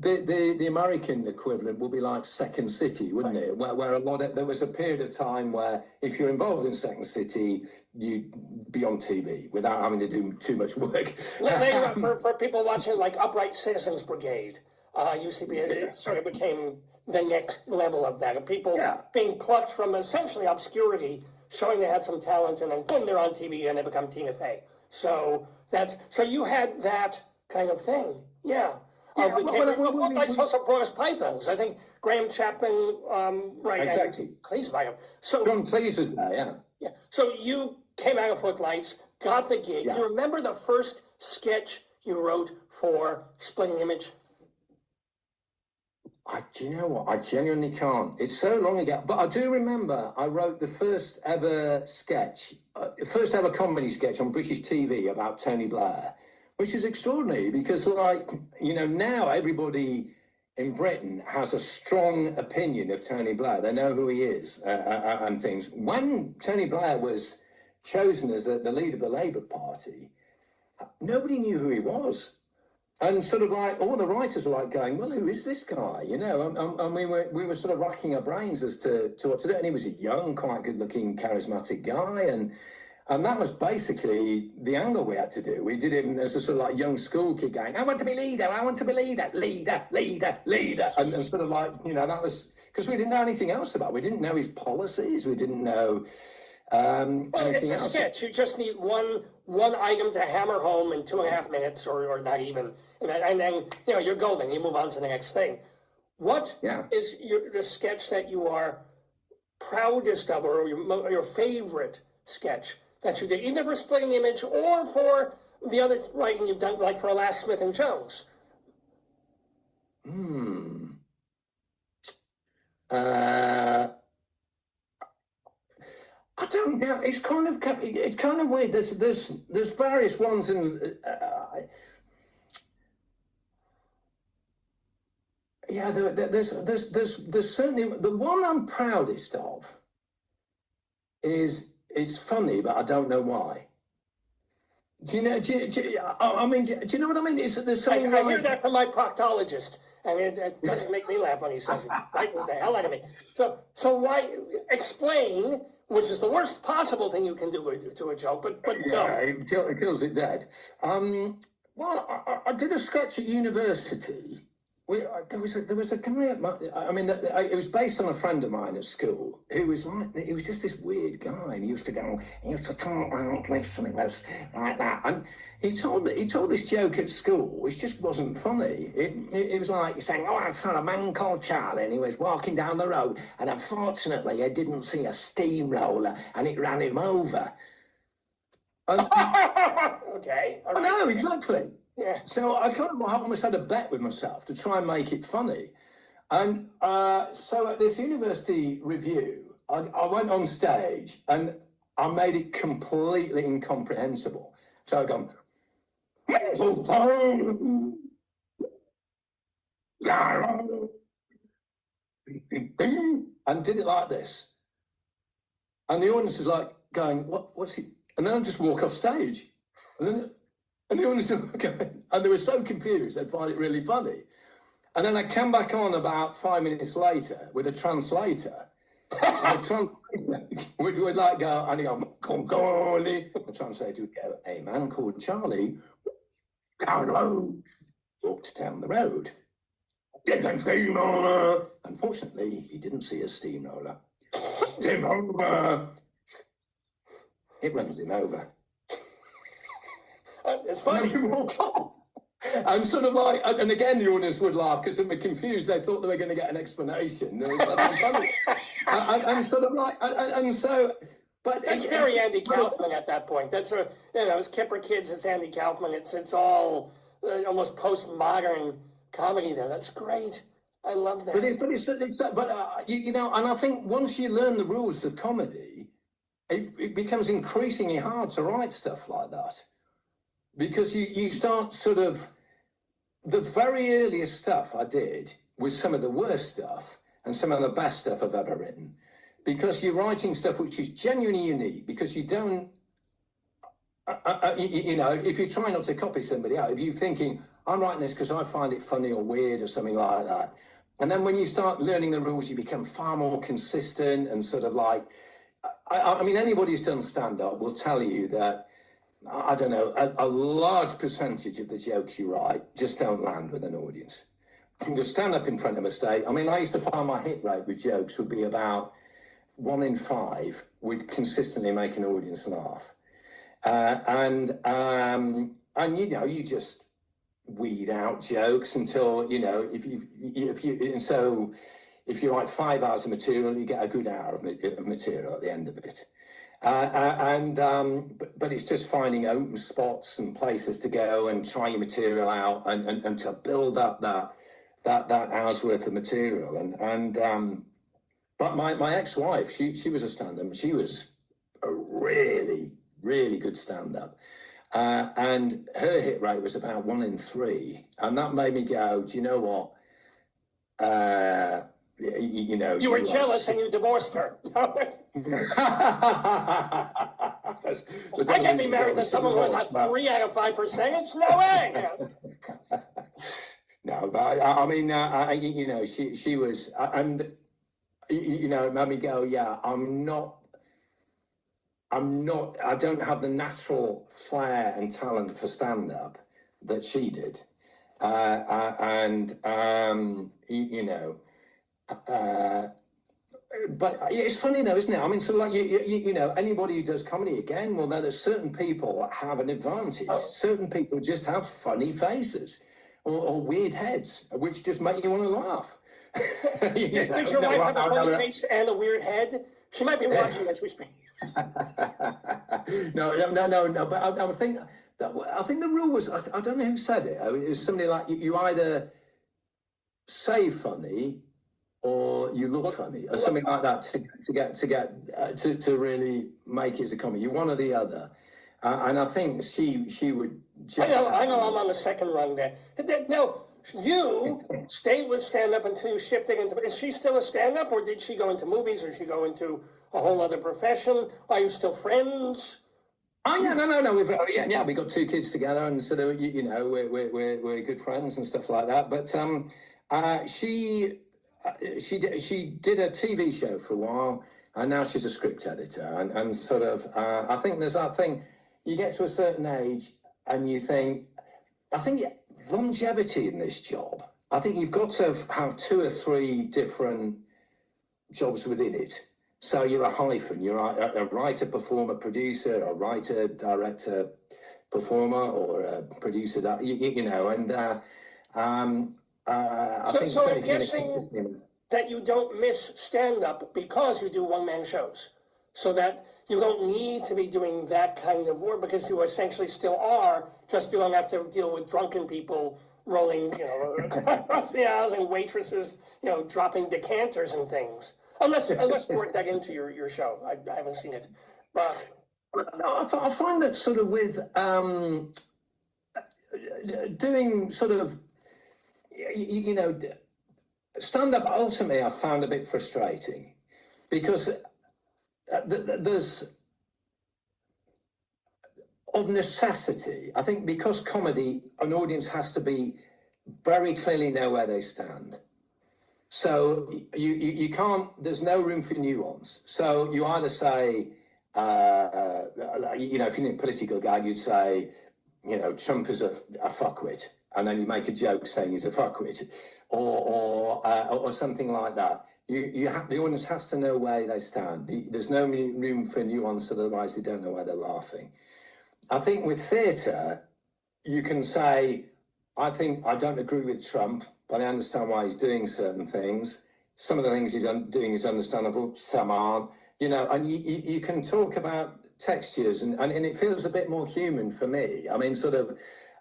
the American equivalent would be like Second City, wouldn't it? Where there was a period of time where if you're involved in Second City, you'd be on TV without having to do too much work. For people watching, like Upright Citizens Brigade, it sort of became the next level of that, of people being plucked from essentially obscurity, showing they had some talent, and then boom, they're on TV and they become Tina Fey. So you had that kind of thing, yeah. Footlights also brought us Pythons. I think Graham Chapman, right? Exactly. Cleese, so John Cleese was there, yeah. Yeah. So you came out of Footlights, got the gig. Yeah. Do you remember the first sketch you wrote for Splitting Image? Do you know what? I genuinely can't. It's so long ago. But I do remember I wrote the first ever sketch, first ever comedy sketch on British TV about Tony Blair, which is extraordinary because, like, you know, now everybody in Britain has a strong opinion of Tony Blair. They know who he is and things. When Tony Blair was chosen as the leader of the Labour Party, nobody knew who he was. And sort of like all the writers were like going, well, who is this guy? You know, and we were sort of racking our brains as to what to do. And he was a young, quite good-looking, charismatic guy. And that was basically the angle we had to do. We did him as a sort of like young school kid going, I want to be leader, I want to be leader, leader, leader, leader. And sort of like, you know, that was, because we didn't know anything else about it. We didn't know his policies. We didn't know well, it's a else. sketch. You just need one item to hammer home in 2.5 minutes or not even. And then, you know, you're golden. You move on to the next thing. What is the sketch that you are proudest of, or your favorite sketch that you did, either for Splitting Image or for the other writing you've done, like for Alas, Smith and Jones? I don't know. It's kind of weird. There's various ones, and there's certainly the one I'm proudest of is. It's funny, but I don't know why. Do you know? Do you know what I mean? There's something. I hear that from my proctologist, and it doesn't make me laugh when he says it. Frightens the hell out of me. So why explain which is the worst possible thing you can do to a joke, but Yeah, go. it kills it dead. Well, I did a sketch at university. There was a guy at it was based on a friend of mine at school who was he was just this weird guy, and he used to talk like this, and it was like that. And he told this joke at school, which just wasn't funny. It was like saying, "Oh, I saw a man called Charlie, and he was walking down the road, and unfortunately, I didn't see a steamroller, and it ran him over." Okay. All right. No, exactly. Yeah. So I kind of almost had a bet with myself to try and make it funny. And so at this university review, I went on stage and I made it completely incomprehensible. So I gone, and did it like this. And the audience is like going, what's he? And then I just walk off stage. And the audience is going, and they were so confused, they'd find it really funny. And then I came back on about 5 minutes later with a translator. And the translator would like go, and he'd go, Congoli. The translator would go, a man called Charlie walked down the road. Unfortunately, he didn't see a steamroller. It runs him over. It's funny. And sort of like, and again, the audience would laugh because they were confused. They thought they were going to get an explanation. And sort of like, and so, but it's very Andy Kaufman at that point. That's it's Kipper Kids. It's Andy Kaufman. It's all almost postmodern comedy there. That's great. I love that. But and I think once you learn the rules of comedy, it becomes increasingly hard to write stuff like that. Because you start sort of, the very earliest stuff I did was some of the worst stuff and some of the best stuff I've ever written. Because you're writing stuff which is genuinely unique, because you don't, if you try not to copy somebody out, if you're thinking, I'm writing this because I find it funny or weird or something like that. And then when you start learning the rules, you become far more consistent and sort of like, I mean, anybody who's done stand-up will tell you that, I don't know, a large percentage of the jokes you write just don't land with an audience. To stand up in front of a stage, I mean, I used to find my hit rate with jokes would be about 1 in 5 would consistently make an audience laugh. And you just weed out jokes until, if you write 5 hours of material, you get a good hour of material at the end of it. But it's just finding open spots and places to go and try your material out and to build up that hour's worth of material. But my ex-wife, she was a stand-up. She was a really, really good stand-up. And her hit rate was about 1 in 3. And that made me go, do you know what? You were jealous and you divorced her. I can't be married to someone who has a 3 out of 5 percentage. No way. No, but I mean, she was, and it made me go, yeah, I don't have the natural flair and talent for stand-up that she did, but it's funny though, isn't it? I mean, so like anybody who does comedy again will know that certain people have an advantage. Certain people just have funny faces or weird heads, which just make you want to laugh. Did your wife have a funny face and a weird head? She might be watching as we speak. No. But I think the rule was, I don't know who said it. It was somebody like you either say funny or you look funny, or something like that, to really make it as a comedy. You're one or the other, and I think she would. I know. I'm on the second rung there. Now you stayed with stand-up until you shifted into. Is she still a stand-up, or did she go into movies, or did she go into a whole other profession? Are you still friends? Oh yeah, no. We got 2 kids together, and sort of we're good friends and stuff like that. But she did a TV show for a while, and now she's a script editor. And sort of, I think there's that thing, you get to a certain age and you think, I think longevity in this job, I think you've got to have 2 or 3 different jobs within it. So you're a hyphen, you're a writer, performer, producer, a writer, director, performer, or a producer, that you know, and I think so I'm guessing that you don't miss stand-up because you do one-man shows, so that you don't need to be doing that kind of work because you essentially still are, just you don't have to deal with drunken people rolling, you know, across the aisles and waitresses, you know, dropping decanters and things. Unless you work that into your show. I haven't seen it. But no, I find that sort of with doing sort of, you know, stand-up ultimately I found a bit frustrating because there's, of necessity, I think because comedy, an audience has to be very clearly know where they stand. So you can't, there's no room for nuance. So you either say, you know, if you're a political guy, you'd say, you know, Trump is a fuckwit, and then you make a joke saying he's a fuckwit, or something like that. The audience has to know where they stand. There's no room for nuance, otherwise they don't know why they're laughing. I think with theatre, you can say, I don't agree with Trump, but I understand why he's doing certain things. Some of the things he's doing is understandable, some aren't. You know, and you can talk about textures, and it feels a bit more human for me. I mean, sort of,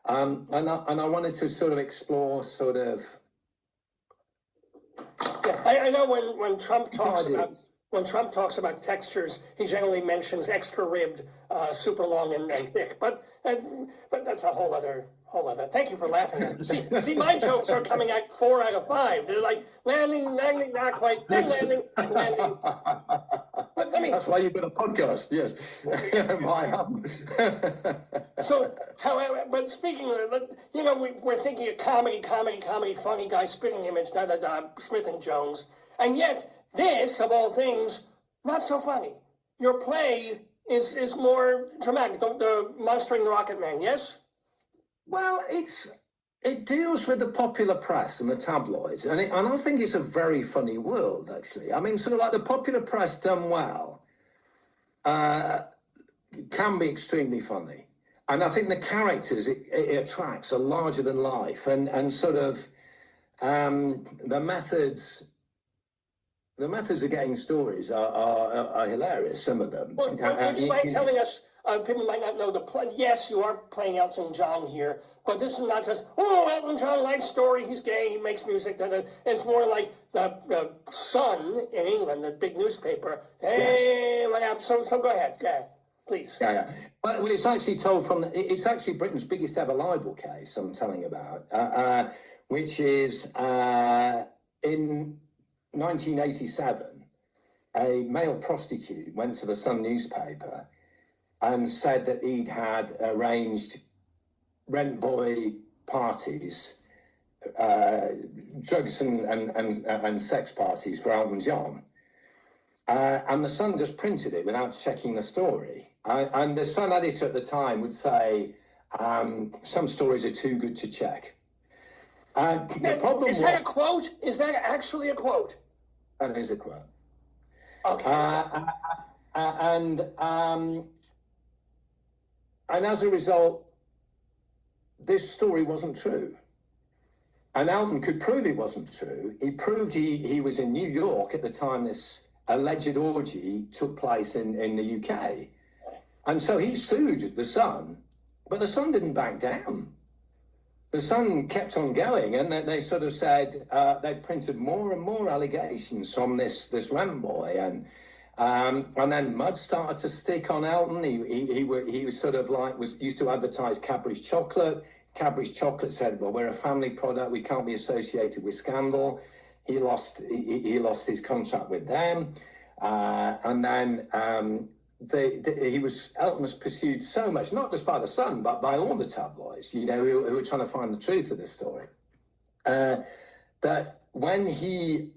and I wanted to sort of explore sort of. Yeah, I know when Trump talks about textures, he generally mentions extra ribbed, super long and thick. But that's a whole other. Thank you for laughing at it. See, my jokes are coming at 4 out of 5. They're like landing, not quite, then landing. But that's why you've got a podcast, yes. So, however, but speaking of, you know, we're thinking of comedy, funny guy, spitting image, Smith and Jones, and yet this, of all things, not so funny. Your play is more dramatic. The Monstering the Rocket Man, yes. Well, it deals with the popular press and the tabloids, and I think it's a very funny world, actually. I mean, sort of like the popular press done well can be extremely funny, and I think the characters it attracts are larger than life, and sort of the methods of getting stories are hilarious. Some of them. Well, would you mind telling us? People might not know the plot. Yes, you are playing Elton John here, but this is not just, Elton John likes story, he's gay, he makes music. It's more like the Sun in England, the big newspaper. Hey, yes. So go ahead, please. Yeah. Well, it's actually told it's actually Britain's biggest ever libel case I'm telling about, which is in 1987, a male prostitute went to the Sun newspaper and said that he'd had arranged rent boy parties, drugs and sex parties for Elton John. And the Sun just printed it without checking the story. And the Sun editor at the time would say, some stories are too good to check. The problem is that a quote? Is that actually a quote? That is a quote. Okay. And as a result, this story wasn't true. And Elton could prove it wasn't true. He proved he was in New York at the time this alleged orgy took place in the UK. And so he sued the Sun, but the Sun didn't back down. The Sun kept on going, and they sort of said they printed more and more allegations from this rent boy, and then mud started to stick on Elton. He was sort of like used to advertise Cadbury's chocolate. Cadbury's chocolate said, "Well, we're a family product. We can't be associated with scandal." He lost his contract with them, and then Elton was pursued so much, not just by the Sun, but by all the tabloids, you know, who were trying to find the truth of this story. That when he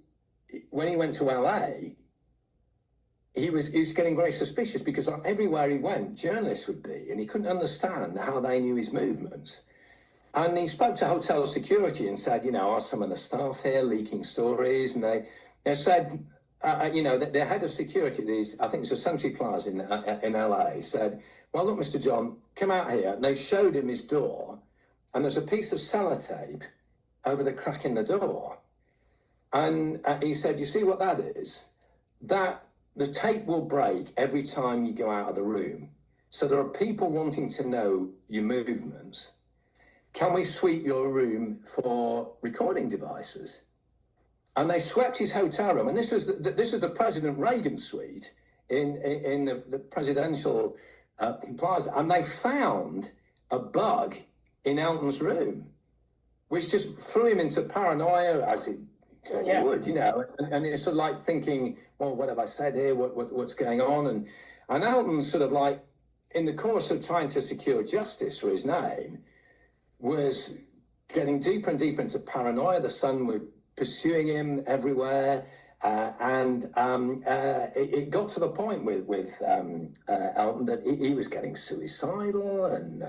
went to LA, he was getting very suspicious because everywhere he went, journalists would be, and he couldn't understand how they knew his movements. And he spoke to hotel security and said, are some of the staff here leaking stories? And they said, the head of security at these, I think it's a Century Plaza in LA, said, well, look, Mr. John, come out here. And they showed him his door, and there's a piece of sellotape over the crack in the door. And he said, you see what that is? That the tape will break every time you go out of the room. So there are people wanting to know your movements. Can we sweep your room for recording devices? And they swept his hotel room. And this was the President Reagan suite in the presidential plaza. And they found a bug in Elton's room, which just threw him into paranoia, as it would, and it's sort of like thinking, well, what have I said here? What's going on? And Elton sort of like, in the course of trying to secure justice for his name, was getting deeper and deeper into paranoia. The Sun were pursuing him everywhere, and it got to the point with Elton that he was getting suicidal, and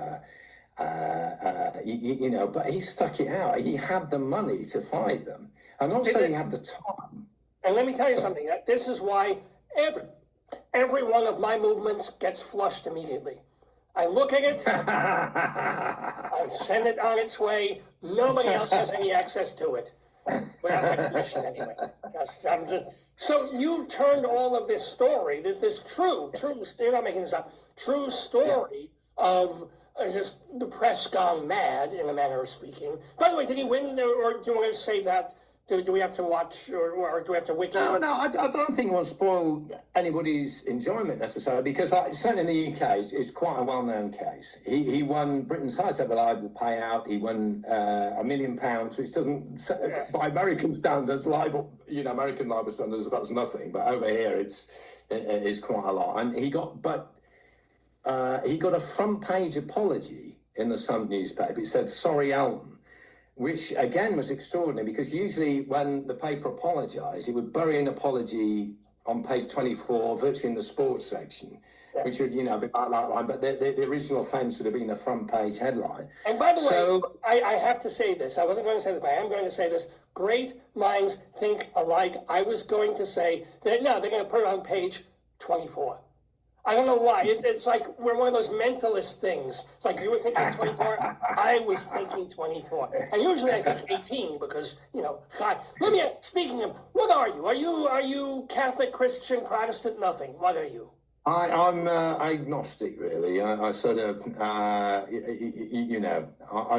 but he stuck it out. He had the money to fight them. And also he had the time. And let me tell you something. This is why every one of my movements gets flushed immediately. I look at it, I send it on its way. Nobody else has any access to it. Without my permission, anyway. So you turned all of this story, this true, you're not making this up, true story of just the press gone mad, in a manner of speaking. By the way, did he win, or do you want to say that? Do we have to watch, or do we have to wiki? No, I don't think it will spoil anybody's enjoyment necessarily, because certainly in the UK, it's quite a well-known case. He won Britain's highest ever libel payout. He won £1 million, which doesn't, by American standards, American libel standards, that's nothing. But over here, it is quite a lot. And he got a front-page apology in the Sun newspaper. It said, "Sorry, Elton," which again was extraordinary, because usually when the paper apologised, it would bury an apology on page 24, virtually in the sports section, which would, be like that line. But the original offence would have been the front page headline. And by the way, I have to say this. I wasn't going to say this, but I am going to say this. Great minds think alike. I was going to say that, no, they're going to put it on page 24. I don't know why. It's like we're one of those mentalist things. It's like you were thinking 24. I was thinking 24. And usually I think 18 because, speaking of, what are you? Are you Catholic, Christian, Protestant, nothing? What are you? I'm agnostic, really. I sort of, I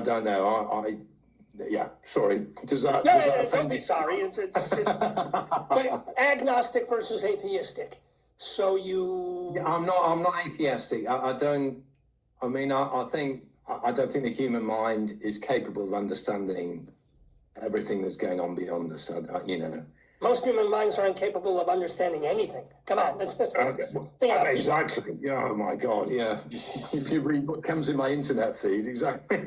don't know. Sorry. Does that don't be sorry. It's but agnostic versus atheistic. So you... I'm not atheistic. I don't think the human mind is capable of understanding everything that's going on beyond us. Most human minds are incapable of understanding anything. Come on, let's exactly. Yeah, oh my God, yeah. If you read what comes in my internet feed, exactly.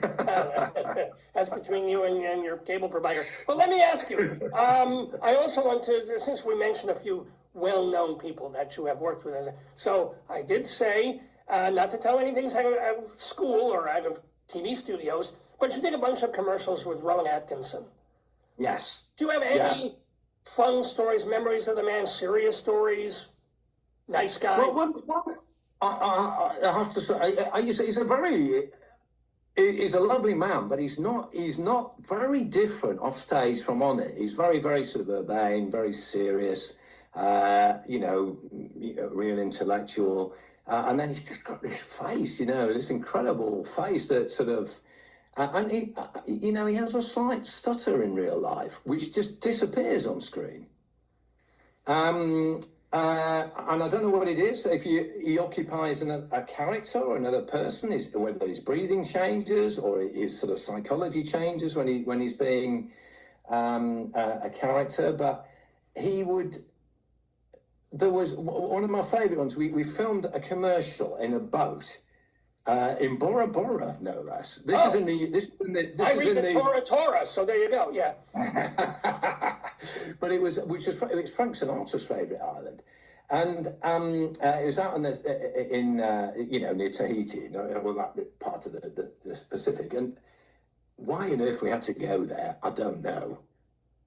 That's between you and your cable provider. But let me ask you. I also want to, since we mentioned a few well-known people that you have worked with. So I did say, not to tell anything out of school or out of TV studios, but you did a bunch of commercials with Rowan Atkinson. Yes. Do you have any fun stories, memories of the man, serious stories? Nice guy? I have to say, he's a lovely man, but he's not very different off stage from on it. He's very, very sort of urbane, very serious. Real intellectual, and then he's just got this face, this incredible face that sort of, and he has a slight stutter in real life, which just disappears on screen. And I don't know what it is. If he occupies a character or another person, whether his breathing changes or his sort of psychology changes when he's being a character, but he would. There was one of my favourite ones. We filmed a commercial in a boat in Bora Bora, no less. This is in the. I read the Torah, so there you go. Yeah. But it was Frank Sinatra's favourite island, And it was out in near Tahiti, well, that part of the Pacific. And why on earth we had to go there, I don't know.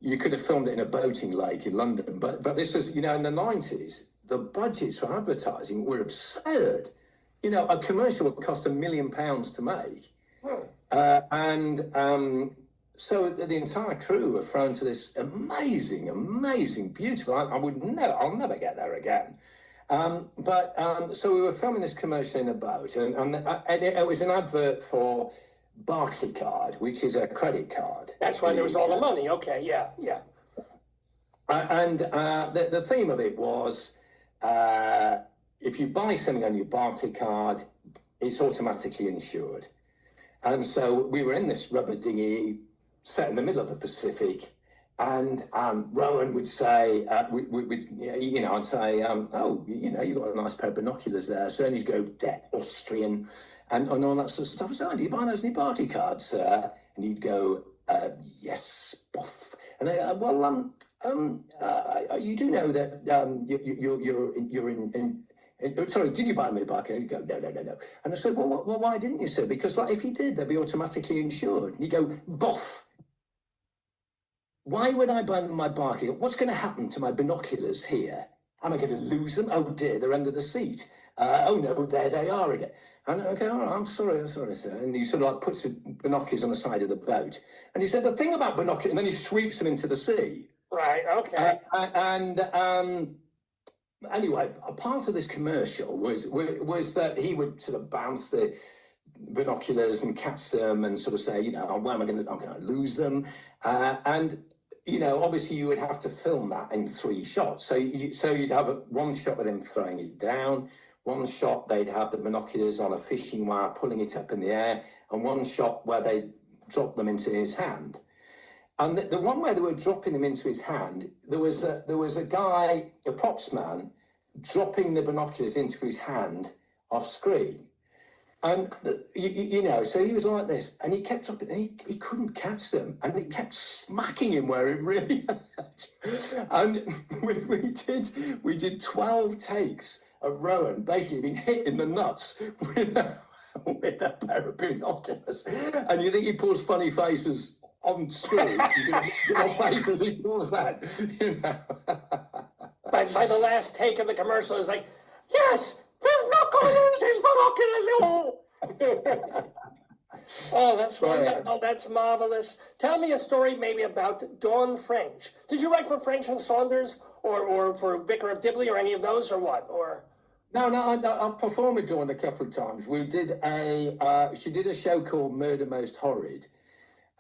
You could have filmed it in a boating lake in London, but this was, in the 90s, the budgets for advertising were absurd. A commercial would cost £1 million to make. So the entire crew were thrown to this amazing, beautiful. I'll never get there again. So we were filming this commercial in a boat, and it was an advert for Barclaycard, which is a credit card. That's why there was all the money. Okay, yeah. And the theme of it was, if you buy something on your Barclaycard, it's automatically insured. And so we were in this rubber dinghy set in the middle of the Pacific, and Rowan would say, I'd say, you've got a nice pair of binoculars there. So then he'd go, they're Austrian, and all that sort of stuff. I said, do you buy those in your Barclaycard, sir? And he'd go, yes, boff. And you do know that you're in sorry, did you buy me a bike? And he'd go, no. And I said, well, why didn't you, sir? Because if you did, they'd be automatically insured. And he'd go, boff. Why would I buy my bike? What's going to happen to my binoculars here? Am I going to lose them? Oh dear, they're under the seat. Oh no, there they are again. And okay, all right, I'm sorry, sir. And he sort of puts the binoculars on the side of the boat. And he said, the thing about binoculars, and then he sweeps them into the sea. Right, okay. Anyway, a part of this commercial was that he would sort of bounce the binoculars and catch them and sort of say, I'm going to lose them. Obviously you would have to film that in 3 shots. So you'd have one shot of him throwing it down, one shot they'd have the binoculars on a fishing wire pulling it up in the air, and one shot where they drop them into his hand. And the one where they were dropping them into his hand, there was a guy, a props man, dropping the binoculars into his hand off screen. And, so he was like this, and he kept dropping, and he couldn't catch them, and he kept smacking him where it really hurt. And we did 12 takes of Rowan basically being hit in the nuts with a pair of binoculars. And you think he pulls funny faces on screen, faces he pulls that, By the last take of the commercial, it's like, yes, he's not going to lose his binoculars. Oh, that's right. Oh, that's marvelous. Tell me a story maybe about Dawn French. Did you write for French and Saunders or for Vicar of Dibley or any of those or what? Or No, I performed with Dawn a couple of times. We did she did a show called Murder Most Horrid.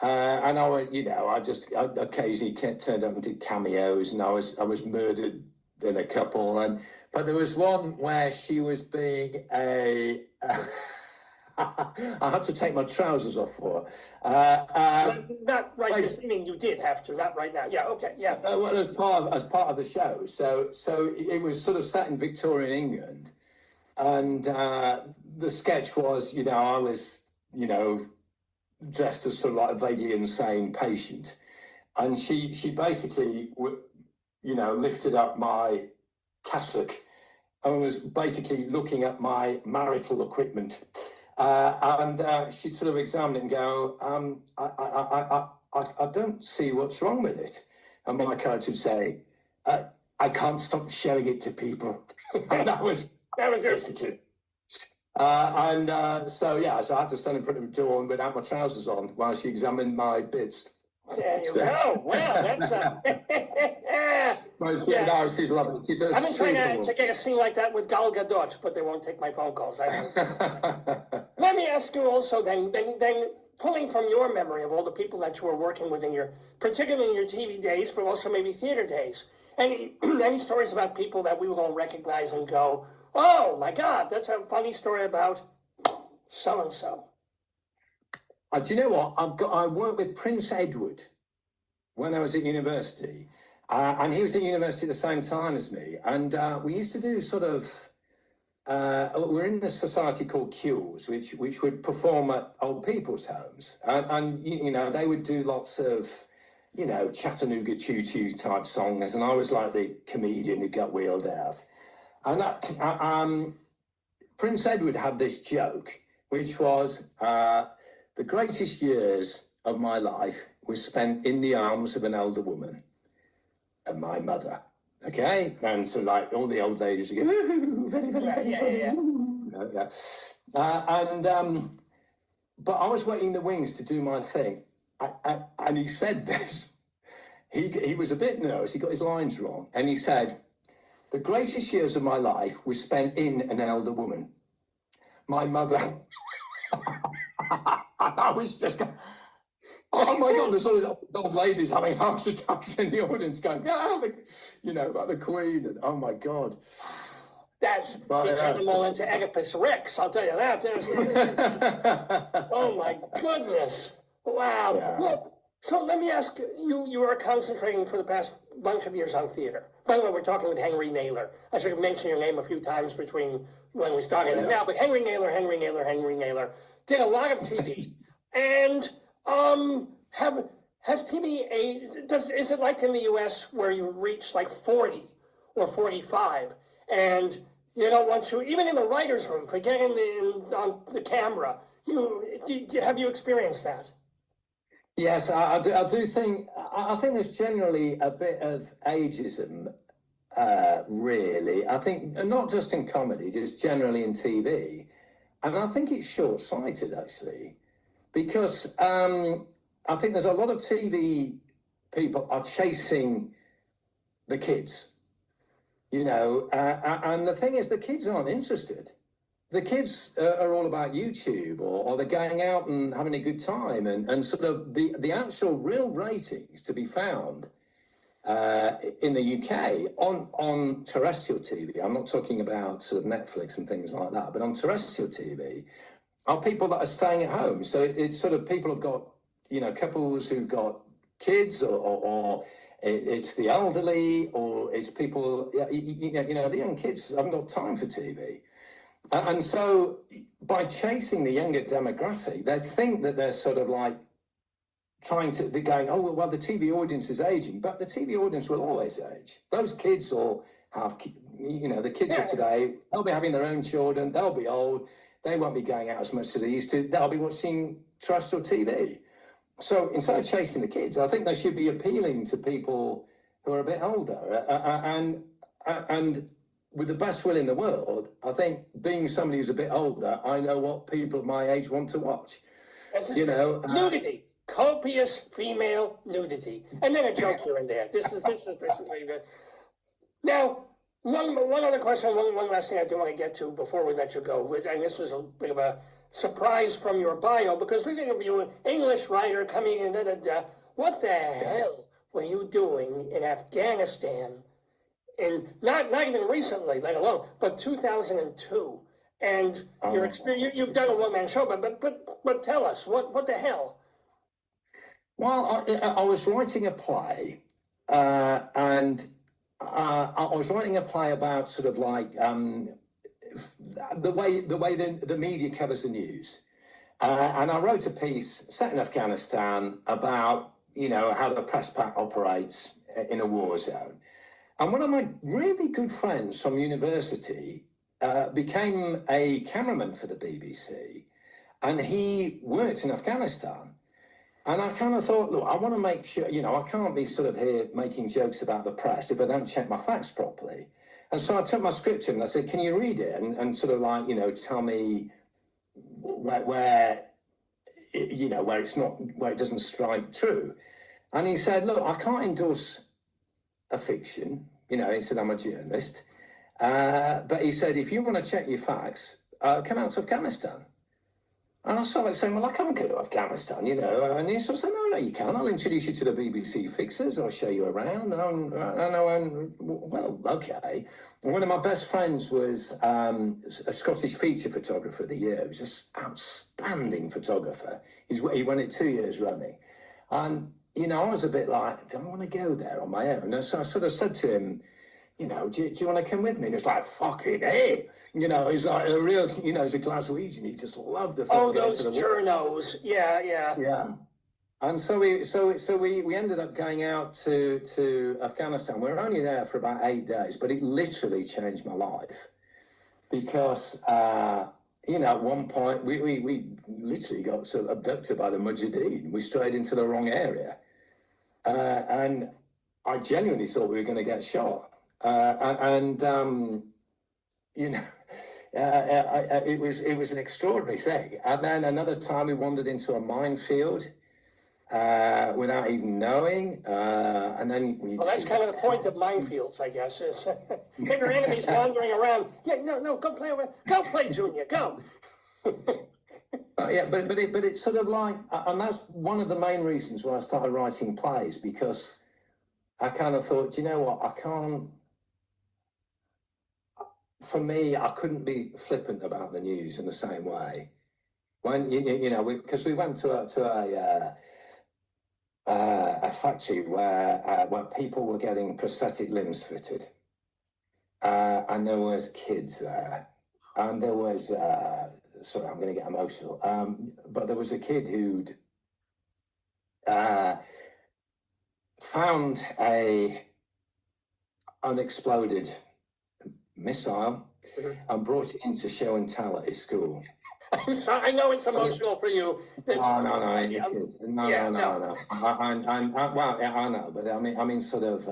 And I just occasionally turned up and did cameos, and I was murdered in a couple. But there was one where she was being I had to take my trousers off for her. Not right this evening. You did have to. Not right now. Yeah. Okay. Yeah. Well, as part of the show. So it was sort of set in Victorian England, and the sketch was, I was, dressed as sort of like a vaguely insane patient, and she basically lifted up my cassock and was basically looking at my marital equipment, and she'd sort of examine it and go, I don't see what's wrong with it. And my character would say, I can't stop showing it to people. And that was basically. So I had to stand in front of the door without my trousers on while she examined my bits. There you go. Well, that's No, she's lovely. I've been trying to get a scene like that with Gal Gadot, but they won't take my phone calls. Let me ask you also then pulling from your memory of all the people that you were working with particularly in your TV days, but also maybe theater days, any stories about people that we will all recognize and go, oh my God, that's a funny story about so-and-so. Do you know what? I worked with Prince Edward when I was at university, and he was at university at the same time as me. And we used to do sort of, we're in a society called Cules, which would perform at old people's homes. And they would do lots of, Chattanooga Choo Choo type songs. And I was like the comedian who got wheeled out. And Prince Edward had this joke, which was the greatest years of my life were spent in the arms of an elder woman, and my mother. Okay, and so like all the old ladies are going, very, very, very funny. But I was waiting in the wings to do my thing, and he said this. He was a bit nervous. He got his lines wrong, and he said, "The greatest years of my life were spent in an elder woman, my mother." I was just going, oh my God, there's all these old ladies having heart attacks in the audience going, about the Queen, and oh my God. They turn them all into Oedipus Rex, I'll tell you that. Oh my goodness. Wow. Yeah. Look, so let me ask you, you are concentrating for the past bunch of years on theater. By the way, we're talking with Henry Naylor. I should have mentioned your name a few times between when we started and now, but Henry Naylor did a lot of TV. And has TV is it like in the US where you reach like 40 or 45 and you don't want to, even in the writer's room, for getting on the camera, have you experienced that? Yes, I do think, I think there's generally a bit of ageism, really. I think, not just in comedy, just generally in TV. And I think it's short-sighted, actually, because I think there's a lot of TV people are chasing the kids, and the thing is, the kids aren't interested. The kids are all about YouTube or they're going out and having a good time and sort of the actual real ratings to be found in the UK on terrestrial TV. I'm not talking about sort of Netflix and things like that, but on terrestrial TV are people that are staying at home. So it's sort of people have got, couples who've got kids or it's the elderly or it's people, the young kids haven't got time for TV. And so by chasing the younger demographic, they think that they're sort of like they're going, oh, well, the TV audience is aging, but the TV audience will always age. Those kids will have, the kids of today, they'll be having their own children, they'll be old, they won't be going out as much as they used to, they'll be watching terrestrial TV. So instead of chasing the kids, I think they should be appealing to people who are a bit older. And with the best will in the world, I think being somebody who's a bit older, I know what people of my age want to watch. Nudity, copious female nudity, and then a joke here and there. This is very good. Now, one other question, one last thing I do want to get to before we let you go, and this was a bit of a surprise from your bio because we think of you, an English writer coming in. What the hell were you doing in Afghanistan? And not even recently, let alone, but 2002, and your experience. You've done a one-man show, but tell us what the hell? Well, I was writing a play, and I was writing a play about sort of like the way the media covers the news, and I wrote a piece set in Afghanistan about how the press pack operates in a war zone. And one of my really good friends from university became a cameraman for the BBC, and he worked in Afghanistan. And I kind of thought, look, I want to make sure, I can't be sort of here making jokes about the press if I don't check my facts properly. And so I took my script in and I said, can you read it? And sort of like, tell me where it doesn't strike true. And he said, look, I can't endorse a fiction. He said, I'm a journalist. But he said, if you want to check your facts, come out to Afghanistan. And I started saying, well, I can't go to Afghanistan, And he sort of said, no, you can't. I'll introduce you to the BBC fixers. I'll show you around. And well, okay. And one of my best friends was a Scottish feature photographer of the year. He was an outstanding photographer. He won it 2 years running. And I was a bit like, do I want to go there on my own? And so I sort of said to him, do you want to come with me? And it's like, fucking hey. He's like a real, he's a Glaswegian. He just loved the those journos. Yeah. And so we ended up going out to Afghanistan. We were only there for about 8 days, but it literally changed my life because at one point we literally got sort of abducted by the Mujahideen. We strayed into the wrong area, and I genuinely thought we were going to get shot. It was an extraordinary thing. And then another time we wandered into a minefield. Without even knowing, and then well, that's kind of the point of minefields, I guess, is if your enemy's wandering around, no, go play, Junior, go. But it's sort of like, and that's one of the main reasons why I started writing plays, because I kind of thought, you know what, for me, I couldn't be flippant about the news in the same way. When because we went to a factory where people were getting prosthetic limbs fitted, and there was kids there, and there was sorry, I'm going to get emotional, but there was a kid who'd found a unexploded missile and brought it into show and tell at his school. I'm sorry, I know it's emotional for you. No. I know, but I mean, sort of,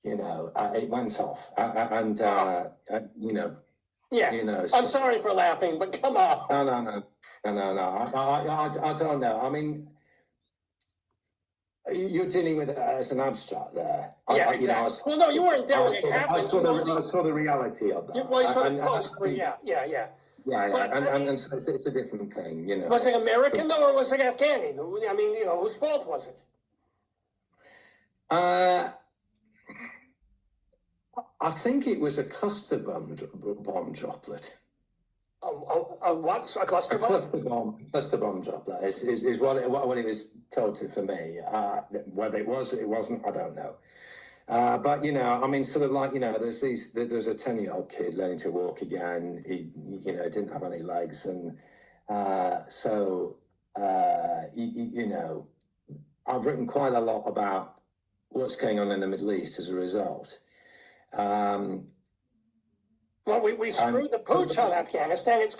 it went off, and Yeah, I'm sorry for laughing, but come on. No. I don't know. I mean, you're dealing with it as an abstract there. Yeah, exactly. Well, no, you weren't there when it happened. I saw the reality of that. Well, you saw the post. Yeah. But, and so it's a different thing, Was it American, though, or was it Afghani? I mean, whose fault was it? I think it was a cluster bomb droplet. A what? A cluster bomb? Cluster bomb droplet is what it was told to for me. Whether it was, it wasn't, I don't know. But I mean, sort of like there's a 10-year-old kid learning to walk again. He didn't have any legs, and so I've written quite a lot about what's going on in the Middle East as a result. Well, we screwed the pooch on Afghanistan. It's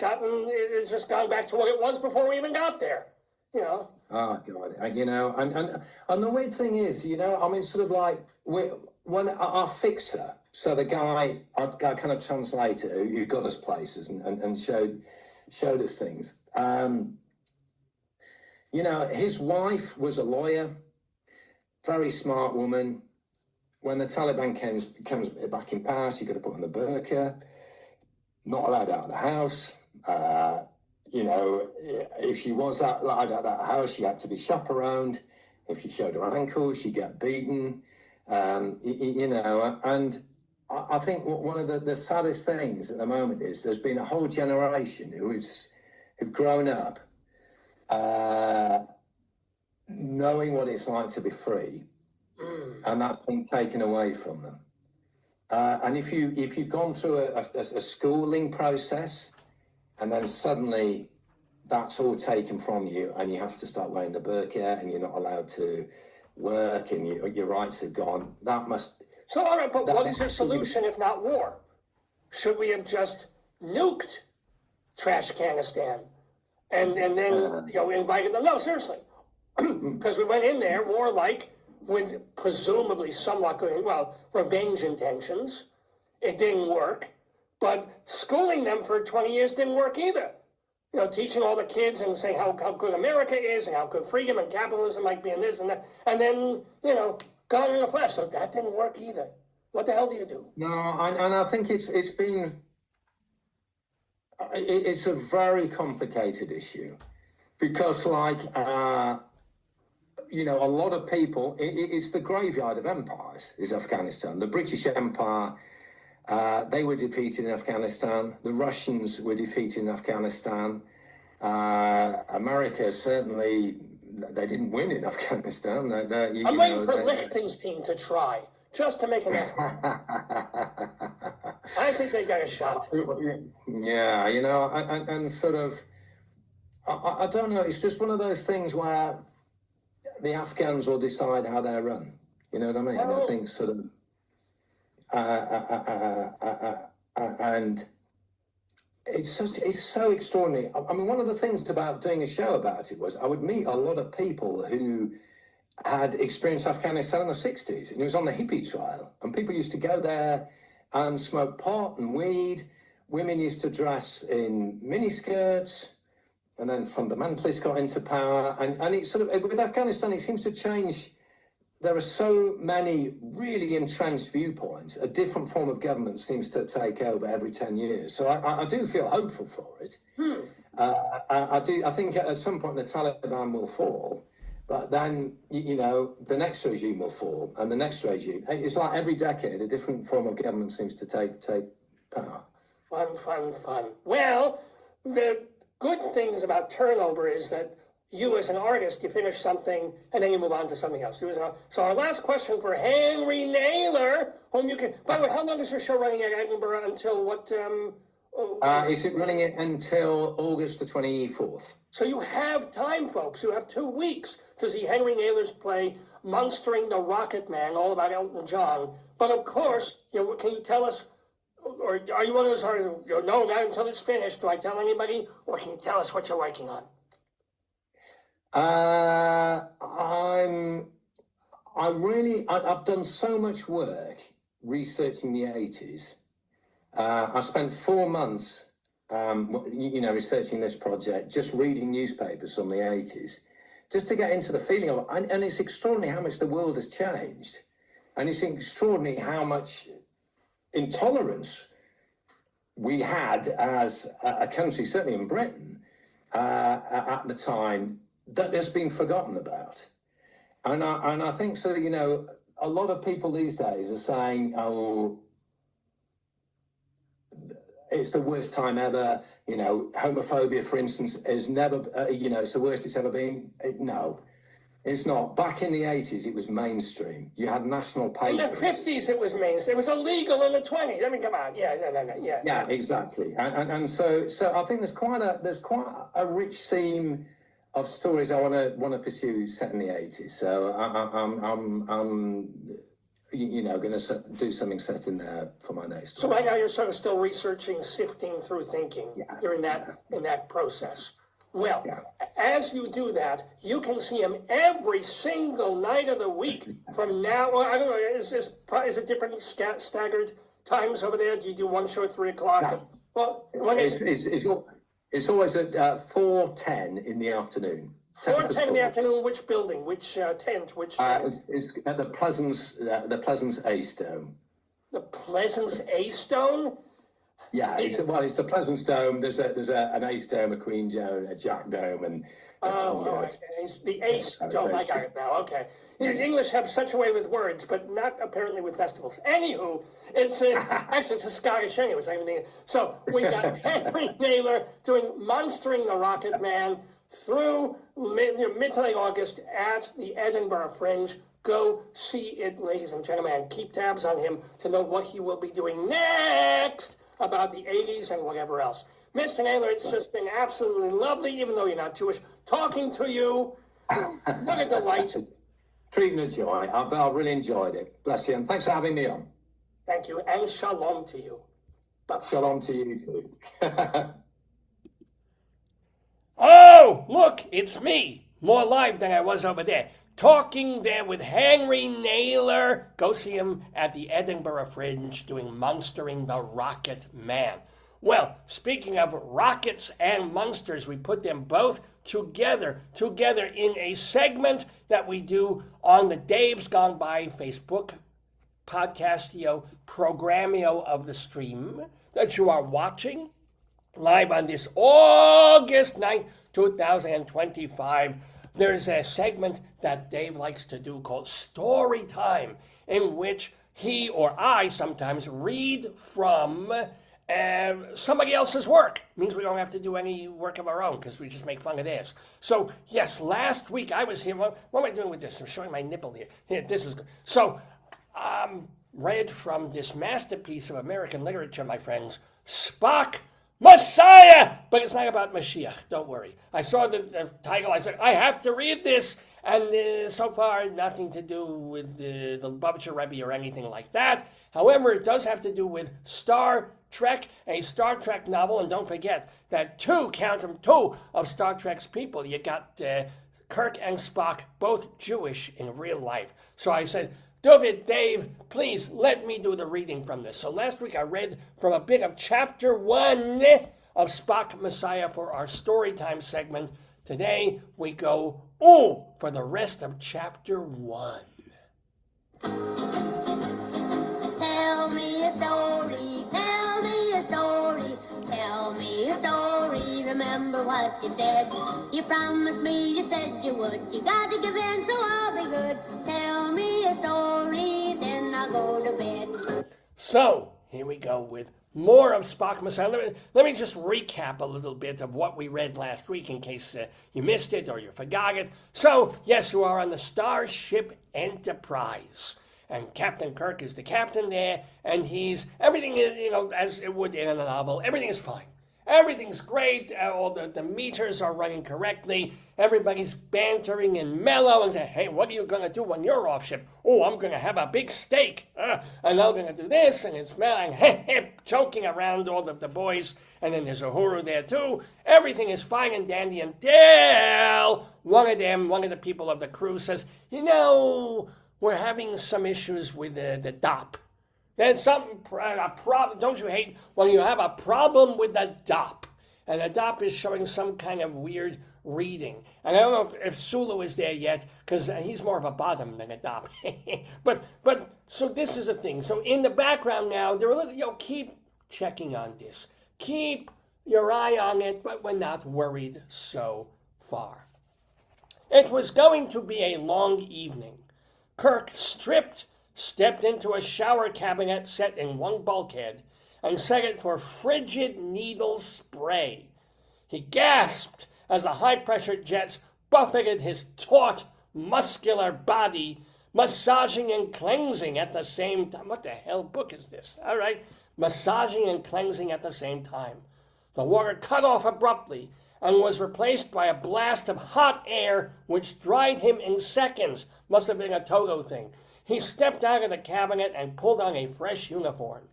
just gone back to what it was before we even got there. Oh God, and the weird thing is, I mean, sort of like when our fixer, so the guy, our kind of translator who got us places and showed us things. His wife was a lawyer, very smart woman. When the Taliban comes back in power, she got to put on the burqa, not allowed out of the house. If she was allowed out of that house, she had to be chaperoned. If she showed her ankle, she'd get beaten. And I think one of the saddest things at the moment is there's been a whole generation who've grown up knowing what it's like to be free, and that's been taken away from them. And if you've gone through a schooling process, and then suddenly that's all taken from you, and you have to start wearing the burqa, and you're not allowed to work, and your rights have gone. That must. So, all right, but what is the solution if not war? Should we have just nuked Trashcanistan and then invited them? No, seriously, because we went in there more like with presumably somewhat good, revenge intentions. It didn't work, but schooling them for 20 years didn't work either. Teaching all the kids and saying how good America is and how good freedom and capitalism might be in this and that, and then, God in the flesh. So that didn't work either. What the hell do you do? No, and I think it's a very complicated issue because, a lot of people, it's the graveyard of empires, is Afghanistan. The British Empire, they were defeated in Afghanistan. The Russians were defeated in Afghanistan. America, certainly, they didn't win in Afghanistan. I'm waiting for Liechtenstein to try, just to make an effort. I think they got a shot. Yeah, and sort of, I don't know. It's just one of those things where the Afghans will decide how they're run. You know what I mean? I think sort of, and it's so extraordinary. I mean, one of the things about doing a show about it was I would meet a lot of people who had experienced Afghanistan in the 60s, and it was on the hippie trail, and people used to go there and smoke pot and weed. Women used to dress in miniskirts, and then fundamentalists got into power, and it sort of, with Afghanistan, it seems to change. There are so many really entrenched viewpoints. A different form of government seems to take over every 10 years. So I do feel hopeful for it. I think at some point the Taliban will fall, but then, you know, the next regime will fall, and the next regime. It's like every decade, a different form of government seems to take power. Fun. Well, the good things about turnover is that you as an artist, you finish something and then you move on to something else. So our last question for Henry Naylor, whom you can, by the way, how long is your show running at Edinburgh until what? Is it running it until August the 24th? So you have time, folks. You have 2 weeks to see Henry Naylor's play, Monstering the Rocket Man, all about Elton John. But of course, can you tell us, or are you one of those artists, no, not until it's finished, do I tell anybody, or can you tell us what you're working on? I've done so much work researching the 80s. I spent 4 months, researching this project, just reading newspapers from the 80s, just to get into the feeling of it. And it's extraordinary how much the world has changed. And it's extraordinary how much intolerance we had as a country, certainly in Britain, at the time, that has been forgotten about. And I think so, a lot of people these days are saying, oh, it's the worst time ever. Homophobia, for instance, is never, it's the worst it's ever been. No, it's not. Back in the 80s, it was mainstream. You had national papers. In the 50s, it was mainstream. It was illegal in the 20s. I mean, come on. Yeah. Yeah, exactly. And so I think there's quite a rich theme of stories I want to pursue set in the 80s. So I'm going to do something set in there for my next. So right now you're sort of still researching, sifting through thinking. Yeah. You're in that process. Well, as you do that, you can see him every single night of the week from now. Well, I don't know. Is it different staggered times over there? Do you do one show at 3 o'clock? No. Well, when it's always at 4:10 in the afternoon. 4:10 in the afternoon. Which building? Which tent? Which? It's at the Pleasance Ace Dome. The Pleasance Ace Dome. Yeah, it's the Pleasance Dome. There's an Ace Dome, a Queen Dome, a Jack Dome, and it's the Ace Dome. I got it now. Okay. English have such a way with words, but not apparently with festivals. Anywho, it's actually it's a Scottish thing. It was even so. We got Henry Naylor doing Monstering the Rocket Man through mid to late August at the Edinburgh Fringe. Go see it, ladies and gentlemen, and keep tabs on him to know what he will be doing next about the 80s and whatever else. Mr. Naylor, it's just been absolutely lovely, even though you're not Jewish, talking to you. What a delight. Treating a joy. I've really enjoyed it. Bless you, and thanks for having me on. Thank you, and shalom to you. Bye-bye. Shalom to you too. Oh, look, it's me. More live than I was over there. Talking there with Henry Naylor. Go see him at the Edinburgh Fringe doing Monstering the Rocket Man. Well, speaking of rockets and monsters, we put them both together in a segment that we do on the Dave's Gone By Facebook podcastio programmio of the stream that you are watching live on this August 9th, 2025. There's a segment that Dave likes to do called Storytime, in which he or I sometimes read from somebody else's work. It means we don't have to do any work of our own because we just make fun of theirs. So, yes, last week I was here. What am I doing with this? I'm showing my nipple here. Here, this is good. So, read from this masterpiece of American literature, my friends, Spock, Messiah! But it's not about Mashiach, don't worry. I saw the title, I said, I have to read this, and so far nothing to do with the Lubavitcher Rebbe or anything like that. However, it does have to do with Star Trek, a Star Trek novel, and don't forget that count them, two of Star Trek's people. You got Kirk and Spock, both Jewish in real life. So I said, Dave, please let me do the reading from this. So last week I read from a bit of chapter 1 of Spock Messiah for our Storytime segment. Today we go, for the rest of chapter 1. Tell me a story, tell me a story, tell me a story. Remember what you said. You promised me, you said you would. You gotta give in, so I'll be good. Tell me a story, then I'll go to bed. So, here we go with more of Spock Messiah. Let me just recap a little bit of what we read last week in case you missed it or you forgot it. So, yes, you are on the Starship Enterprise. And Captain Kirk is the captain there, and everything is, as it would in a novel, everything is fine. Everything's great, all the meters are running correctly, everybody's bantering and mellow and saying, hey, what are you going to do when you're off shift? Oh, I'm going to have a big steak, and I'm going to do this, and it's smelling, joking around all of the boys, and then there's Uhuru there too. Everything is fine and dandy until one of the people of the crew says, we're having some issues with the DOP. There's a problem. Don't you hate when you have a problem with the DOP? And the DOP is showing some kind of weird reading. And I don't know if Sulu is there yet, because he's more of a bottom than a DOP. but so this is the thing. So in the background now, they're a little, keep checking on this. Keep your eye on it, but we're not worried so far. It was going to be a long evening. Kirk, stepped into a shower cabinet set in one bulkhead and set it for frigid needle spray. He gasped as the high-pressure jets buffeted his taut, muscular body, massaging and cleansing at the same time. What the hell book is this? All right, massaging and cleansing at the same time. The water cut off abruptly and was replaced by a blast of hot air which dried him in seconds. Must have been a Togo thing. He stepped out of the cabinet and pulled on a fresh uniform.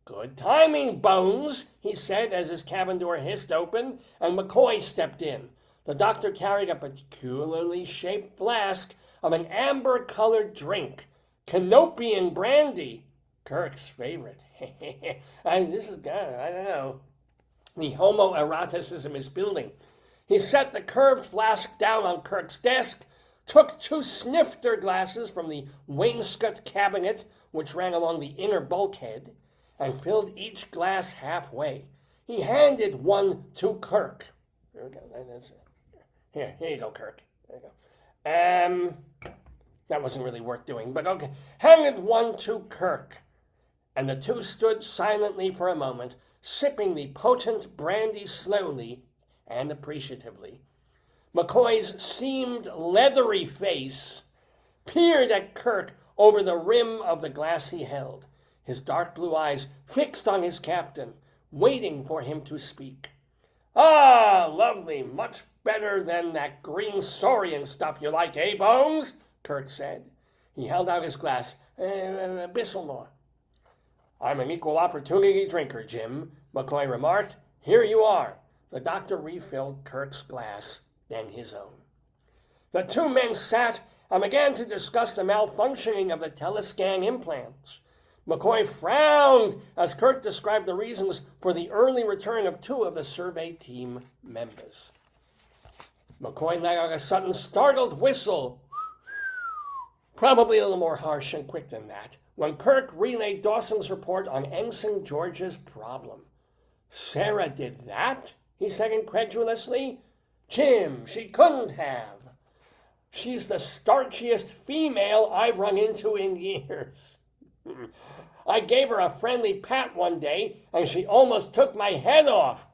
Good timing, Bones, he said as his cabin door hissed open, and McCoy stepped in. The doctor carried a peculiarly shaped flask of an amber-colored drink, Canopian brandy, Kirk's favorite. This is, I don't know. The homoeroticism is building. He set the curved flask down on Kirk's desk, took 2 snifter glasses from the wainscot cabinet, which ran along the inner bulkhead, and filled each glass halfway. He handed one to Kirk. There we go. That's it. Here you go, Kirk. There you go. That wasn't really worth doing, but okay. Handed one to Kirk, and the two stood silently for a moment, sipping the potent brandy slowly and appreciatively. McCoy's seamed leathery face peered at Kirk over the rim of the glass he held, his dark blue eyes fixed on his captain, waiting for him to speak. Ah, lovely, much better than that green saurian stuff you like, eh, Bones? Kirk said. He held out his glass. A bissel more. I'm an equal opportunity drinker, Jim, McCoy remarked. Here you are. The doctor refilled Kirk's glass, then his own. The two men sat and began to discuss the malfunctioning of the telescan implants. McCoy frowned as Kirk described the reasons for the early return of 2 of the survey team members. McCoy let out a sudden startled whistle, probably a little more harsh and quick than that, when Kirk relayed Dawson's report on Ensign George's problem. Sarah did that? He said incredulously. Jim, she couldn't have. She's the starchiest female I've run into in years. I gave her a friendly pat one day, and she almost took my head off.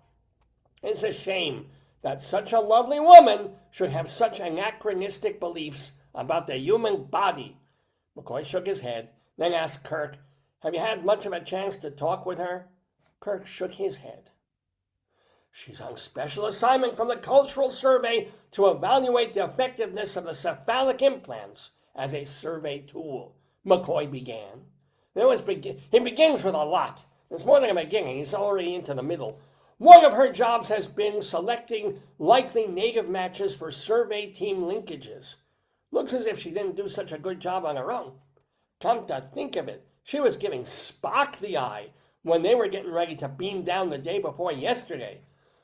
It's a shame that such a lovely woman should have such anachronistic beliefs about the human body. McCoy shook his head, then asked Kirk, have you had much of a chance to talk with her? Kirk shook his head. She's on special assignment from the Cultural Survey to evaluate the effectiveness of the cephalic implants as a survey tool, McCoy began. He begins with a lot. It's more than a beginning. He's already into the middle. One of her jobs has been selecting likely native matches for survey team linkages. Looks as if she didn't do such a good job on her own. Come to think of it, she was giving Spock the eye when they were getting ready to beam down the day before yesterday.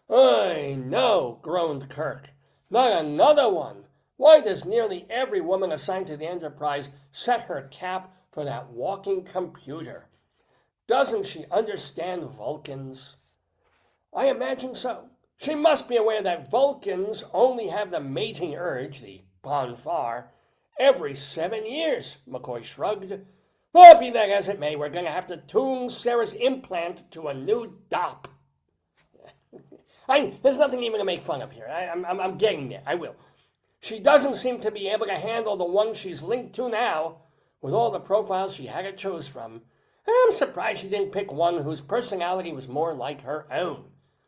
I know, groaned Kirk. Not another one. Why does nearly every woman assigned to the Enterprise set her cap for that walking computer? Doesn't she understand Vulcans? I imagine so. She must be aware that Vulcans only have the mating urge, the bonfire, every 7 years, McCoy shrugged. Well, be that as it may, we're going to have to tune Sarah's implant to a new DOP. There's nothing even to make fun of here. I'm getting there. I will. She doesn't seem to be able to handle the one she's linked to now, with all the profiles she had to choose from. I'm surprised she didn't pick one whose personality was more like her own.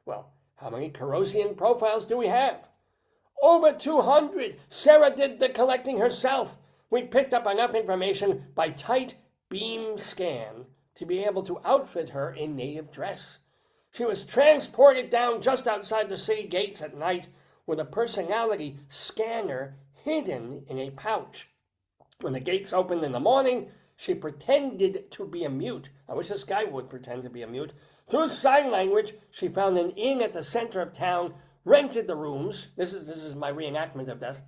Well, how many Corrosian profiles do we have? Over 200. Sarah did the collecting herself. We picked up enough information by tight beam scan to be able to outfit her in native dress. She was transported down just outside the city gates at night with a personality scanner hidden in a pouch. When the gates opened in the morning, she pretended to be a mute. I wish this guy would pretend to be a mute. Through sign language, she found an inn at the center of town, rented the rooms. This is my reenactment of this.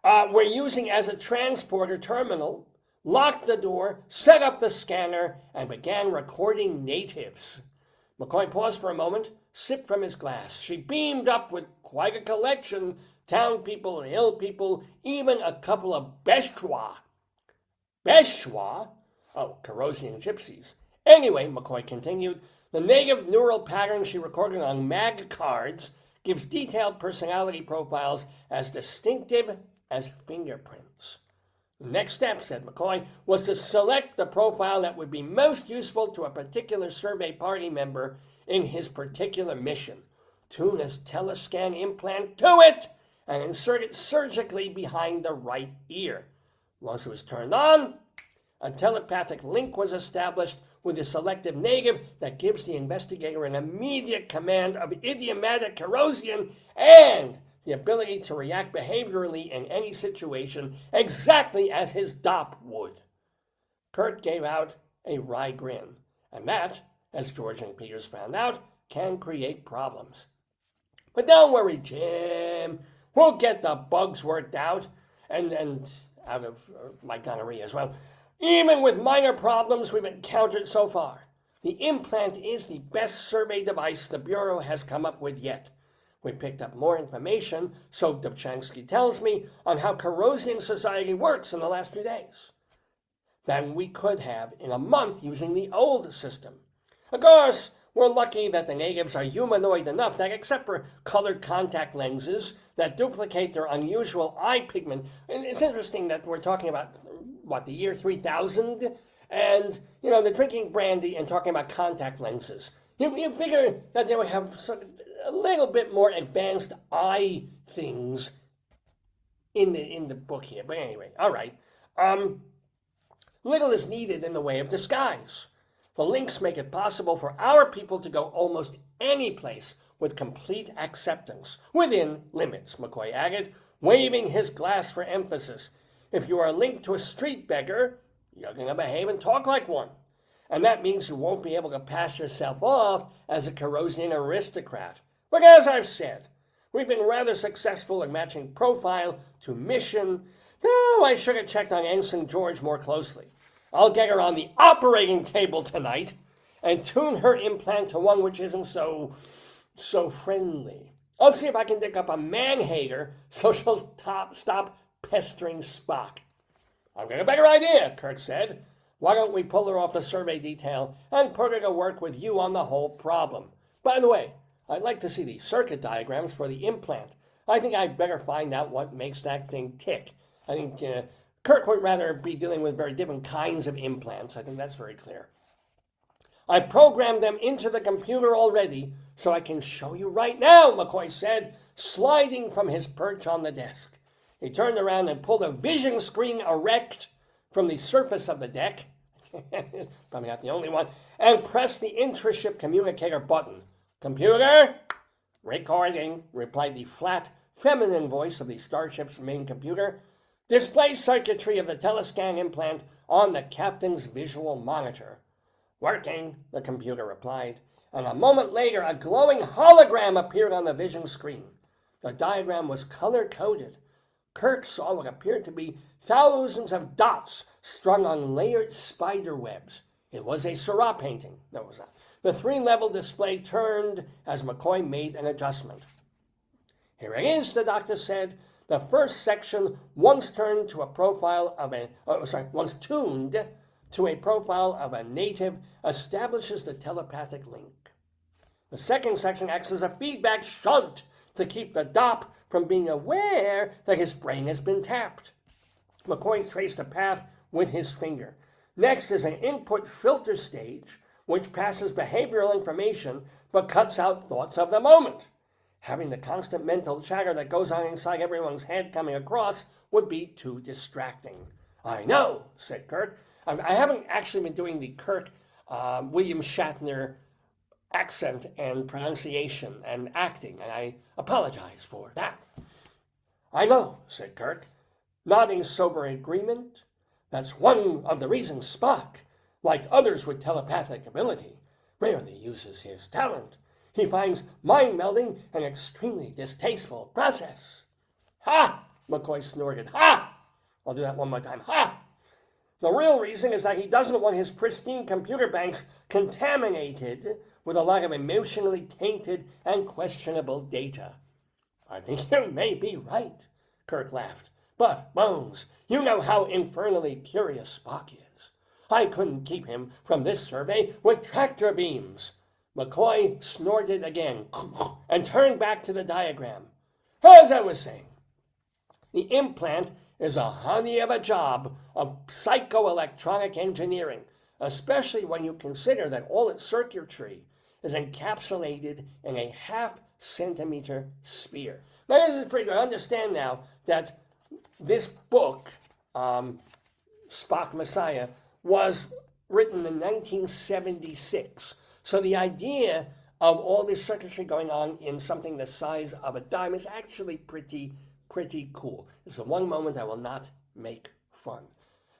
We're using as a transporter terminal, locked the door, set up the scanner, and began recording natives. McCoy paused for a moment, sipped from his glass. She beamed up with quite a collection, town people, hill people, even a couple of Beshwa. Beshwa? Oh, Corrosian gypsies. Anyway, McCoy continued, the native neural pattern she recorded on mag cards gives detailed personality profiles as distinctive as fingerprints. The next step, said McCoy, was to select the profile that would be most useful to a particular survey party member in his particular mission. Tune a telescan implant to it and insert it surgically behind the right ear. Once it was turned on, a telepathic link was established with the selective native that gives the investigator an immediate command of idiomatic Corrosian and the ability to react behaviorally in any situation exactly as his DOP would. Kurt gave out a wry grin, and that, as George and Peters found out, can create problems. But don't worry, Jim. We'll get the bugs worked out, and out of my gonorrhea as well. Even with minor problems we've encountered so far, the implant is the best survey device the Bureau has come up with yet. We picked up more information, so Dubchansky tells me, on how Corrosian society works in the last few days than we could have in a month using the old system. Of course, we're lucky that the natives are humanoid enough that, except for colored contact lenses that duplicate their unusual eye pigment, and it's interesting that we're talking about, the year 3000, and, they're drinking brandy and talking about contact lenses. You figure that they would have sort of a little bit more advanced eye things in the book here. But anyway, all right. Little is needed in the way of disguise. The links make it possible for our people to go almost any place with complete acceptance, within limits, McCoy added, waving his glass for emphasis. If you are linked to a street beggar, you're going to behave and talk like one. And that means you won't be able to pass yourself off as a Corrosian aristocrat. But as I've said, we've been rather successful in matching profile to mission. Though I should have checked on Ensign George more closely. I'll get her on the operating table tonight and tune her implant to one which isn't so friendly. I'll see if I can dig up a man-hater so she'll stop pestering Spock. I've got a better idea, Kirk said. Why don't we pull her off the survey detail and put her to work with you on the whole problem? By the way, I'd like to see the circuit diagrams for the implant. I think I'd better find out what makes that thing tick. I think Kirk would rather be dealing with very different kinds of implants. I think that's very clear. I programmed them into the computer already, so I can show you right now, McCoy said, sliding from his perch on the desk. He turned around and pulled a vision screen erect from the surface of the deck, probably not the only one, and pressed the intra-ship communicator button. Computer? Recording, replied the flat, feminine voice of the starship's main computer. Display circuitry of the telescan implant on the captain's visual monitor. Working, the computer replied, and a moment later a glowing hologram appeared on the vision screen. The diagram was color-coded. Kirk saw what appeared to be thousands of dots strung on layered spider webs. It was a Seurat painting. No, it was not. The 3-level display turned as McCoy made an adjustment. Here it is, the doctor said. The first section, once tuned to a profile of a native, establishes the telepathic link. The second section acts as a feedback shunt to keep the DOP from being aware that his brain has been tapped. McCoy traced a path with his finger. Next is an input filter stage, which passes behavioral information but cuts out thoughts of the moment. Having the constant mental chatter that goes on inside everyone's head coming across would be too distracting. I know, said Kirk. I haven't actually been doing the Kirk William Shatner accent and pronunciation and acting, and I apologize for that. I know, said Kirk, nodding sober agreement. That's one of the reasons Spock, like others with telepathic ability, rarely uses his talent. He finds mind-melding an extremely distasteful process. Ha! McCoy snorted. Ha! I'll do that one more time. Ha! The real reason is that he doesn't want his pristine computer banks contaminated with a lot of emotionally tainted and questionable data. I think you may be right, Kirk laughed. But, Bones, you know how infernally curious Spock is. I couldn't keep him from this survey with tractor beams. McCoy snorted again and turned back to the diagram. As I was saying, the implant is a honey of a job of psychoelectronic engineering, especially when you consider that all its circuitry is encapsulated in a half-centimeter sphere. Now, this is pretty good. I understand now that this book, Spock Messiah, was written in 1976. So the idea of all this circuitry going on in something the size of a dime is actually pretty cool. It's the one moment I will not make fun.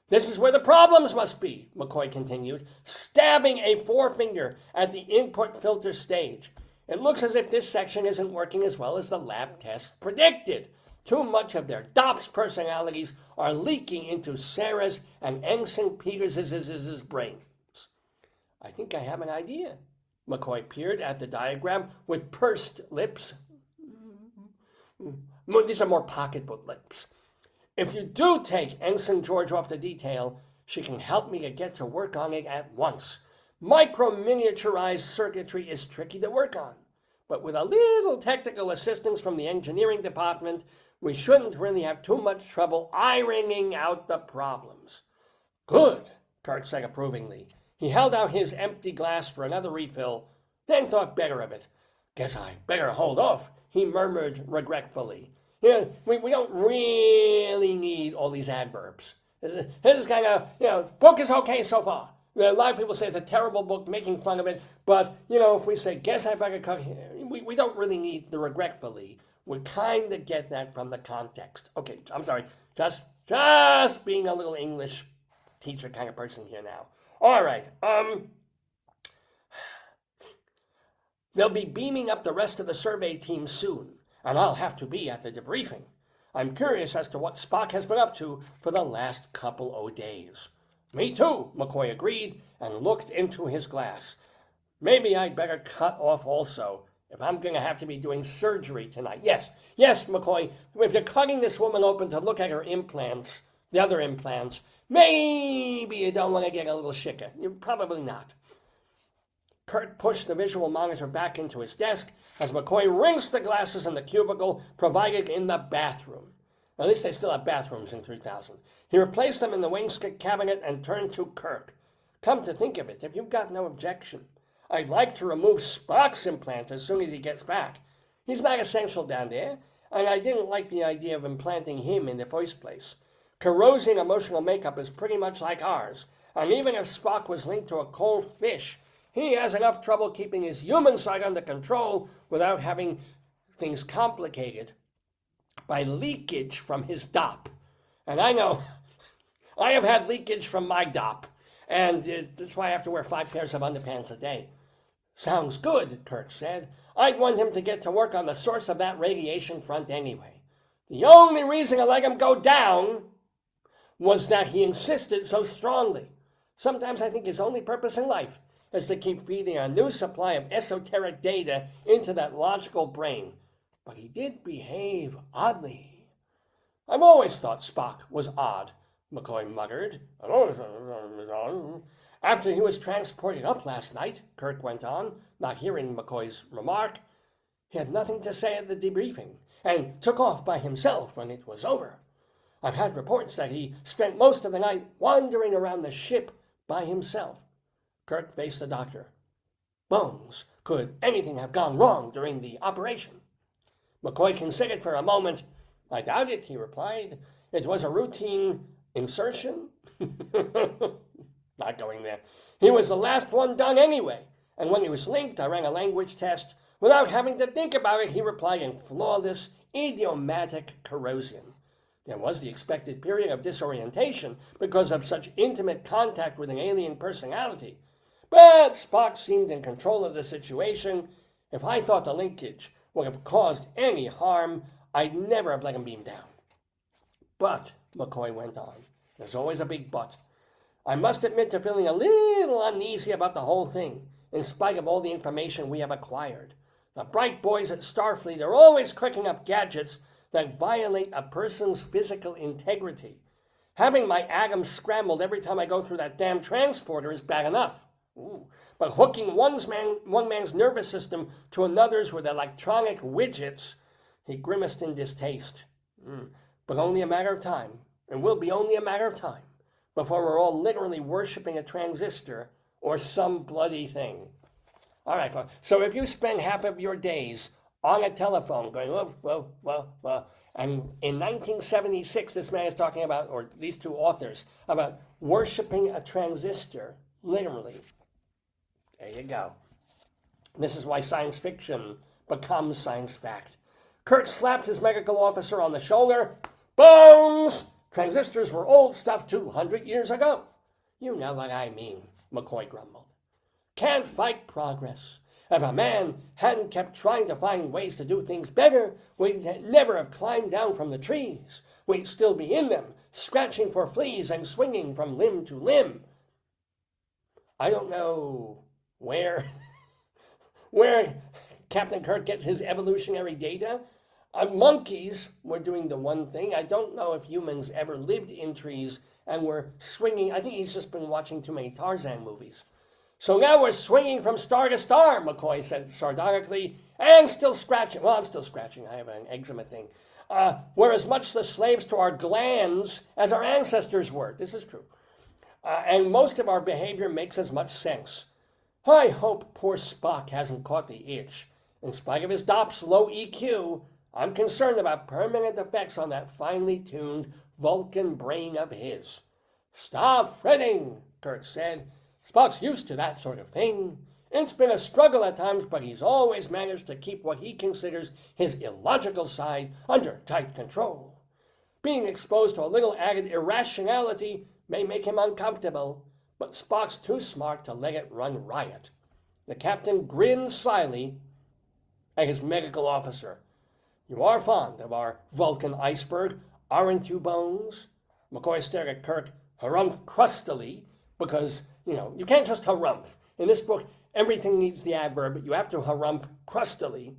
This is where the problems must be, McCoy continued, stabbing a forefinger at the input filter stage. It looks as if this section isn't working as well as the lab test predicted. Too much of their DOPS personalities are leaking into Sarah's and Ensign Peters' brains. I think I have an idea. McCoy peered at the diagram with pursed lips. These are more pocketbook lips. If you do take Ensign George off the detail, she can help me to get to work on it at once. Micro-miniaturized circuitry is tricky to work on, but with a little technical assistance from the engineering department, we shouldn't really have too much trouble ironing out the problems. Good, Kirk said approvingly. He held out his empty glass for another refill, then thought better of it. Guess I better hold off, he murmured regretfully. We don't really need all these adverbs. This is kind of, book is okay so far. A lot of people say it's a terrible book, making fun of it, but, if we say, guess I better cut, we don't really need the regretfully. We kind of get that from the context. Okay, I'm sorry, just being a little English teacher kind of person here now. All right, they'll be beaming up the rest of the survey team soon, and I'll have to be at the debriefing. I'm curious as to what Spock has been up to for the last couple of days. Me too, McCoy agreed and looked into his glass. Maybe I'd better cut off also, if I'm going to have to be doing surgery tonight. Yes, McCoy, if you're cutting this woman open to look at her implants, the other implants, maybe you don't want to get a little sicker. You're probably not. Kurt pushed the visual monitor back into his desk as McCoy rinsed the glasses in the cubicle provided in the bathroom. At least they still have bathrooms in 3000. He replaced them in the wainscot cabinet and turned to Kirk. Come to think of it, if you've got no objection, I'd like to remove Spock's implant as soon as he gets back. He's not essential down there, and I didn't like the idea of implanting him in the first place. Corrosive emotional makeup is pretty much like ours, and even if Spock was linked to a cold fish, he has enough trouble keeping his human side under control without having things complicated by leakage from his DOP. And I know I have had leakage from my DOP, and that's why I have to wear 5 pairs of underpants a day. Sounds good, Kirk said. I'd want him to get to work on the source of that radiation front anyway. The only reason I let him go down was that he insisted so strongly. Sometimes I think his only purpose in life is to keep feeding a new supply of esoteric data into that logical brain. But he did behave oddly. I've always thought Spock was odd, McCoy muttered. After he was transported up last night, Kirk went on, not hearing McCoy's remark, he had nothing to say at the debriefing, and took off by himself when it was over. I've had reports that he spent most of the night wandering around the ship by himself. Kirk faced the doctor. Bones, could anything have gone wrong during the operation? McCoy considered for a moment. I doubt it, he replied. It was a routine insertion. Not going there. He was the last one done anyway, and when he was linked, I ran a language test. Without having to think about it, he replied in flawless, idiomatic corrosion. There was the expected period of disorientation because of such intimate contact with an alien personality. But Spock seemed in control of the situation. If I thought the linkage would have caused any harm, I'd never have let him beam down. But, McCoy went on, there's always a big but. I must admit to feeling a little uneasy about the whole thing, in spite of all the information we have acquired. The bright boys at Starfleet are always cooking up gadgets that violate a person's physical integrity. Having my atoms scrambled every time I go through that damn transporter is bad enough. But hooking one man's nervous system to another's with electronic widgets, he grimaced in distaste. But only a matter of time, and will be only a matter of time, before we're all literally worshipping a transistor or some bloody thing. All right, folks. So if you spend half of your days on a telephone going, and in 1976, this man is talking about, or these two authors, about worshipping a transistor, literally. There you go. This is why science fiction becomes science fact. Kurt slapped his medical officer on the shoulder. Bones! Transistors were old stuff 200 years ago. You know what I mean, McCoy grumbled. Can't fight progress. If a man hadn't kept trying to find ways to do things better, we'd never have climbed down from the trees. We'd still be in them, scratching for fleas and swinging from limb to limb. I don't know where Captain Kirk gets his evolutionary data. Monkeys were doing the one thing. I don't know if humans ever lived in trees and were swinging. I think he's just been watching too many Tarzan movies. So now we're swinging from star to star, McCoy said sardonically, and still scratching. Well, I'm still scratching. I have an eczema thing. We're as much the slaves to our glands as our ancestors were. This is true. And most of our behavior makes as much sense. I hope poor Spock hasn't caught the itch. In spite of his DOP's low EQ, I'm concerned about permanent effects on that finely tuned Vulcan brain of his. Stop fretting, Kirk said. Spock's used to that sort of thing. It's been a struggle at times, but he's always managed to keep what he considers his illogical side under tight control. Being exposed to a little added irrationality may make him uncomfortable, but Spock's too smart to let it run riot. The captain grinned slyly at his medical officer. You are fond of our Vulcan iceberg, aren't you, Bones? McCoy stared at Kirk, harumphed crustily, because, you can't just harumph. In this book, everything needs the adverb. You have to harumph crustily,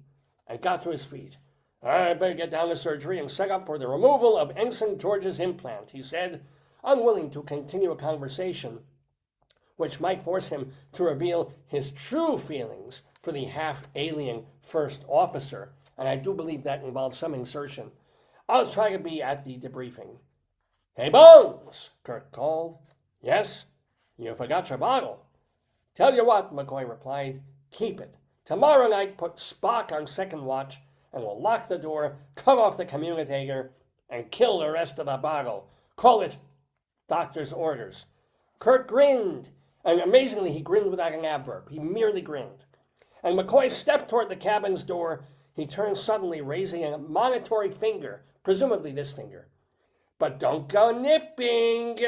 and got to his feet. I better get down to surgery and set up for the removal of Ensign George's implant, he said, unwilling to continue a conversation which might force him to reveal his true feelings for the half-alien first officer, and I do believe that involves some insertion. I'll try to be at the debriefing. Hey, Bones, Kirk called. Yes? You forgot your bottle. Tell you what, McCoy replied, keep it. Tomorrow night, put Spock on second watch, and we'll lock the door, cut off the communicator, and kill the rest of the bottle. Call it doctor's orders. Kirk grinned, and amazingly, he grinned without an adverb. He merely grinned. And McCoy stepped toward the cabin's door. He turned suddenly, raising a monitory finger, presumably this finger. But don't go nipping.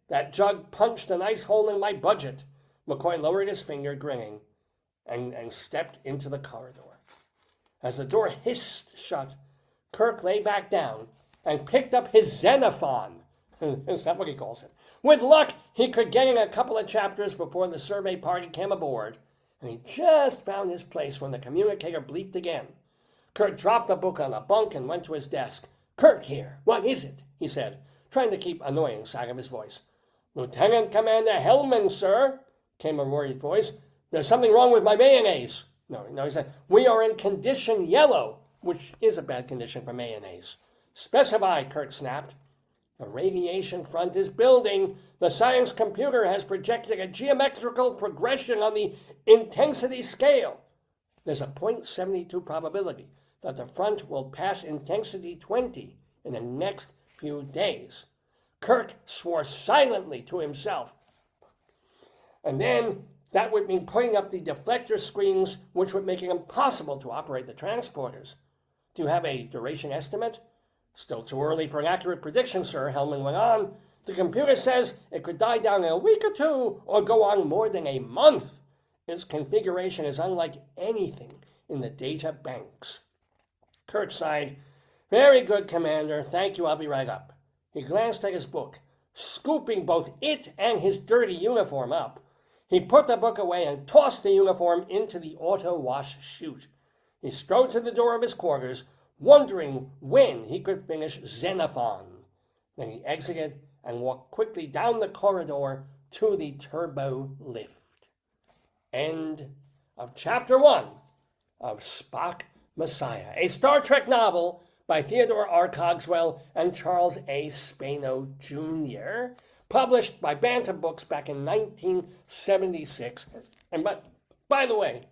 That jug punched a nice hole in my budget. McCoy lowered his finger, grinning, and stepped into the corridor. As the door hissed shut, Kirk lay back down and picked up his Xenophon. Is that what he calls it? With luck, he could get in a couple of chapters before the survey party came aboard, and he just found his place when the communicator bleeped again. Kirk dropped the book on a bunk and went to his desk. Kirk here. What is it? He said, trying to keep annoyance out of his voice. Lieutenant Commander Hellman, sir, came a worried voice. There's something wrong with my mayonnaise. No, he said, we are in condition yellow, which is a bad condition for mayonnaise. Specify, Kirk snapped. The radiation front is building. The science computer has projected a geometrical progression on the intensity scale. There's a 0.72 probability that the front will pass intensity 20 in the next few days. Kirk swore silently to himself. And then that would mean putting up the deflector screens, which would make it impossible to operate the transporters. Do you have a duration estimate? Still too early for an accurate prediction, sir, Hellman went on. The computer says it could die down in a week or two or go on more than a month. Its configuration is unlike anything in the data banks. Kirk sighed. Very good, Commander. Thank you. I'll be right up. He glanced at his book, scooping both it and his dirty uniform up. He put the book away and tossed the uniform into the auto-wash chute. He strode to the door of his quarters, wondering when he could finish Xenophon. Then he exited and walked quickly down the corridor to the turbo lift. End of Chapter 1 of Spock Messiah, a Star Trek novel by Theodore R. Cogswell and Charles A. Spano, Jr., published by Bantam Books back in 1976. And by the way,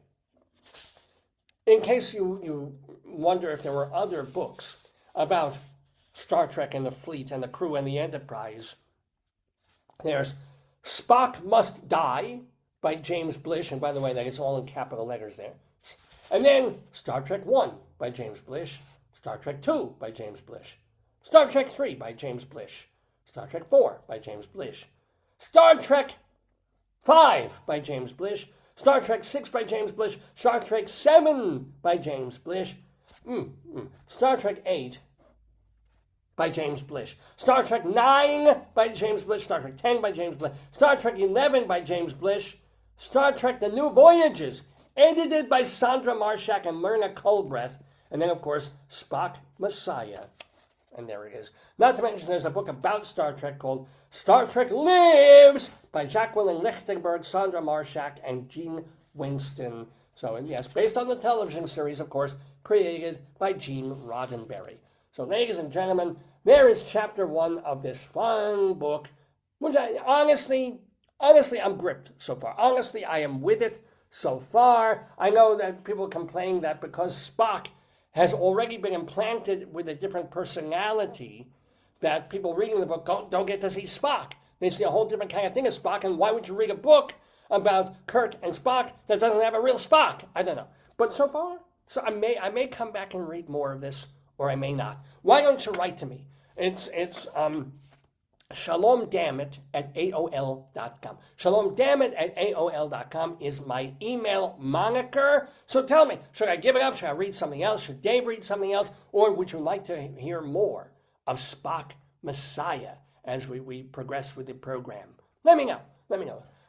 in case you wonder if there were other books about Star Trek and the fleet and the crew and the Enterprise, there's Spock Must Die by James Blish, and by the way, that is all in capital letters there. And then Star Trek 1 by James Blish, Star Trek 2 by James Blish, Star Trek 3 by James Blish, Star Trek 4 by James Blish, Star Trek 5 by James Blish, Star Trek 6 by James Blish, Star Trek 7 by James Blish, Star Trek 8 by James Blish, Star Trek 9 by James Blish, Star Trek 10 by James Blish, Star Trek 11 by James Blish, Star Trek The New Voyages, edited by Sandra Marshak and Myrna Culbreth, and then, of course, Spock Messiah. And there it is. Not to mention there's a book about Star Trek called Star Trek Lives by Jacqueline Lichtenberg, Sandra Marshak, and Gene Winston. So, and yes, based on the television series, of course, created by Gene Roddenberry. So, ladies and gentlemen, there is Chapter 1 of this fun book, which I honestly, I'm gripped so far. Honestly, I am with it so far. I know that people complain that because Spock has already been implanted with a different personality, that people reading the book don't get to see Spock. They see a whole different kind of thing as Spock, and why would you read a book about Kirk and Spock that doesn't have a real Spock? I don't know. But so far, so I may come back and read more of this, or I may not. Why don't you write to me? It's shalomdammit@aol.com. Shalomdammit@aol.com is my email moniker. So tell me, should I give it up? Should I read something else? Should Dave read something else? Or would you like to hear more of Spock Messiah as we progress with the program? Let me know.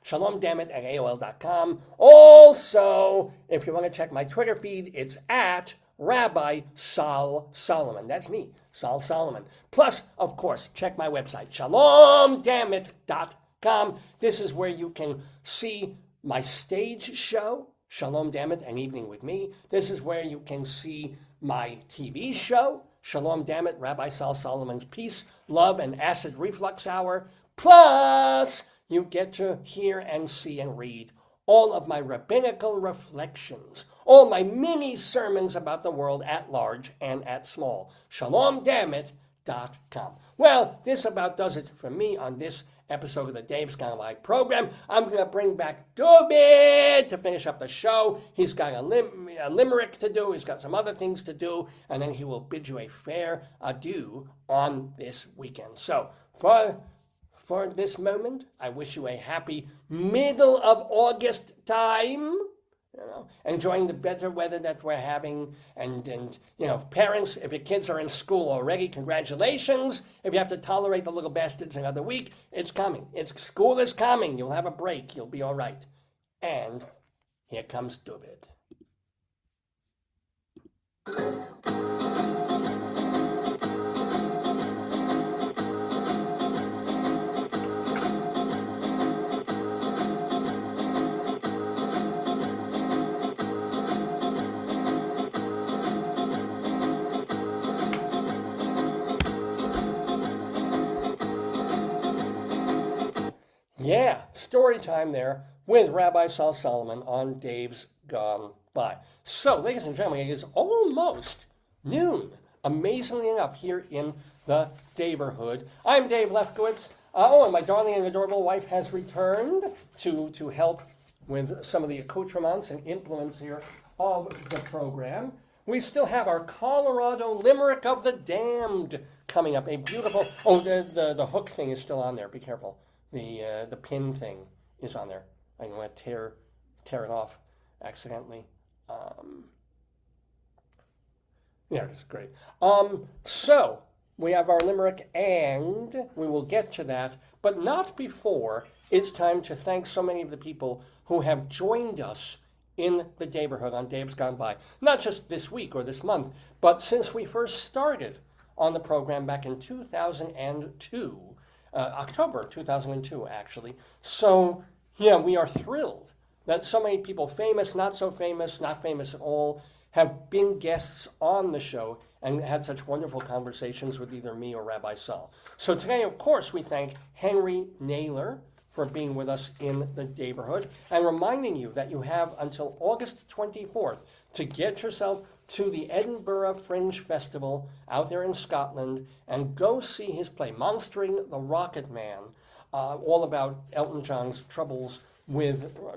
Shalomdammit@aol.com. Also, if you want to check my Twitter feed, it's at Rabbi Sol Solomon. That's me, Sol Solomon. Plus, of course, check my website, shalomdammit.com. This is where you can see my stage show, Shalom Dammit, An Evening with Me. This is where you can see my TV show, Shalom Dammit, Rabbi Sol Solomon's Peace, Love, and Acid Reflux Hour. Plus, you get to hear and see and read all of my rabbinical reflections, all my mini sermons about the world at large and at small. ShalomDammit.com. Well, this about does it for me on this episode of the Dave's Gone By program. I'm going to bring back David to finish up the show. He's got a limerick to do. He's got some other things to do. And then he will bid you a fair adieu on this weekend. So for this moment, I wish you a happy middle of August time. Enjoying the better weather that we're having, and parents, if your kids are in school already, congratulations. If you have to tolerate the little bastards another week, it's coming. School is coming. You'll have a break. You'll be all right. And here comes David. Yeah, story time there with Rabbi Sol Solomon on Dave's Gone By. So, ladies and gentlemen, it is almost noon, amazingly enough, here in the Daverhood. I'm Dave Lefkowitz. And my darling and adorable wife has returned to help with some of the accoutrements and implements here of the program. We still have our Colorado Limerick of the Damned coming up. A beautiful... Oh, the hook thing is still on there. Be careful. The pin thing is on there. I don't want to tear it off accidentally. Yeah, it's great. So we have our limerick, and we will get to that, but not before it's time to thank so many of the people who have joined us in the Daverhood on Dave's Gone By. Not just this week or this month, but since we first started on the program back in 2002. October 2002, actually. So, yeah, we are thrilled that so many people, famous, not so famous, not famous at all, have been guests on the show and had such wonderful conversations with either me or Rabbi Sol. So today, of course, we thank Henry Naylor for being with us in the Daverhood and reminding you that you have until August 24th to get yourself to the Edinburgh Fringe Festival out there in Scotland and go see his play, Monstering the Rocket Man, all about Elton John's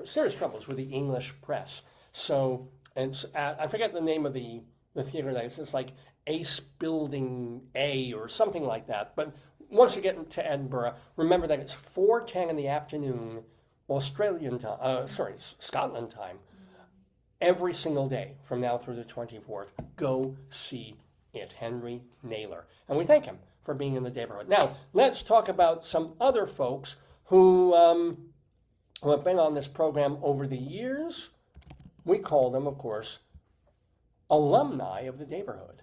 serious troubles with the English press. So it's I forget the name of the theater that is. It's like Ace Building A or something like that. But once you get into Edinburgh, remember that it's 4:10 in the afternoon, Scotland time, every single day from now through the 24th. Go see it, Henry Naylor. And we thank him for being in the Daverhood. Now, let's talk about some other folks who have been on this program over the years. We call them, of course, alumni of the Daverhood.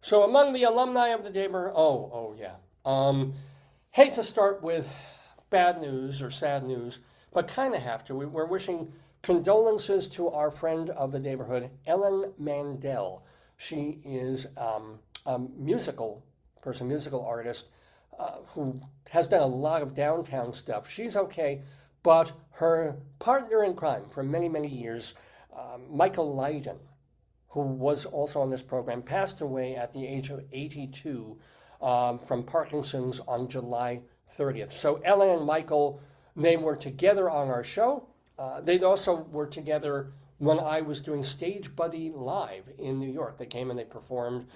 So among the alumni of the Daverhood, hate to start with bad news or sad news, but kind of have to. We're wishing condolences to our friend of the Daverhood, Ellen Mandel. She is a musical artist who has done a lot of downtown stuff. She's okay, but her partner in crime for many, many years, Michael Lydon, who was also on this program, passed away at the age of 82 from Parkinson's on July 30th. So Ellen and Michael, they were together on our show. They also were together when I was doing Stage Buddy Live in New York. They came and they performed,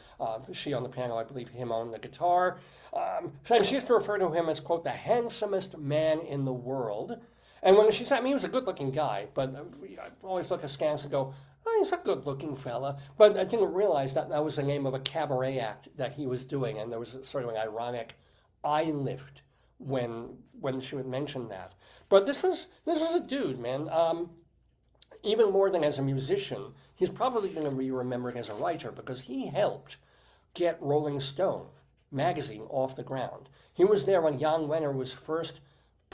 she on the piano, I believe him on the guitar. And she used to refer to him as, quote, the handsomest man in the world. And when she said, he was a good-looking guy, but I always look askance and go, oh, he's a good-looking fella. But I didn't realize that was the name of a cabaret act that he was doing, and there was sort of an ironic eye lift when she would mention that. But this was a dude, man. Even more than as a musician, he's probably going to be remembered as a writer because he helped get Rolling Stone magazine off the ground. He was there when Jan Wenner was first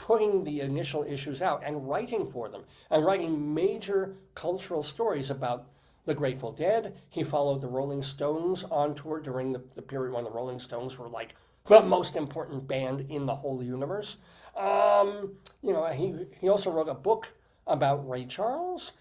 putting the initial issues out and writing for them and writing major cultural stories about the Grateful Dead. He followed the Rolling Stones on tour during the period when the Rolling Stones were like the most important band in the whole universe. He also wrote a book about Ray Charles.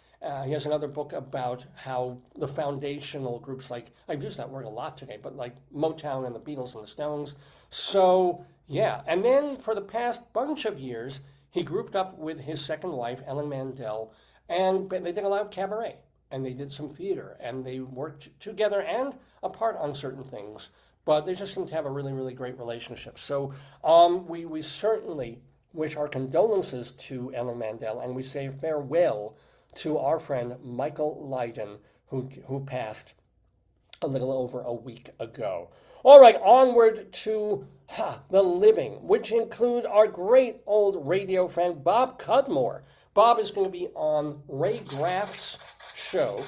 He has another book about how the foundational groups, like, I've used that word a lot today, but like Motown and the Beatles and the Stones. So, yeah. And then for the past bunch of years, he grouped up with his second wife, Ellen Mandel, and they did a lot of cabaret, and they did some theater, and they worked together and apart on certain things. But they just seem to have a really, really great relationship. So we certainly wish our condolences to Ellen Mandel, and we say farewell to our friend Michael Lydon, who passed a little over a week ago. All right, onward to the living, which include our great old radio friend Bob Cudmore. Bob is going to be on Ray Graff's show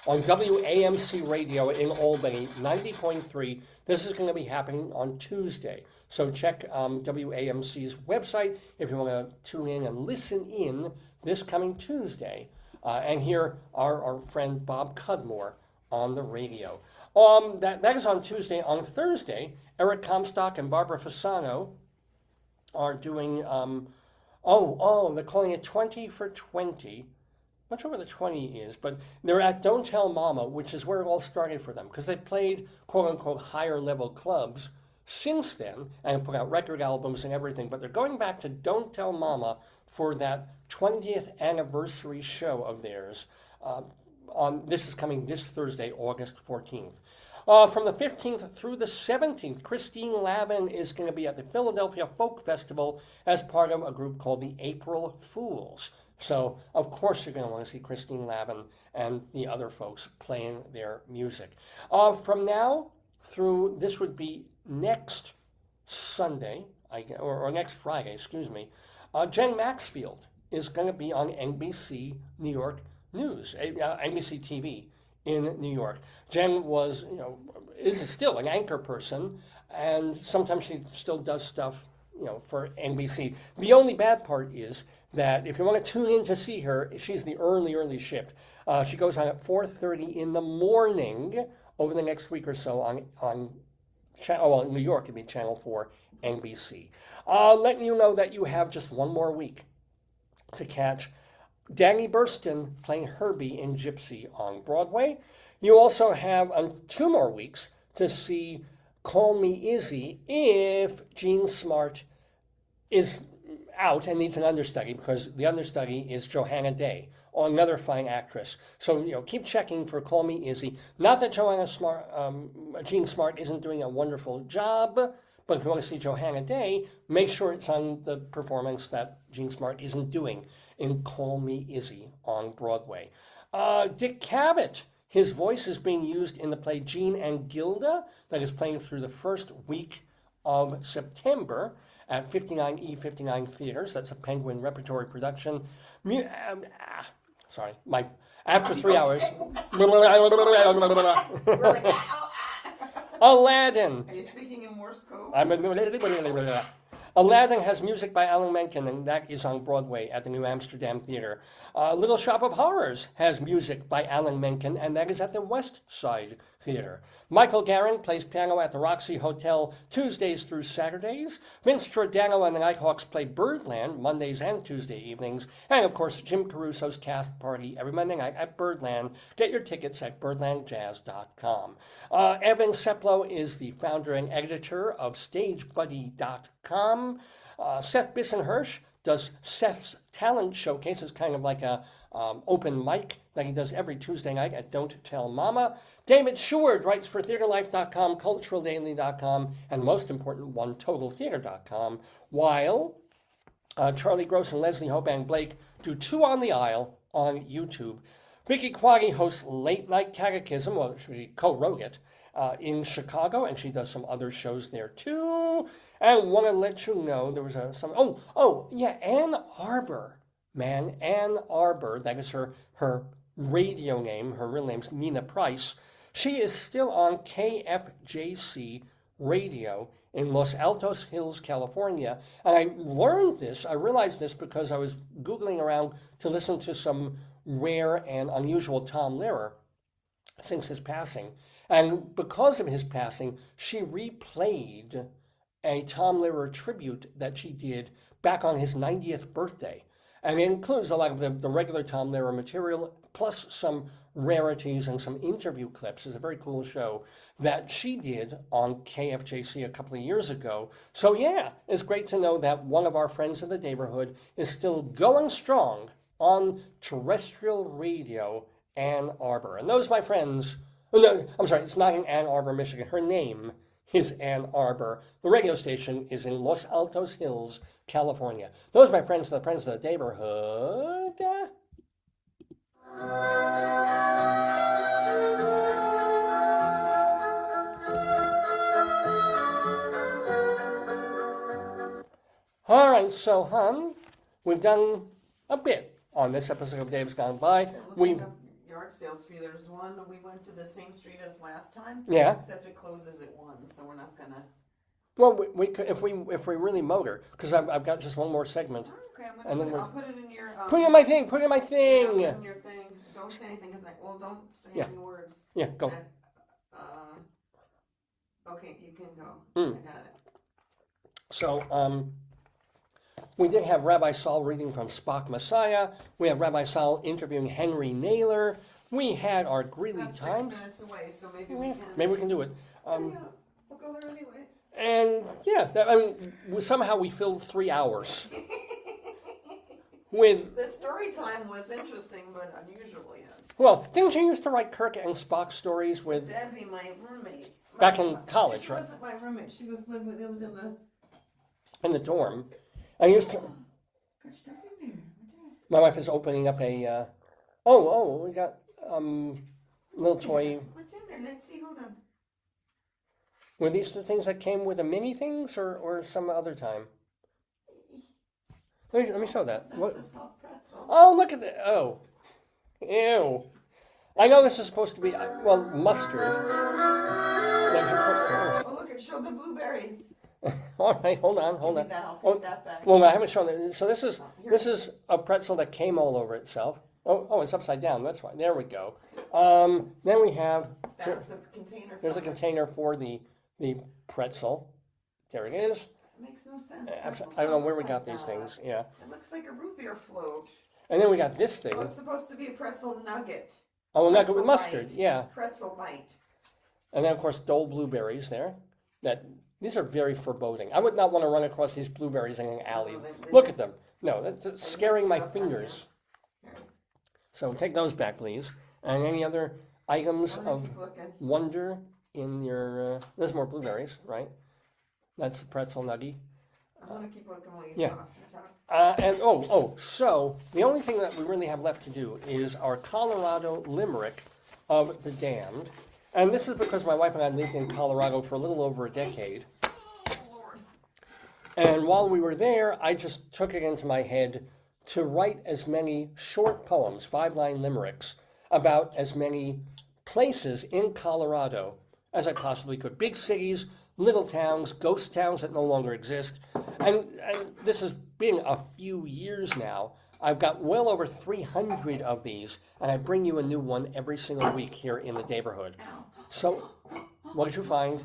on WAMC Radio in Albany, 90.3. This is going to be happening on Tuesday. So check WAMC's website if you want to tune in and listen in this coming Tuesday and hear our friend Bob Cudmore on the radio. That is on Tuesday. On Thursday, Eric Comstock and Barbara Fasano are doing, they're calling it 20 for 20. Not sure what the 20 is, but they're at Don't Tell Mama, which is where it all started for them, because they played quote-unquote higher-level clubs since then and put out record albums and everything, but they're going back to Don't Tell Mama for that 20th anniversary show of theirs. This is coming this Thursday, August 14th. From the 15th through the 17th, Christine Lavin is going to be at the Philadelphia Folk Festival as part of a group called the April Fools. So, of course, you're going to want to see Christine Lavin and the other folks playing their music. From now through, this would be next Sunday, or next Friday, excuse me, Jen Maxfield is going to be on NBC New York News, NBC TV in New York. Jen is still an anchor person, and sometimes she still does stuff, for NBC. The only bad part is that if you want to tune in to see her, she's the early shift. She goes on at 4:30 in the morning over the next week or so on in New York, it'd be Channel 4 NBC. Letting you know that you have just one more week to catch Danny Burston playing Herbie in Gypsy on Broadway. You also have 2 more weeks to see Call Me Izzy if Jean Smart is out and needs an understudy, because the understudy is Johanna Day, or another fine actress. So, keep checking for Call Me Izzy. Not that Jean Smart isn't doing a wonderful job, but if you want to see Johanna Day, make sure it's on the performance that Jean Smart isn't doing in Call Me Izzy on Broadway. Dick Cavett, his voice is being used in the play Jean and Gilda that is playing through the first week of September at 59E59 Theaters. That's a Penguin Repertory production. After 3 hours. Aladdin. Are you speaking in Morse code? Aladdin has music by Alan Menken, and that is on Broadway at the New Amsterdam Theater. Little Shop of Horrors has music by Alan Menken, and that is at the West Side Theater. Michael Garin plays piano at the Roxy Hotel Tuesdays through Saturdays. Vince Giordano and the Nighthawks play Birdland Mondays and Tuesday evenings. And, of course, Jim Caruso's cast party every Monday night at Birdland. Get your tickets at birdlandjazz.com. Evan Seplow is the founder and editor of StageBuddy.com. Seth Bissenhirsch does Seth's Talent Showcase. It's kind of like a open mic that he does every Tuesday night at Don't Tell Mama. David Sheward writes for TheaterLife.com, CulturalDaily.com, and the most important one, TotalTheater.com, while Charlie Gross and Leslie Hoban Blake do Two on the Aisle on YouTube. Vicky Quaggy hosts Late Night Catechism, well, she co-wrote it, in Chicago, and she does some other shows there too. And want to let you know there was Ann Arbor, man, Ann Arbor, that is her radio name, her real name's Nina Price. She is still on KFJC Radio in Los Altos Hills, California. And I realized this because I was Googling around to listen to some rare and unusual Tom Lehrer since his passing. And because of his passing, she replayed a Tom Lehrer tribute that she did back on his 90th birthday. And it includes a lot of the regular Tom Lehrer material, plus some rarities and some interview clips. It's a very cool show that she did on KFJC a couple of years ago. So yeah, it's great to know that one of our friends in the Daverhood is still going strong on terrestrial radio, Ann Arbor. And those, my friends, no, I'm sorry, it's not in Ann Arbor, Michigan. Her name is Ann Arbor. The radio station is in Los Altos Hills, California. Those, my friends, are the friends of the Daverhood. All right, so, hon, we've done a bit on this episode of Dave's Gone By. Looking up yard sales fee. There's one. We went to the same street as last time. Yeah. Except it closes at 1, so we're not gonna. Well, we could, if we really motor, because I've got just one more segment. Okay, And then I'll put it in your. Put it in my thing. Put it in my Yeah, thing. put it in your thing. Don't say anything, don't say Yeah. any words. Yeah, go. Okay, you can go. I got it. So, we did have Rabbi Sol reading from Spock Messiah. We have Rabbi Sol interviewing Henry Naylor. We had our Greeley That's Times. 6 minutes away, so maybe we can. Maybe we can do it. Yeah, we'll go there anyway. And yeah, somehow we filled 3 hours with. The story time was interesting, but unusual, yes. Well, didn't you used to write Kirk and Spock stories with Debbie, my roommate. back in college, She right? wasn't my roommate. She was lived in the. In the dorm. I used to. Got stuff in there. My wife is opening up a. We got little toy. What's in there? Let's see. Hold on. Were these the things that came with the mini things, or some other time? Let me show that. That's What? a soft pretzel. Oh, look at that! Oh, ew! I know this is supposed to be mustard. Oh, look! It showed the blueberries. All right, hold on. Give me that. I'll take that back. Well, I haven't shown it. So this is a pretzel that came all over itself. Oh, it's upside down. That's why. There we go. Then we have. That's the container. There's a container for the pretzel. There it is. It makes no sense. I don't know where we got these things. Yeah. It looks like a root beer float. And then we got this thing. Oh, it's supposed to be a pretzel nugget. Oh, a nugget with Pretzel mustard. bite. Yeah. Pretzel bite. And then of course Dole blueberries there. These are very foreboding. I would not want to run across these blueberries in an alley. No, they Look just- at them. No, that's scaring my up on fingers. Here. So take those back, please. And any other items I'm gonna of keep looking. wonder in your? There's more blueberries, right? That's the pretzel nugget. I'm gonna keep looking while you Yeah. talk. So the only thing that we really have left to do is our Colorado Limerick of the Damned. And this is because my wife and I lived in Colorado for a little over a decade. Oh, Lord. And while we were there, I just took it into my head to write as many short poems, 5-line limericks, about as many places in Colorado as I possibly could. Big cities, little towns, ghost towns that no longer exist. And this has been a few years now. I've got well over 300 of these, and I bring you a new one every single week here in the Daverhood. So, what did you find?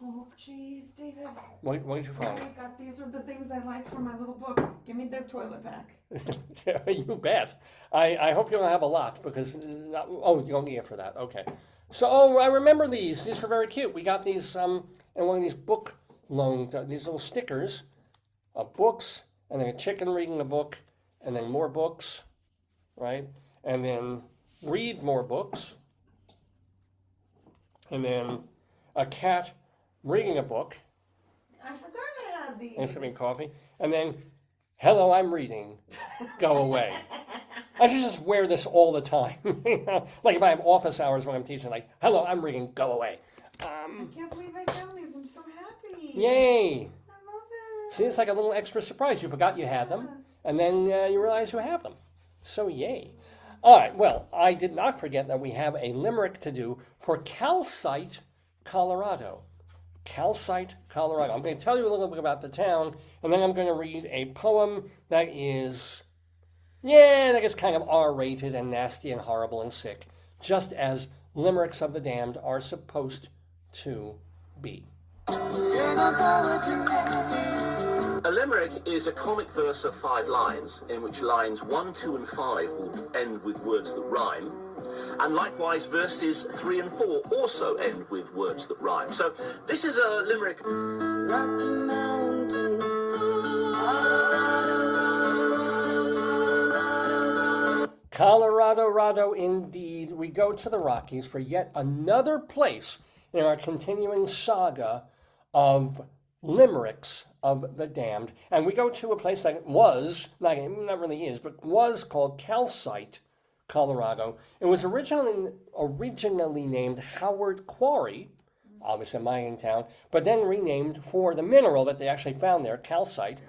Oh, jeez, David. What did you Oh find? my God, these are the things I like from my little book. Give me the toilet pack. You bet. I hope you don't have a lot because you don't need it for that. Okay. So I remember these. These were very cute. We got these in one of these book loans. These little stickers of books, and then a chicken reading a book, and then more books, right? And then read more books, and then a cat reading a book I forgot I had these. and sipping coffee, and then hello, I'm reading. Go away. I should just wear this all the time. You know? Like if I have office hours when I'm teaching, like, hello, I'm reading. Go away. I can't believe I found these. I'm so happy. Yay. I love it. See, it's like a little extra surprise. You forgot you had them, and then you realize you have them. So yay. All right, well, I did not forget that we have a limerick to do for Calcite, Colorado. Calcite, Colorado. I'm going to tell you a little bit about the town, and then I'm going to read a poem that is, that is kind of R-rated and nasty and horrible and sick, just as limericks of the damned are supposed to be. A limerick is a comic verse of 5 lines, in which lines 1, 2, and 5 will end with words that rhyme, and likewise verses 3 and 4 also end with words that rhyme. So this is a limerick. Rocky Mountain, Colorado, indeed. We go to the Rockies for yet another place in our continuing saga of limericks of the damned. And we go to a place that was, not really is, but was called Calcite, Colorado. It was originally named Howard Quarry, obviously a mining town, but then renamed for the mineral that they actually found there, calcite.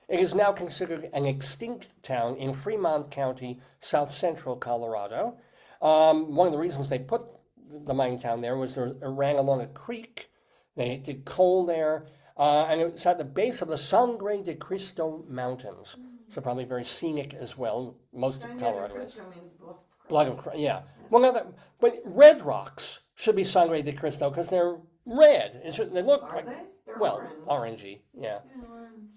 It is now considered an extinct town in Fremont County, south central Colorado. One of the reasons they put the mining town there was it ran along a creek. They did coal there, and it's at the base of the Sangre de Cristo Mountains. So probably very scenic as well. Most of Colorado is. Means Blood of Christ, yeah. Well, now but red rocks should be Sangre de Cristo because they're red. They look Are like, they? They're well, orange. orangey, yeah. Yeah, orange.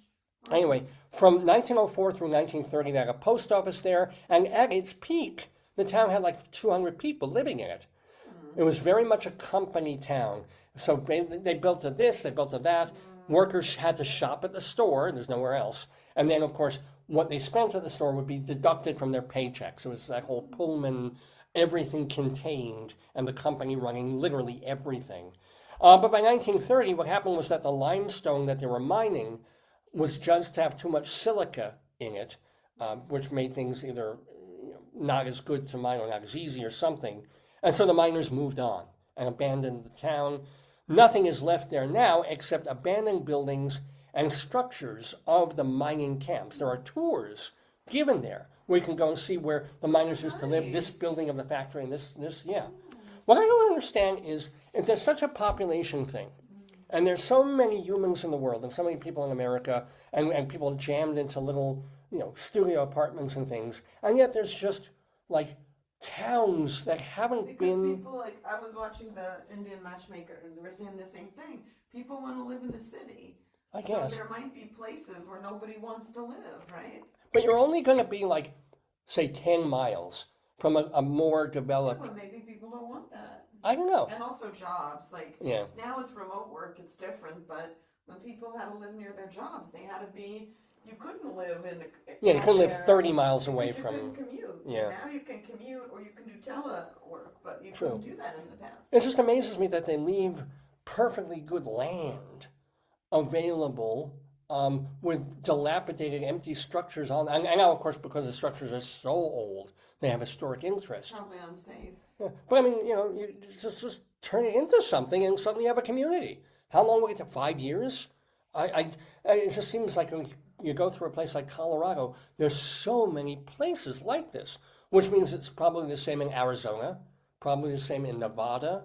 Anyway, from 1904 through 1930, they had a post office there, and at its peak, the town had like 200 people living in it. It was very much a company town. So they built a this, they built a that. Workers had to shop at the store, there's nowhere else. And then, of course, what they spent at the store would be deducted from their paychecks. It was that whole Pullman, everything contained, and the company running literally everything. But by 1930, what happened was that the limestone that they were mining was judged to have too much silica in it, which made things either not as good to mine or not as easy or something. And so the miners moved on and abandoned the town. Nothing is left there now except abandoned buildings and structures of the mining camps. There are tours given there where you can go and see where the miners used to live, this building of the factory and this, yeah. What I don't understand is if there's such a population thing, and there's so many humans in the world and so many people in America and people jammed into little, studio apartments and things, and yet there's just like towns that haven't Because been... people, like, I was watching the Indian Matchmaker, and they were saying the same thing. People want to live in the city. I guess. So there might be places where nobody wants to live, right? But you're only going to be like, say, 10 miles from a more developed... Yeah, but maybe people don't want that. I don't know. And also jobs. Like, Yeah. now with remote work, it's different, but when people had to live near their jobs, they had to be... You couldn't live in... Yeah, you couldn't live there 30 miles away because you from... couldn't commute. Yeah. Now you can commute or you can do telework, but you True. couldn't do that in the past. It just amazes me that they leave perfectly good land available with dilapidated, empty structures on. And now, of course, because the structures are so old, they have historic interest. Probably unsafe. Yeah. But I mean, you just turn it into something and suddenly you have a community. How long will it take? 5 years? It just seems like when you go through a place like Colorado, there's so many places like this, which means it's probably the same in Arizona, probably the same in Nevada,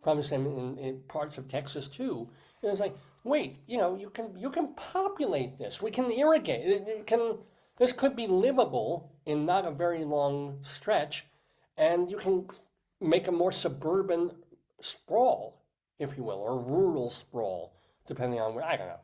probably the same in parts of Texas too. And it's like, wait, you can populate this. We can irrigate. This could be livable in not a very long stretch, and you can make a more suburban sprawl, if you will, or rural sprawl, depending on where. I don't know.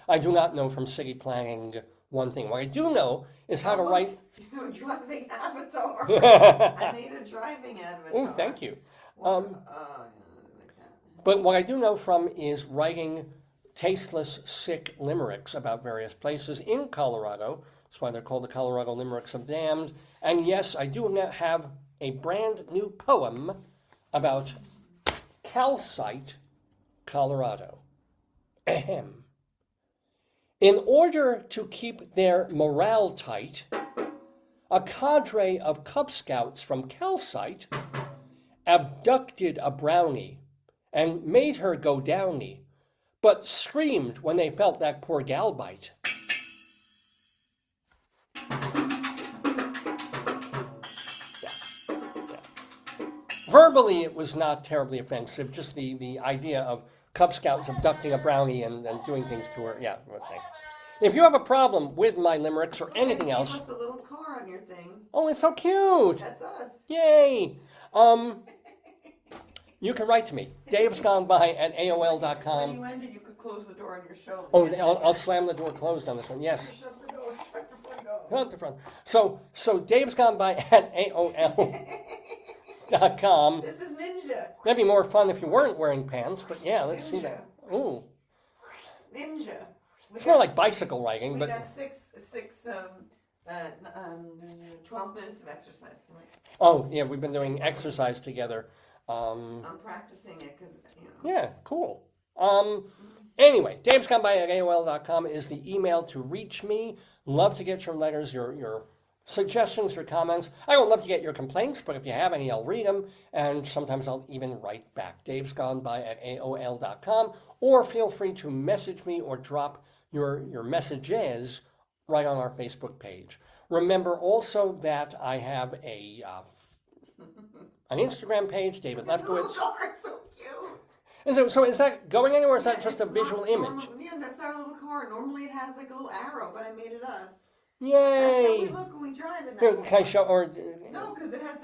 I do not know from city planning one thing. What I do know is how to write... You're a driving avatar. I made a driving avatar. Oh, thank you. Like that. But what I do know from is writing tasteless, sick limericks about various places in Colorado. That's why they're called the Colorado Limericks of Damned. And yes, I do have a brand new poem about Calcite, Colorado. Ahem. In order to keep their morale tight, a cadre of Cub Scouts from Calcite abducted a brownie and made her go downy, but screamed when they felt that poor gal bite. Verbally, it was not terribly offensive, just the idea of Cub Scouts abducting a brownie and doing things to her. Yeah, okay. If you have a problem with my limericks or anything else... Give us a little car on your thing. Oh, it's so cute. That's us. Yay. You can write to me, davesgoneby@aol.com. When you ended, you could close the door on your show. Oh, I'll slam the door closed on this one, yes. Shut the door, shut the front door. Not the front. So davesgoneby@aol.com. This is Ninja. That'd be more fun if you weren't wearing pants, but yeah, let's see that. Ooh. Ninja. It's more like bicycle riding, We but... got 12 minutes of exercise tonight. Oh, yeah, we've been doing exercise together. I'm practicing it because, Yeah, cool. Anyway, davesgoneby@aol.com is the email to reach me. Love to get your letters, your suggestions, your comments. I don't love to get your complaints, but if you have any, I'll read them, and sometimes I'll even write back. davesgoneby@aol.com, or feel free to message me or drop your messages right on our Facebook page. Remember also that I have an Instagram page, David Lefkowitz. Oh, it's so cute. So is that going anywhere, or is that just a visual image? Yeah, that's our little car. Normally it has like a little arrow, but I made it us. Yay! That's how we look when we drive in that. Can I show, or... No, because it has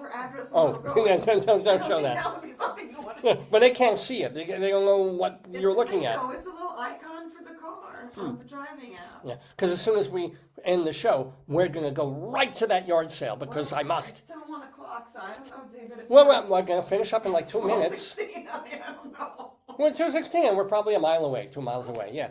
our address. Oh, yeah, don't show that. That would be something you want to But they can't see it. They don't know what you're looking at. No, it's a little icon for the car on the driving app. Yeah, because as soon as we end the show, we're going to go right to that yard sale, because I must. It's still 1 o'clock, so I don't know, David. Well, we're going to finish up in like 2 minutes. 16, I don't know. We're 2:16, and we're probably a mile away, 2 miles away, yeah.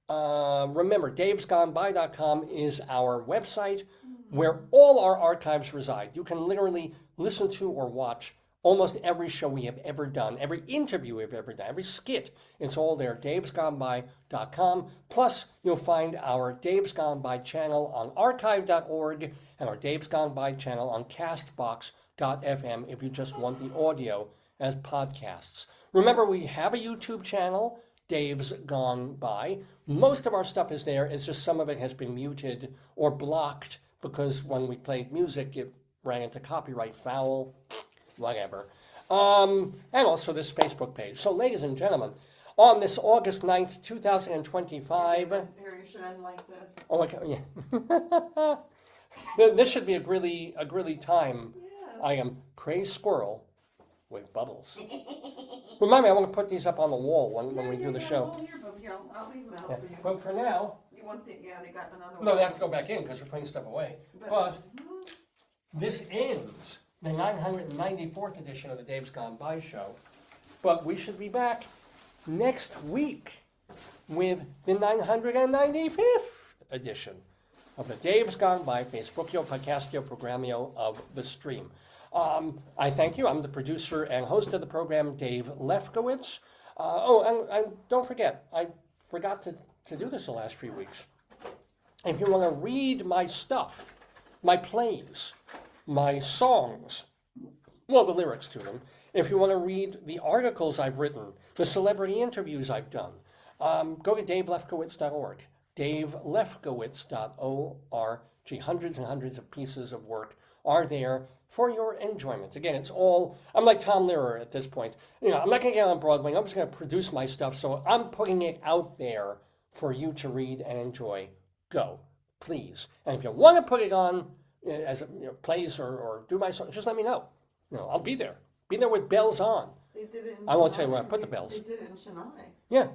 Remember, davesgoneby.com is our website where all our archives reside. You can literally listen to or watch almost every show we have ever done, every interview we've ever done, every skit. It's all there, davesgoneby.com. Plus, you'll find our Dave's Gone By channel on archive.org and our Dave's Gone By channel on castbox.fm if you just want the audio as podcasts. Remember, we have a YouTube channel, Dave's Gone By. Most of our stuff is there. It's just some of it has been muted or blocked because when we played music, it ran into copyright foul, whatever. And also this Facebook page. So, ladies and gentlemen, on this August 9th, 2025... Here, you should end like this. Oh, okay, yeah. This should be a grilly time. Yes. I am Crazy Squirrel with bubbles. Remind me, I want to put these up on the wall when we do the show. I'll leave them out Yeah. for you. But for now... You want they got another one. No, they have to go back in because we're putting stuff away. But this ends the 994th edition of the Dave's Gone By show. But we should be back next week with the 995th edition of the Dave's Gone By Facebookio Podcastio Programmio of the stream. I thank you. I'm the producer and host of the program, Dave Lefkowitz. And don't forget, I forgot to do this the last few weeks. If you want to read my stuff, my plays, my songs, well, the lyrics to them, if you want to read the articles I've written, the celebrity interviews I've done, go to davelefkowitz.org, davelefkowitz.org. Hundreds and hundreds of pieces of work are there for your enjoyment. Again, it's all, I'm like Tom Lehrer at this point. I'm not going to get on Broadway. I'm just going to produce my stuff, so I'm putting it out there for you to read and enjoy. Go, please. And if you want to put it on as plays or do my song, just let me know. I'll be there. Be there with bells on. They did it in I won't Chennai. tell you where I put the bells. They did it in Chennai. Yeah.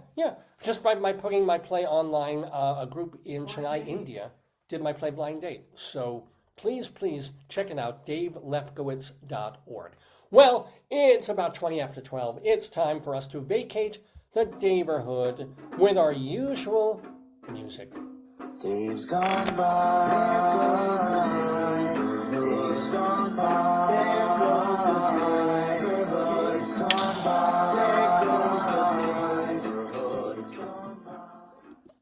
Just by putting my play online, a group in Chennai, India, did my play Blind Date. So please check it out, davelefkowitz.org. Well, it's about 20 after 12. It's time for us to vacate the Daverhood with our usual music. Days gone by, days gone by, days gone by.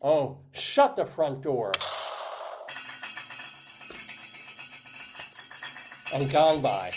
Oh, shut the front door. And gone by.